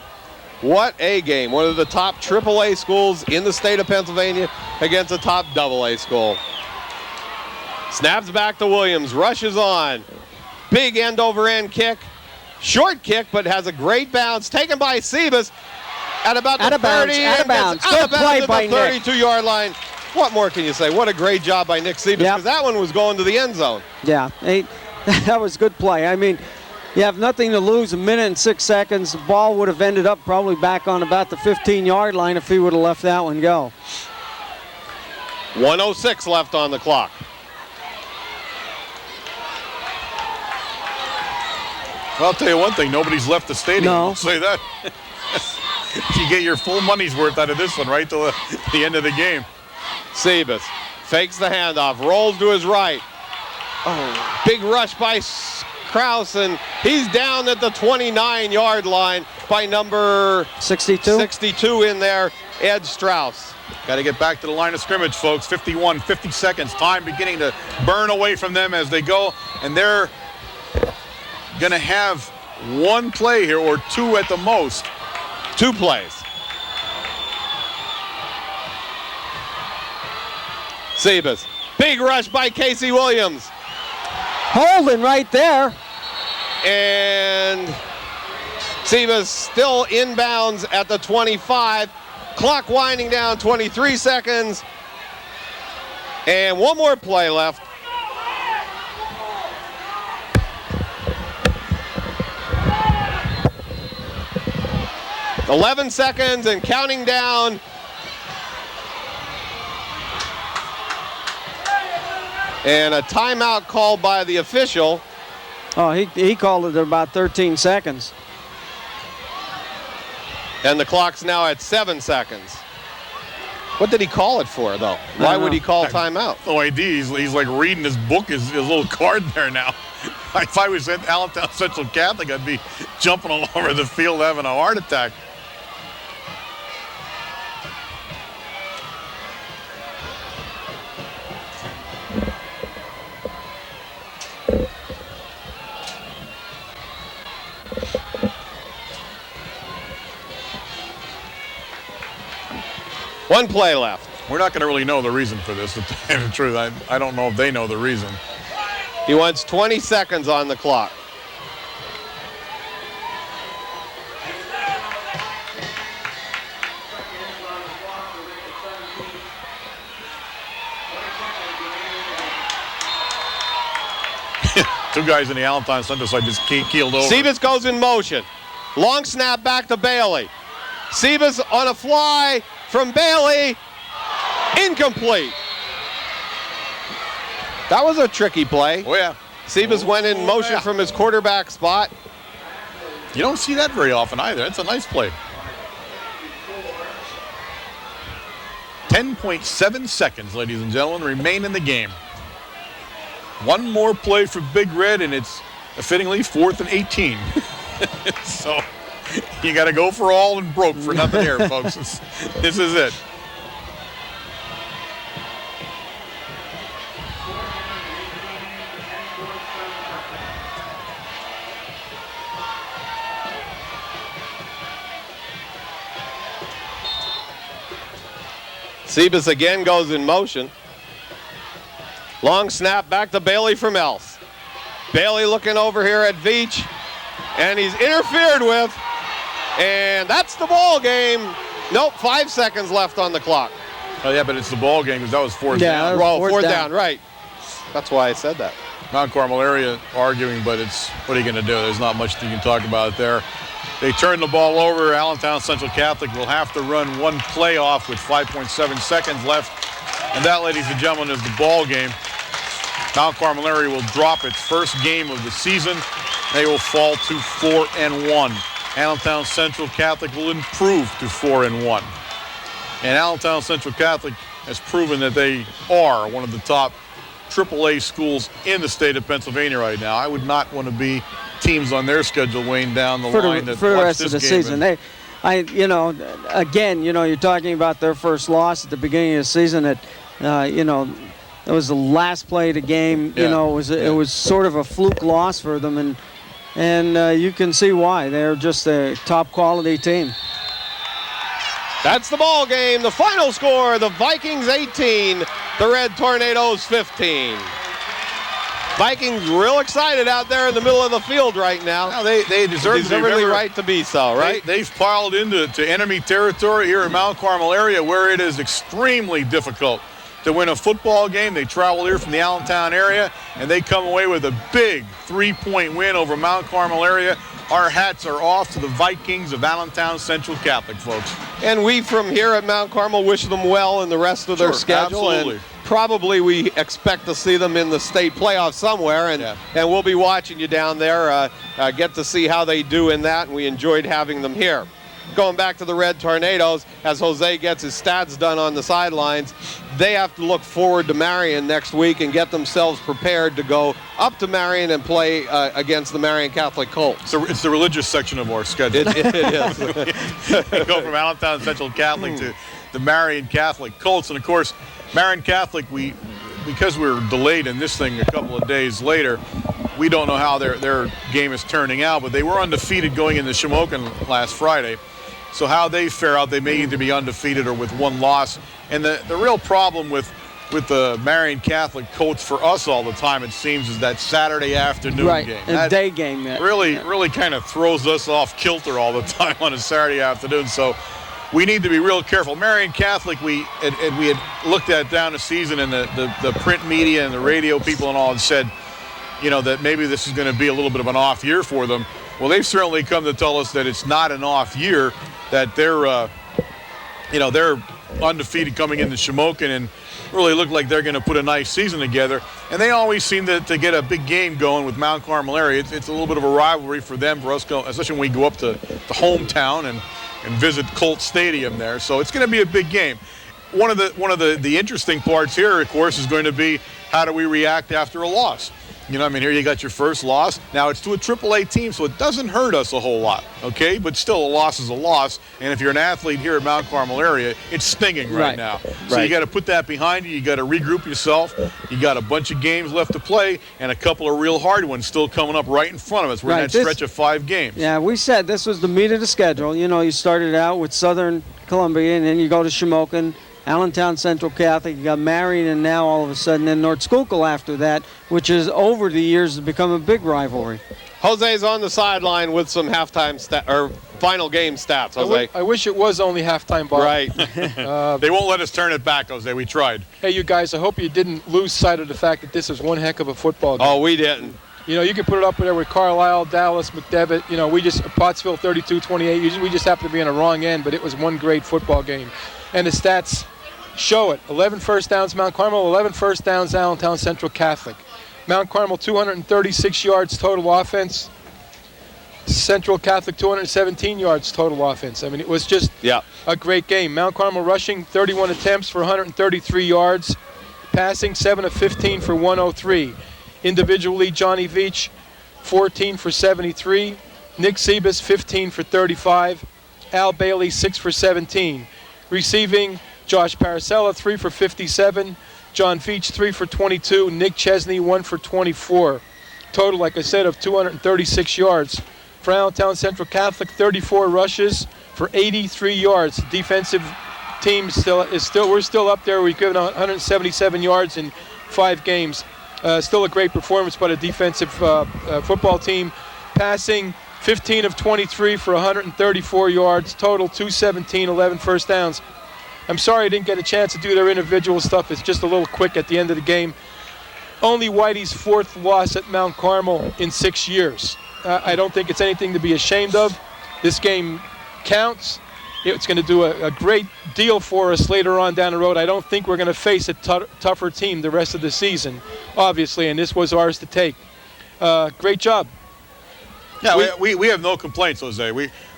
What a game. One of the top AAA schools in the state of Pennsylvania against a top AA school. Snaps back to Williams. Rushes on. Big end-over-end kick. Short kick, but has a great bounce. Taken by Sebas at about the 30. Out of bounds. Good play by the 32-yard line. What more can you say? What a great job by Nick Sebas, because that one was going to the end zone. Yeah, that was good play. I mean, you have nothing to lose, 1 minute and 6 seconds. The ball would have ended up probably back on about the 15-yard line if he would have let that one go. 1:06 left on the clock. Well, I'll tell you one thing, nobody's left the stadium. No. I'll say that. You get your full money's worth out of this one right till the end of the game. Sebas fakes the handoff, rolls to his right. Oh, big rush by Kraus, and he's down at the 29-yard line by number 62 in there, Ed Strauss. Got to get back to the line of scrimmage, folks. 50 seconds. Time beginning to burn away from them as they go, and they're going to have 1 play here, or 2 at the most. 2 plays. Sebas, big rush by Casey Williams. Holding right there. And Sebas still inbounds at the 25. Clock winding down, 23 seconds. And 1 more play left. $11 seconds and counting down. And a timeout called by the official. Oh, he called it at about 13 seconds. And the clock's now at 7 seconds. What did he call it for, though? Why would he call timeout? No idea. He's like reading his book, his little card there now. If I was at Allentown Central Catholic, I'd be jumping all over the field having a heart attack. One play left. We're not going to really know the reason for this, to tell you the truth. I don't know if they know the reason. He wants 20 seconds on the clock. Two guys in the Allentown Central side just keeled over. Sebas goes in motion. Long snap back to Bailey. Sebas on a fly from Bailey. Incomplete. That was a tricky play. Oh, yeah. Sebas went in motion from his quarterback spot. You don't see that very often either. That's a nice play. 10.7 seconds, ladies and gentlemen, remain in the game. One more play for Big Red, and it's fittingly 4th and 18. So you got to go for all and broke for nothing here, folks. This is it. Sebas again goes in motion. Long snap back to Bailey from Else. Bailey looking over here at Veach, and he's interfered with, and that's the ball game. Nope, 5 seconds left on the clock. Oh, yeah, but it's the ball game because that was fourth down. Fourth down, right. That's why I said that. Mount Carmel area arguing, but it's what are you going to do? There's not much you can talk about there. They turn the ball over. Allentown Central Catholic will have to run one play off with 5.7 seconds left. And that, ladies and gentlemen, is the ball game. Mount Carmel area will drop its first game of the season. They will fall to 4-1. Allentown Central Catholic will improve to 4-1. And Allentown Central Catholic has proven that they are one of the top AAA schools in the state of Pennsylvania right now. I would not want to be teams on their schedule weighing down the line for the rest of the season. You're talking about their first loss at the beginning of the season. It was the last play of the game. Yeah. It was sort of a fluke loss for them, and you can see why. They're just a top quality team. That's the ball game. The final score: the Vikings 18, the Red Tornadoes 15. Vikings real excited out there in the middle of the field right now. Now they deserve to be. Deservedly right to be so, right? They've piled into enemy territory here in Mount Carmel area where it is extremely difficult to win a football game. They travel here from the Allentown area, and they come away with a big 3-point win over Mount Carmel area. Our hats are off to the Vikings of Allentown Central Catholic, folks. And we from here at Mount Carmel wish them well in the rest of their schedule. Absolutely. And probably we expect to see them in the state playoff somewhere, and we'll be watching you down there, get to see how they do in that, and we enjoyed having them here. Going back to the Red Tornadoes, as Jose gets his stats done on the sidelines, they have to look forward to Marion next week and get themselves prepared to go up to Marion and play against the Marion Catholic Colts. So it's the religious section of our schedule. It is. We go from Allentown Central Catholic to the Marion Catholic Colts. And, of course, Marion Catholic, because we were delayed in this thing a couple of days later, we don't know how their game is turning out. But they were undefeated going into Shamokin last Friday. So how they fare out, they may either be undefeated or with one loss. And the real problem with the Marion Catholic Colts for us all the time, it seems, is that Saturday afternoon game. That day game. Really kind of throws us off kilter all the time on a Saturday afternoon. So we need to be real careful. Marion Catholic, we had looked at down the season, and the print media and the radio people and all had said, that maybe this is going to be a little bit of an off year for them. Well, they've certainly come to tell us that it's not an off year, that they're undefeated coming into Shamokin and really look like they're going to put a nice season together. And they always seem to get a big game going with Mount Carmel area. It's a little bit of a rivalry for them, for us, especially when we go up to the hometown and visit Colt Stadium there. So it's going to be a big game. One of the interesting parts here, of course, is going to be how do we react after a loss. Here you got your first loss. Now it's to a AAA team, so it doesn't hurt us a whole lot, okay? But still, a loss is a loss. And if you're an athlete here at Mount Carmel area, it's stinging right now. So you got to put that behind you. You got to regroup yourself. You got a bunch of games left to play and a couple of real hard ones still coming up right in front of us. We're in that stretch of 5 games. Yeah, we said this was the meat of the schedule. You started out with Southern Columbia, and then you go to Shamokin, Allentown Central Catholic, you got Marion, and now all of a sudden then North Schuylkill after that, which is over the years become a big rivalry. Jose's on the sideline with some halftime or final game stats. Jose, I wish it was only halftime, Bob. right? They won't let us turn it back, Jose. We tried. Hey, you guys, I hope you didn't lose sight of the fact that this is one heck of a football game. Oh, we didn't. You know, you can put it up there with Carlisle, Dallas, McDevitt. You know, Pottsville 32-28. We just happened to be on the wrong end, but it was one great football game. And the stats show it. 11 first downs, Mount Carmel. 11 first downs, Allentown Central Catholic. Mount Carmel, 236 yards total offense. Central Catholic, 217 yards total offense. I mean, it was just a great game. Mount Carmel rushing 31 attempts for 133 yards. Passing 7 of 15 for 103. Individually, Johnny Veach, 14 for 73. Nick Sebas, 15 for 35. Al Bailey, 6 for 17. Receiving, Josh Paracella, 3 for 57. John Veach, 3 for 22. Nick Chesney, 1 for 24. Total, like I said, of 236 yards. For Allentown Central Catholic, 34 rushes for 83 yards. Defensive team we're still up there. We've given 177 yards in 5 games. Still a great performance by the defensive football team. Passing 15 of 23 for 134 yards. Total 217, 11 first downs. I'm sorry I didn't get a chance to do their individual stuff. It's just a little quick at the end of the game. Only Whitey's 4th loss at Mount Carmel in 6 years. I don't think it's anything to be ashamed of. This game counts. It's going to do a great deal for us later on down the road. I don't think we're going to face a tougher team the rest of the season, obviously, and this was ours to take. Great job. Yeah, we have no complaints, Jose.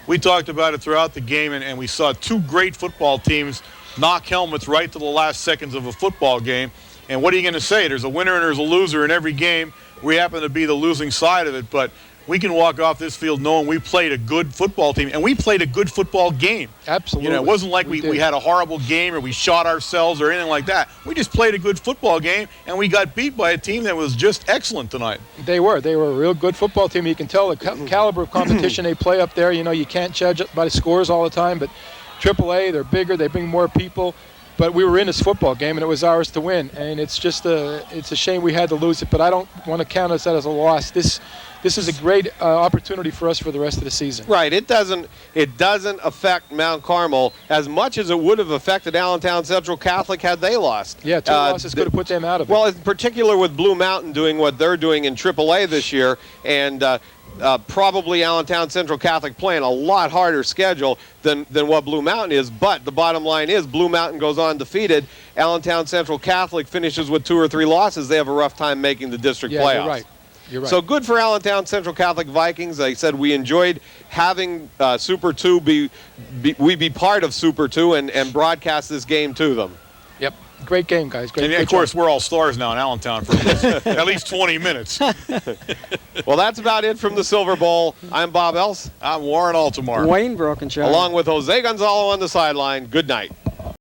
We talked about it throughout the game, and we saw 2 great football teams knock helmets right to the last seconds of a football game. And what are you going to say? There's a winner and there's a loser in every game. We happen to be the losing side of it, but we can walk off this field knowing we played a good football team, and we played a good football game. Absolutely. You know, it wasn't like we had a horrible game or we shot ourselves or anything like that. We just played a good football game, and we got beat by a team that was just excellent tonight. They were a real good football team. You can tell the caliber of competition they play up there. You know, you can't judge it by the scores all the time, but AAA, they're bigger, they bring more people. But we were in this football game, and it was ours to win. And it's just it's a shame we had to lose it, but I don't want to count us that as a loss. This is a great opportunity for us for the rest of the season. Right. It doesn't affect Mount Carmel as much as it would have affected Allentown Central Catholic had they lost. Yeah, 2 losses could have put them out of it. Well, in particular with Blue Mountain doing what they're doing in AAA this year, and probably Allentown Central Catholic playing a lot harder schedule than what Blue Mountain is. But the bottom line is Blue Mountain goes undefeated. Allentown Central Catholic finishes with 2 or 3 losses. They have a rough time making the district playoffs. You're right. You're right. So good for Allentown Central Catholic Vikings. Like I said, we enjoyed having Super 2 be part of Super 2 and broadcast this game to them. Yep. Great game, guys. Great. And of course, we're all stars now in Allentown for at least 20 minutes. Well, that's about it from the Silver Bowl. I'm Bob Else. I'm Warren Altamar. Wayne Brokenshire. Along with Jose Gonzalo on the sideline. Good night.